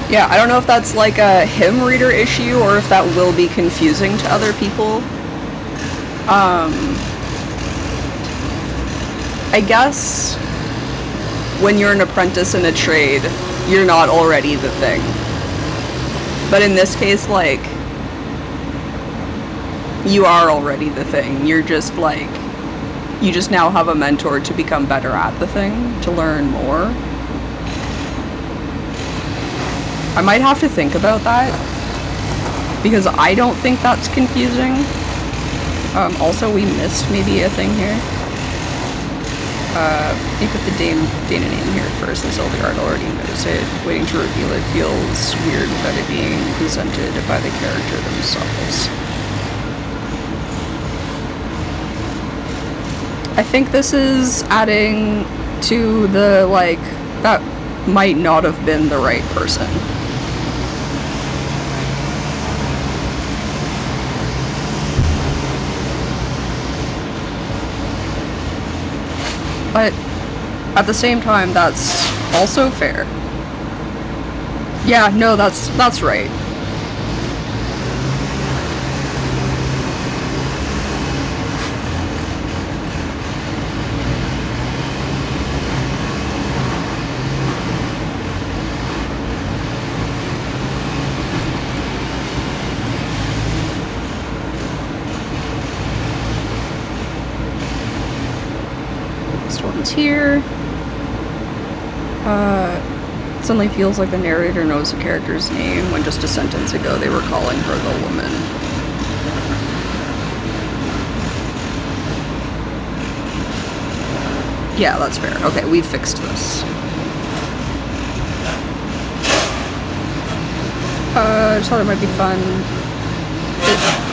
Yeah, I don't know if that's like a him reader issue or if that will be confusing to other people. I guess when you're an apprentice in a trade, you're not already the thing. But in this case, like, you are already the thing. You're just like, you just now have a mentor to become better at the thing, to learn more. I might have to think about that, because I don't think that's confusing. Also, we missed maybe a thing here. You put the Dana name here first, since Eldegard already knows it. Waiting to reveal it feels weird without it being presented by the character themselves. I think this is adding to the, like, that might not have been the right person. But at the same time, that's also fair. Yeah, no, that's right. Here. Suddenly feels like the narrator knows the character's name when just a sentence ago they were calling her the woman. Yeah, that's fair. Okay, we fixed this. I just thought it might be fun.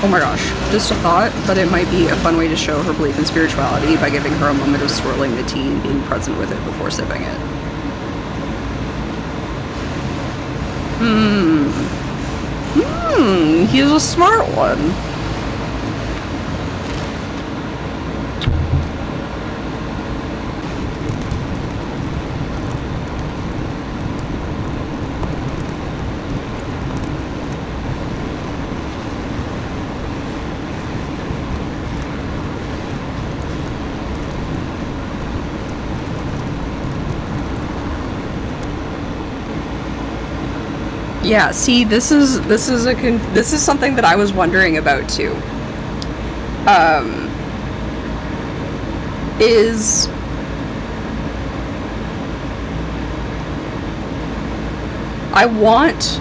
Oh my gosh, just a thought, but it might be a fun way to show her belief in spirituality by giving her a moment of swirling the tea and being present with it before sipping it. He's a smart one. Yeah, see, this is something that I was wondering about too. Is I want,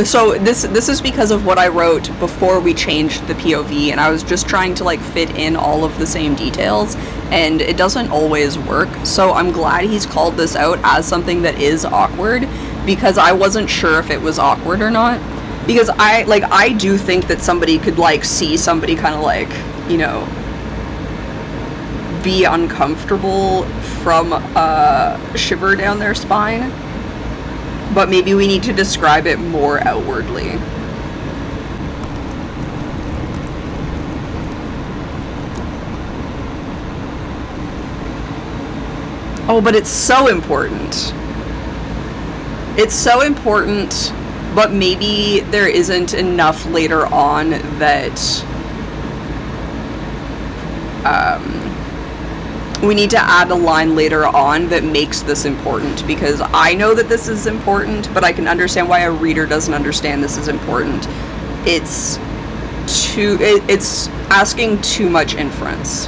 so this is because of what I wrote before we changed the POV, and I was just trying to like fit in all of the same details, and it doesn't always work. So I'm glad he's called this out as something that is awkward, because I wasn't sure if it was awkward or not. Because I do think that somebody could like see somebody kind of like, you know, be uncomfortable from a shiver down their spine. But maybe we need to describe it more outwardly. Oh, but it's so important. It's so important, but maybe there isn't enough later on that we need to add a line later on that makes this important, because I know that this is important, but I can understand why a reader doesn't understand this is important. It's asking too much inference.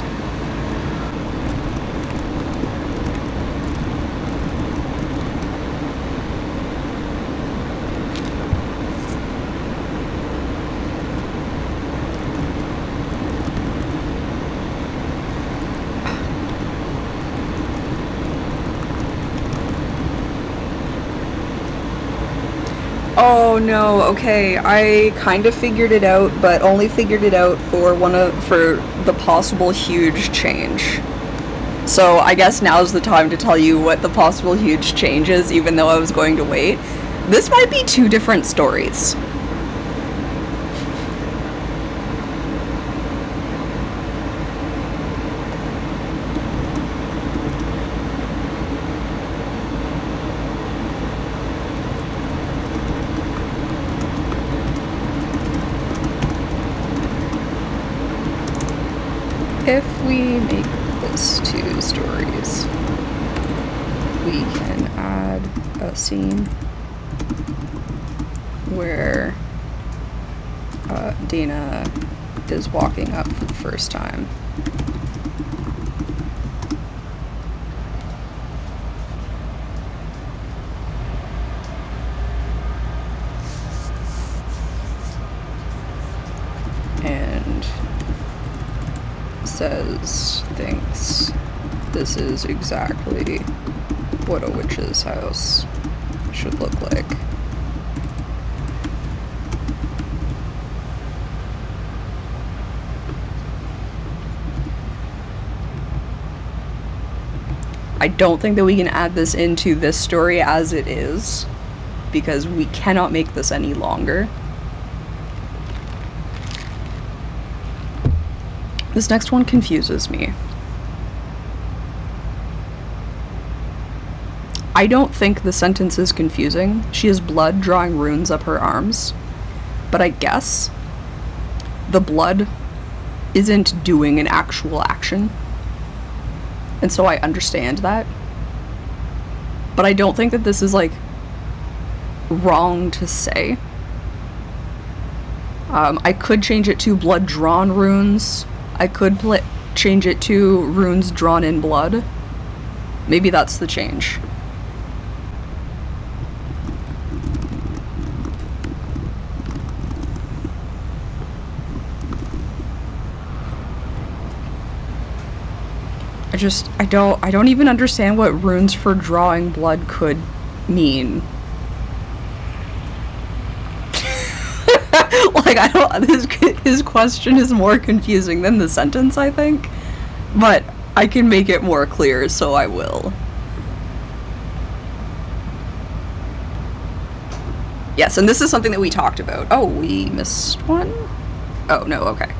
Oh no, okay, I kind of figured it out, but only figured it out for the possible huge change. So I guess now's the time to tell you what the possible huge change is, even though I was going to wait. This might be two different stories. If we make this 2 stories, we can add a scene where Dana is walking up for the first time. And thinks this is exactly what a witch's house should look like. I don't think that we can add this into this story as it is, because we cannot make this any longer. This next one confuses me. I don't think the sentence is confusing. She has blood drawing runes up her arms, but I guess the blood isn't doing an actual action. And so I understand that. But I don't think that this is, like, wrong to say. I could change it to blood-drawn runes. I could change it to runes drawn in blood. Maybe that's the change. I don't even understand what runes for drawing blood could mean. Like, I don't, his question is more confusing than the sentence, I think. But I can make it more clear, so I will. Yes, and this is something that we talked about. Oh, we missed one? Oh, no, okay.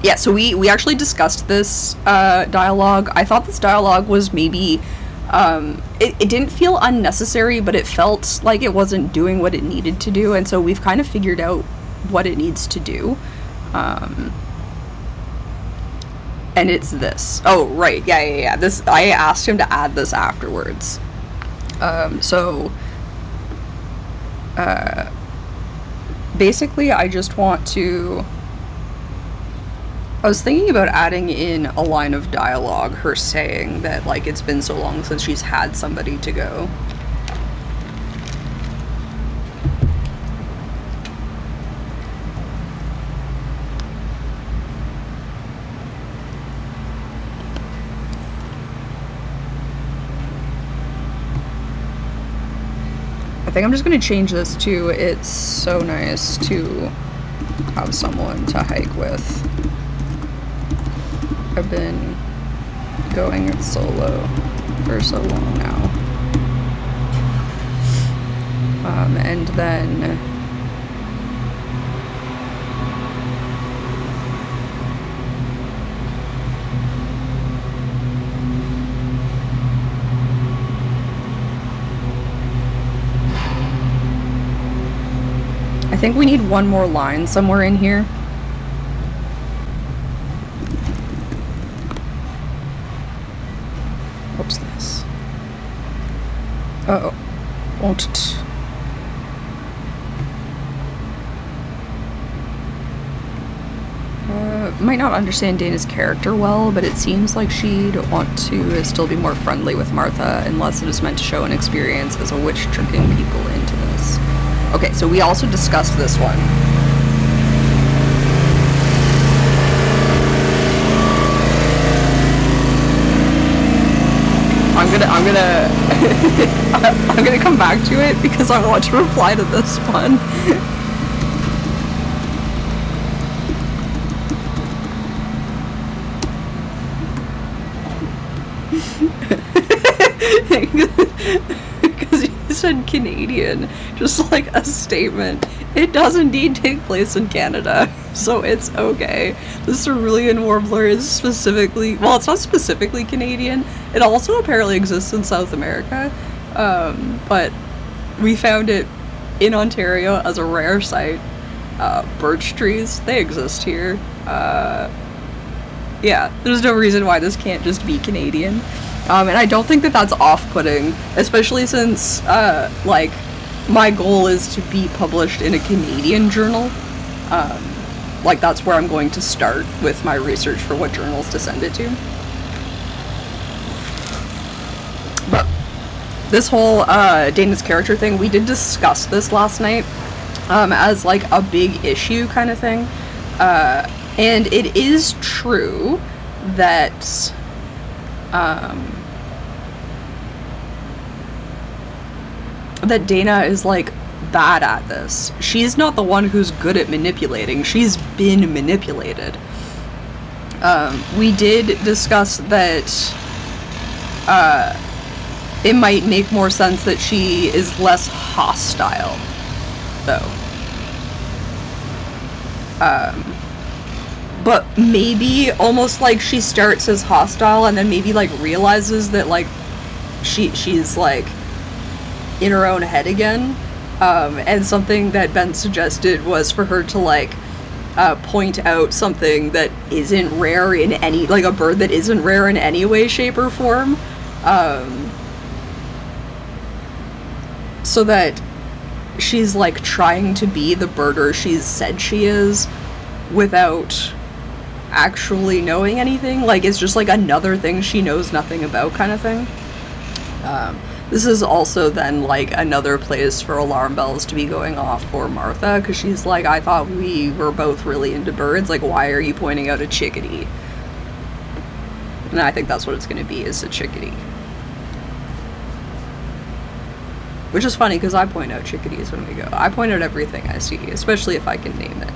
Yeah, so we actually discussed this dialogue. I thought this dialogue was maybe, it didn't feel unnecessary, but it felt like it wasn't doing what it needed to do, and so we've kind of figured out what it needs to do. And it's this. Oh, right, yeah. This, I asked him to add this afterwards. Basically, I just want to... I was thinking about adding in a line of dialogue, her saying that, like, it's been so long since she's had somebody to go. I think I'm just gonna change this to, it's so nice to have someone to hike with. I've been going it solo for so long now. And then I think we need one more line somewhere in here. What's this? Uh-oh. Won't it? Might not understand Dana's character well, but it seems like she'd want to still be more friendly with Martha, unless it is meant to show an experience as a witch tricking people into this. Okay, so we also discussed this one. I'm gonna come back to it because I want to reply to this one. Because you said Canadian, just like a statement. It does indeed take place in Canada, so it's okay. The Cerulean Warbler is specifically, well, it's not specifically Canadian. It also apparently exists in South America, but we found it in Ontario as a rare sight, Birch trees, they exist here. Yeah, there's no reason why this can't just be Canadian. And I don't think that that's off-putting, especially since, like, my goal is to be published in a Canadian journal. Like, that's where I'm going to start with my research for what journals to send it to. But this whole Dana's character thing, we did discuss this last night as, like, a big issue kind of thing. And it is true that that Dana is, like, bad at this. She's not the one who's good at manipulating. She's been manipulated. We did discuss that it might make more sense that she is less hostile, though. But maybe almost like she starts as hostile and then maybe, like, realizes that, like, she's, like, in her own head again. And something that Ben suggested was for her to, like, point out something that isn't rare in any, like, a bird that isn't rare in any way, shape, or form. So that she's, like, trying to be the birder she's said she is without actually knowing anything. Like, it's just, like, another thing she knows nothing about kind of thing. This is also then, like, another place for alarm bells to be going off for Martha, because she's like, I thought we were both really into birds, like, why are you pointing out a chickadee? And I think that's what it's going to be, is a chickadee. Which is funny, because I point out chickadees when we go. I point out everything I see, especially if I can name it.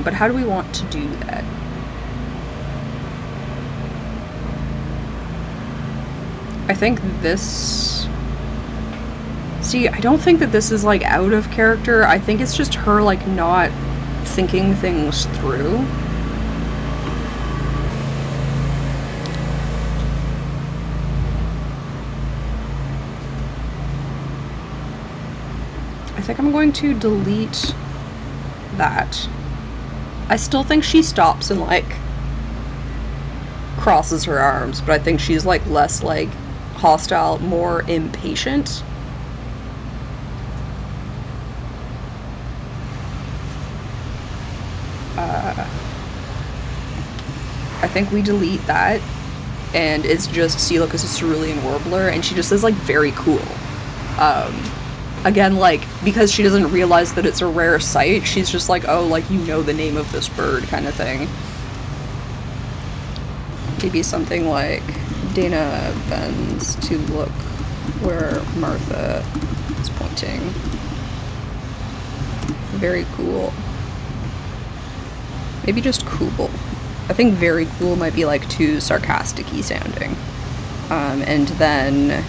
But how do we want to do that? I think this... See, I don't think that this is, like, out of character. I think it's just her, like, not thinking things through. I think I'm going to delete that. I still think she stops and, like, crosses her arms, but I think she's, like, less, like, hostile, more impatient. I think we delete that, and it's just Coelocus, a cerulean warbler, and she just says, like, very cool. Again, like, because she doesn't realize that it's a rare sight, she's just like, oh, like, you know the name of this bird kind of thing. Maybe something like, Dana bends to look where Martha is pointing. Very cool. Maybe just cool. I think very cool might be, like, too sarcastic-y sounding. And then...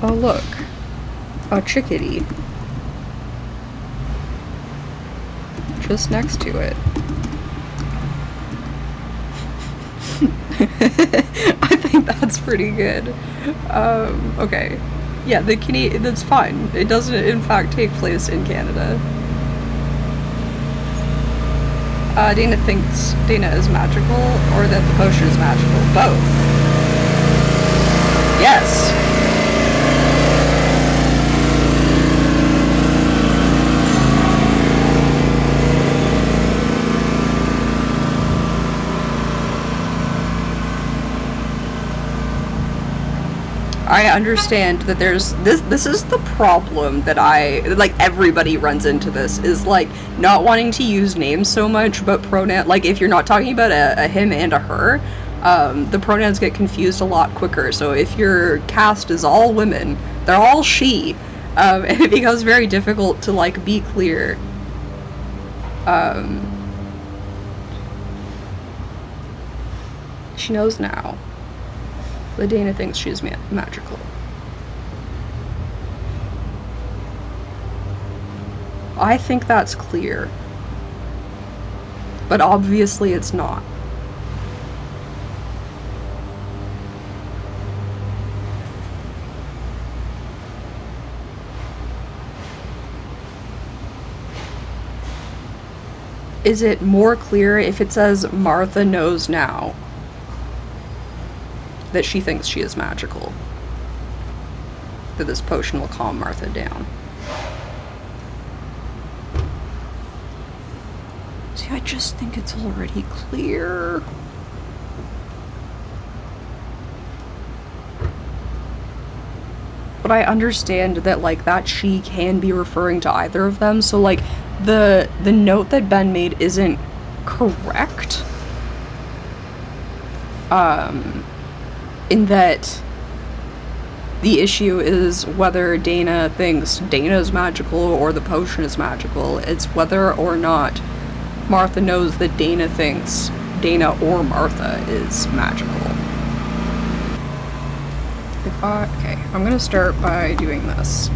oh, look. A chickadee. Just next to it. I think that's pretty good. Okay. Yeah, that's fine. It doesn't, in fact, take place in Canada. Dana thinks Dana is magical, or that the potion is magical. Both. Yes! I understand that there's this is the problem that like, everybody runs into this, is, like, not wanting to use names so much, but pronoun, like, if you're not talking about a him and a her, the pronouns get confused a lot quicker. So if your cast is all women, they're all she, and it becomes very difficult to, like, be clear. She knows now. But Dana thinks she's magical. I think that's clear. But obviously it's not. Is it more clear if it says Martha knows now that she thinks she is magical? That this potion will calm Martha down. See, I just think it's already clear. But I understand that, like, that she can be referring to either of them, so, like, the note that Ben made isn't correct. In that the issue is whether Dana thinks Dana is magical or the potion is magical. It's whether or not Martha knows that Dana thinks Dana or Martha is magical. Okay, I'm gonna start by doing this.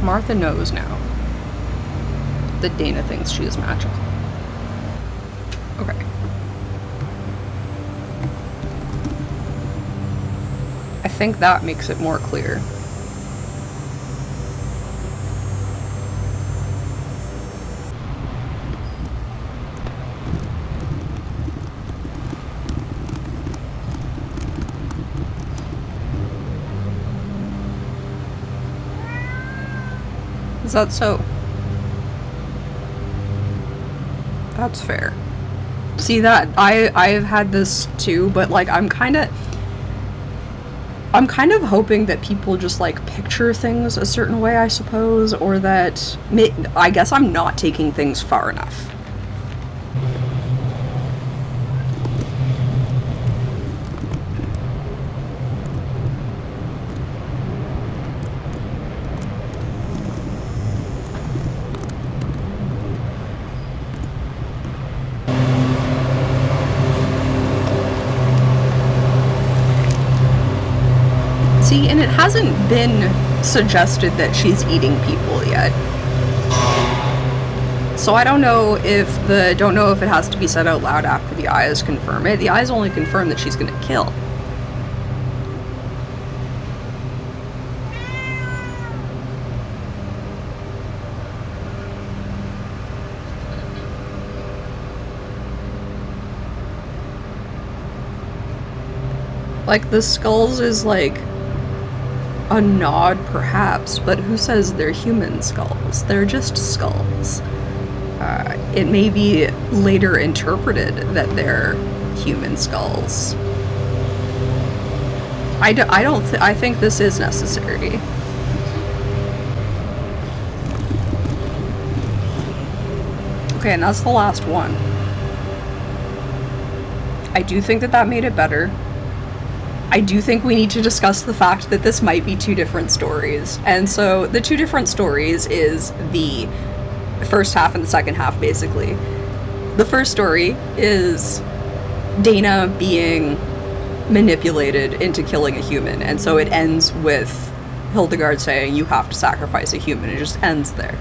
Martha knows now that Dana thinks she is magical. Okay. I think that makes it more clear. Is that so? That's fair. See, that I've had this too, but like I'm kind of hoping that people just like picture things a certain way, I suppose, or that I guess I'm not taking things far enough. See, and it hasn't been suggested that she's eating people yet. So I don't know if it has to be said out loud after the eyes confirm it. The eyes only confirm that she's gonna kill. Like, the skulls is like a nod, perhaps, but who says they're human skulls? They're just skulls. It may be later interpreted that they're human skulls. I think this is necessary. Okay, and that's the last one. I do think that made it better. I do think we need to discuss the fact that this might be two different stories. And so the two different stories is the first half and the second half, basically. The first story is Dana being manipulated into killing a human, and so it ends with Hildegard saying, you have to sacrifice a human. It just ends there.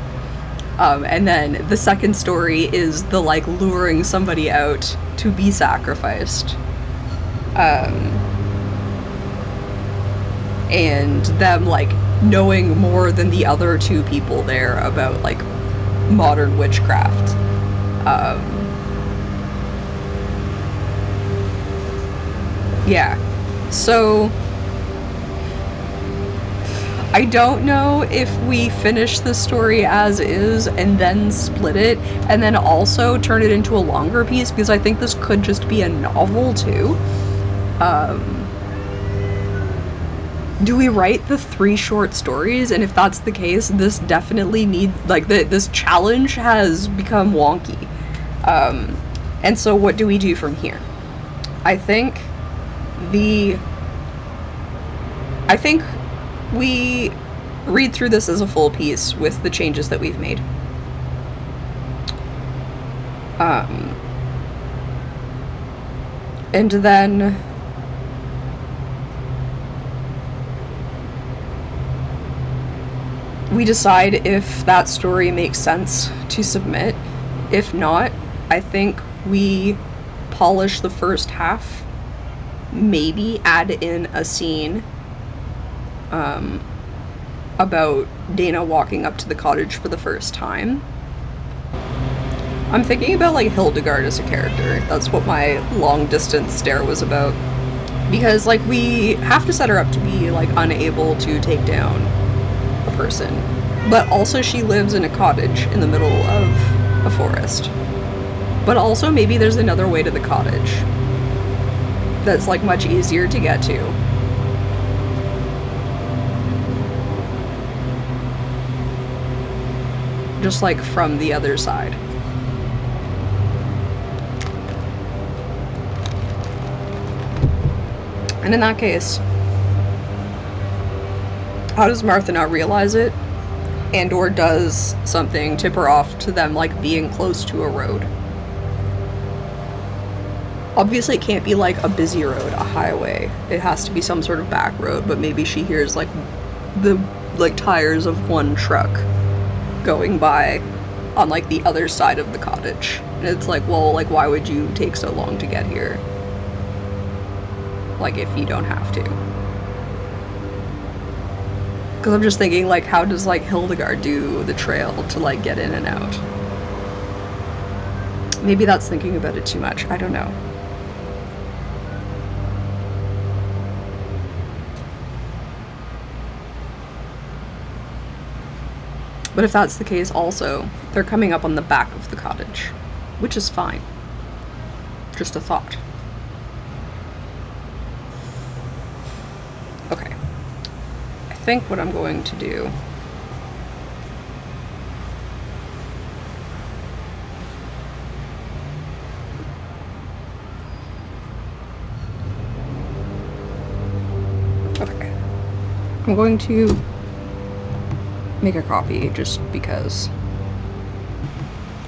And then the second story is the, like, luring somebody out to be sacrificed. And them, like, knowing more than the other two people there about, like, modern witchcraft. Yeah. So I don't know if we finish the story as is and then split it and then also turn it into a longer piece, because I think this could just be a novel too. Do we write the 3 short stories? And if that's the case, this definitely this challenge has become wonky. And so what do we do from here? I think we read through this as a full piece with the changes that we've made. And then we decide if that story makes sense to submit. If not, I think we polish the first half, maybe add in a scene about Dana walking up to the cottage for the first time. I'm thinking about like Hildegard as a character. That's what my long distance stare was about. Because like we have to set her up to be like unable to take down a person. But also she lives in a cottage in the middle of a forest. But also maybe there's another way to the cottage that's like much easier to get to. Just like from the other side. And in that case, how does Martha not realize it? And or does something tip her off to them like being close to a road? Obviously it can't be like a busy road, a highway. It has to be some sort of back road, but maybe she hears like the like tires of one truck going by on like the other side of the cottage. And it's like, well, like why would you take so long to get here? Like if you don't have to. Because I'm just thinking like how does like Hildegard do the trail to like get in and out? Maybe that's thinking about it too much. I don't know. But if that's the case also, they're coming up on the back of the cottage, which is fine. Just a thought. Okay. I think what I'm going to do okay. I'm going to make a copy just because.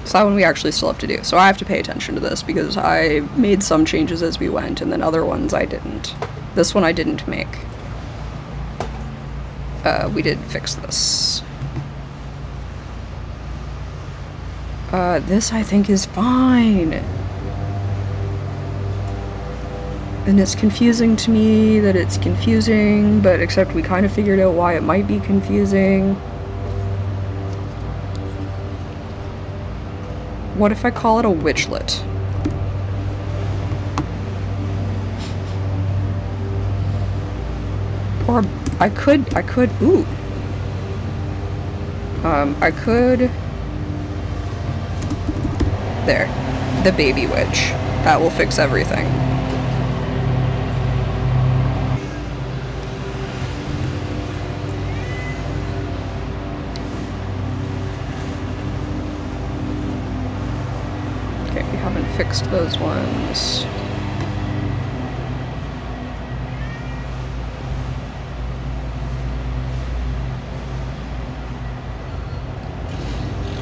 So that one we actually still have to do. So I have to pay attention to this because I made some changes as we went and then other ones I didn't. This one I didn't make. We did fix this. This I think is fine. And it's confusing to me that it's confusing, but except we kind of figured out why it might be confusing. What if I call it a witchlet? Or I could, ooh. I could, there, the baby witch. That will fix everything. Okay, we haven't fixed those ones.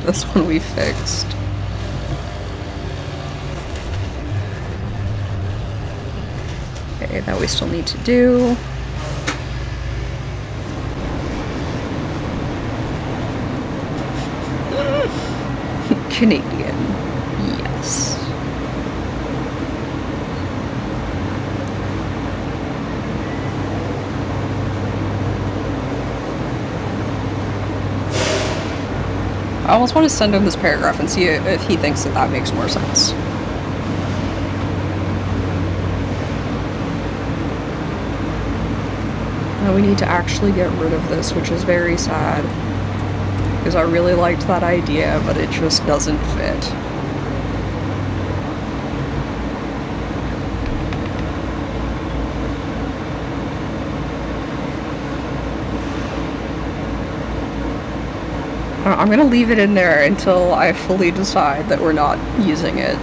This one we fixed. Okay, that we still need to do. Canadian. Yes. I almost want to send him this paragraph and see if he thinks that that makes more sense. Now we need to actually get rid of this, which is very sad. Because I really liked that idea, but it just doesn't fit. I'm gonna leave it in there until I fully decide that we're not using it.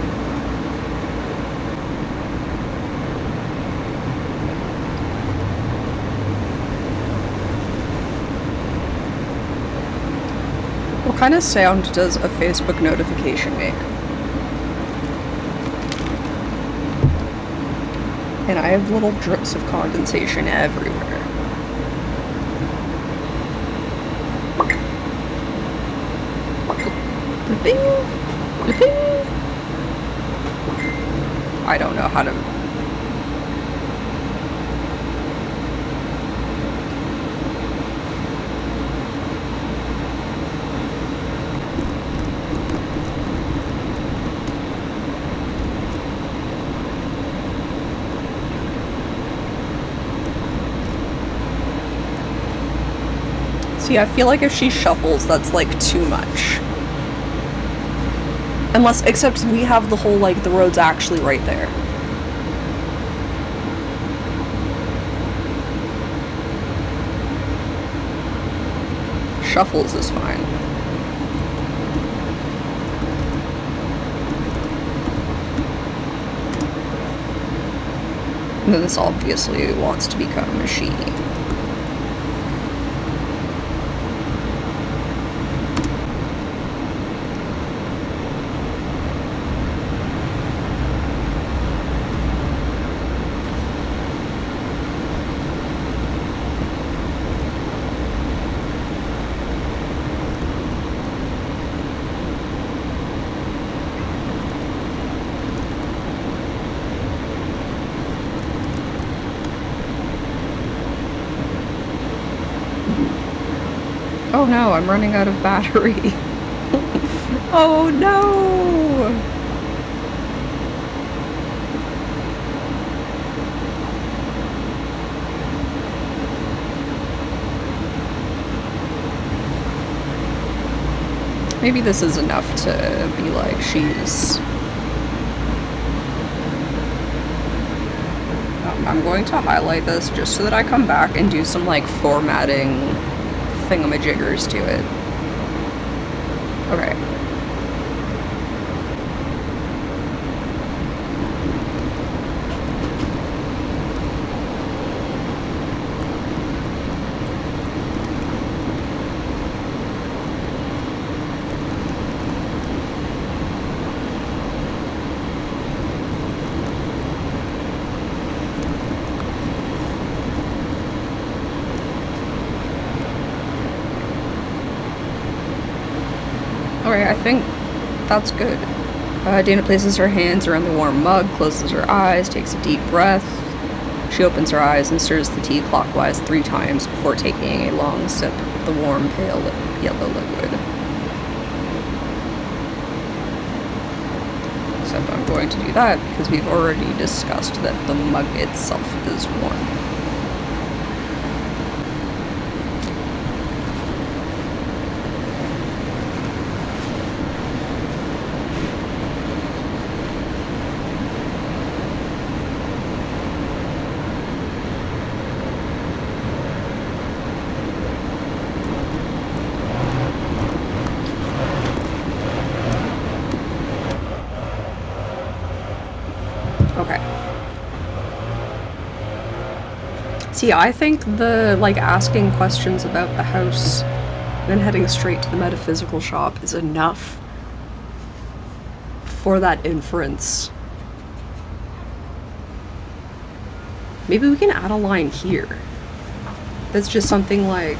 What kind of sound does a Facebook notification make? And I have little drips of condensation everywhere. Bing! Bing! I don't know how to... See, I feel like if she shuffles, that's like too much. Unless, except we have the whole, like, the road's actually right there. Shuffles is fine. And then this obviously wants to become a she. Oh no, I'm running out of battery. Oh no! Maybe this is enough to be like, she's... I'm going to highlight this just so that I come back and do some, like, formatting thingamajiggers to it. Okay. Alright, I think that's good. Dana places her hands around the warm mug, closes her eyes, takes a deep breath. She opens her eyes and stirs the tea clockwise 3 times before taking a long sip of the warm, pale yellow liquid. Except I'm going to do that because we've already discussed that the mug itself is warm. See, I think the, like, asking questions about the house and then heading straight to the metaphysical shop is enough for that inference. Maybe we can add a line here. That's just something like...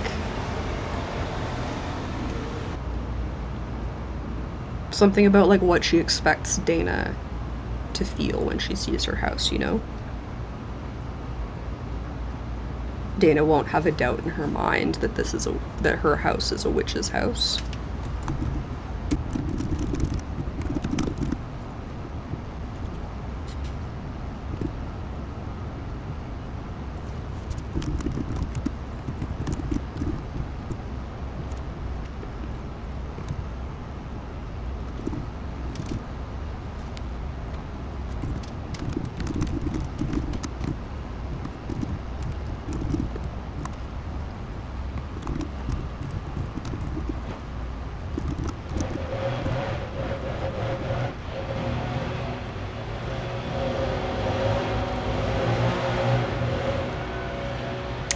something about, like, what she expects Dana to feel when she sees her house, you know? Dana won't have a doubt in her mind that that her house is a witch's house.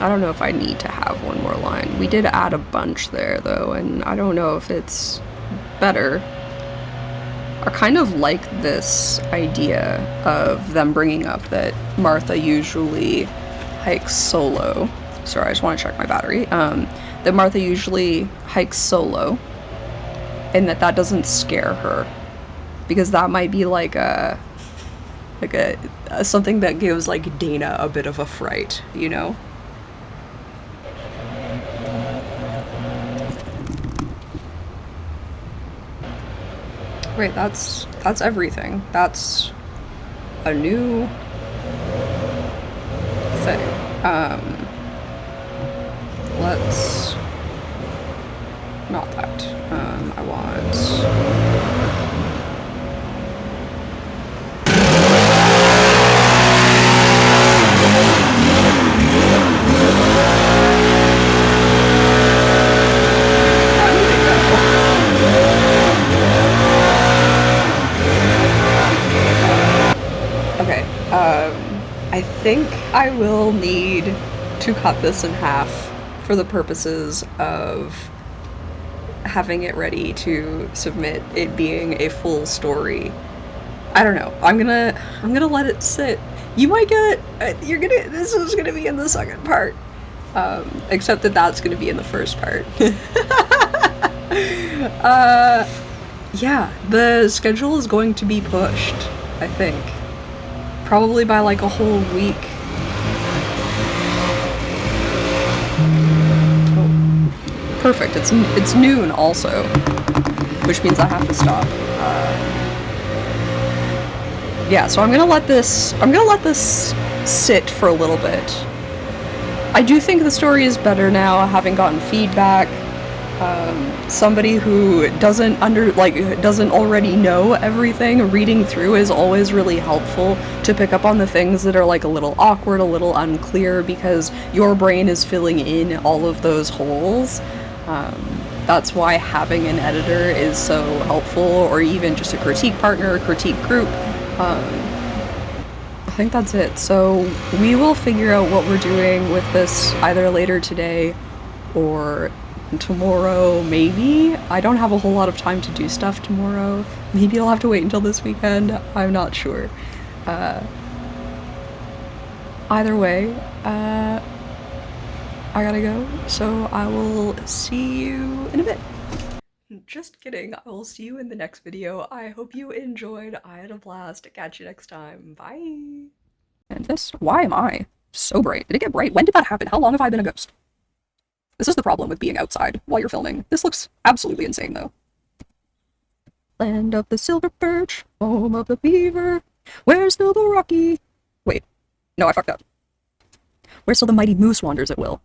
I don't know if I need to have one more line. We did add a bunch there, though, and I don't know if it's better. I kind of like this idea of them bringing up that Martha usually hikes solo. Sorry, I just want to check my battery. That Martha usually hikes solo, and that doesn't scare her. Because that might be like a... Like a something that gives like Dana a bit of a fright, you know? Right, that's everything. That's a new thing. Let's not that. I want. How did it go? Okay, I think I will need to cut this in half for the purposes of having it ready to submit, it being a full story. I don't know. I'm gonna let it sit. You might get you're gonna this is gonna be in the second part. Except that that's gonna be in the first part. uh yeah, the schedule is going to be pushed, I think. Probably by like a whole week. Oh, perfect. It's noon also, which means I have to stop. Yeah, so I'm gonna let this sit for a little bit. I do think the story is better now, having gotten feedback. Somebody who doesn't already know everything, reading through is always really helpful to pick up on the things that are like a little awkward, a little unclear, because your brain is filling in all of those holes. That's why having an editor is so helpful, or even just a critique partner, a critique group. I think that's it. So we will figure out what we're doing with this either later today or tomorrow, maybe. I don't have a whole lot of time to do stuff tomorrow. Maybe I'll have to wait until this weekend. I'm not sure. Either way, I gotta go, so I will see you in a bit. Just kidding, I will see you in the next video. I hope you enjoyed. I had a blast. Catch you next time. Bye! And this, why am I so bright? Did it get bright? When did that happen? How long have I been a ghost? This is the problem with being outside while you're filming. This looks absolutely insane, though. Land of the silver birch, home of the beaver, where's still the rocky... Wait, no, I fucked up. Where still the mighty moose wanders at will.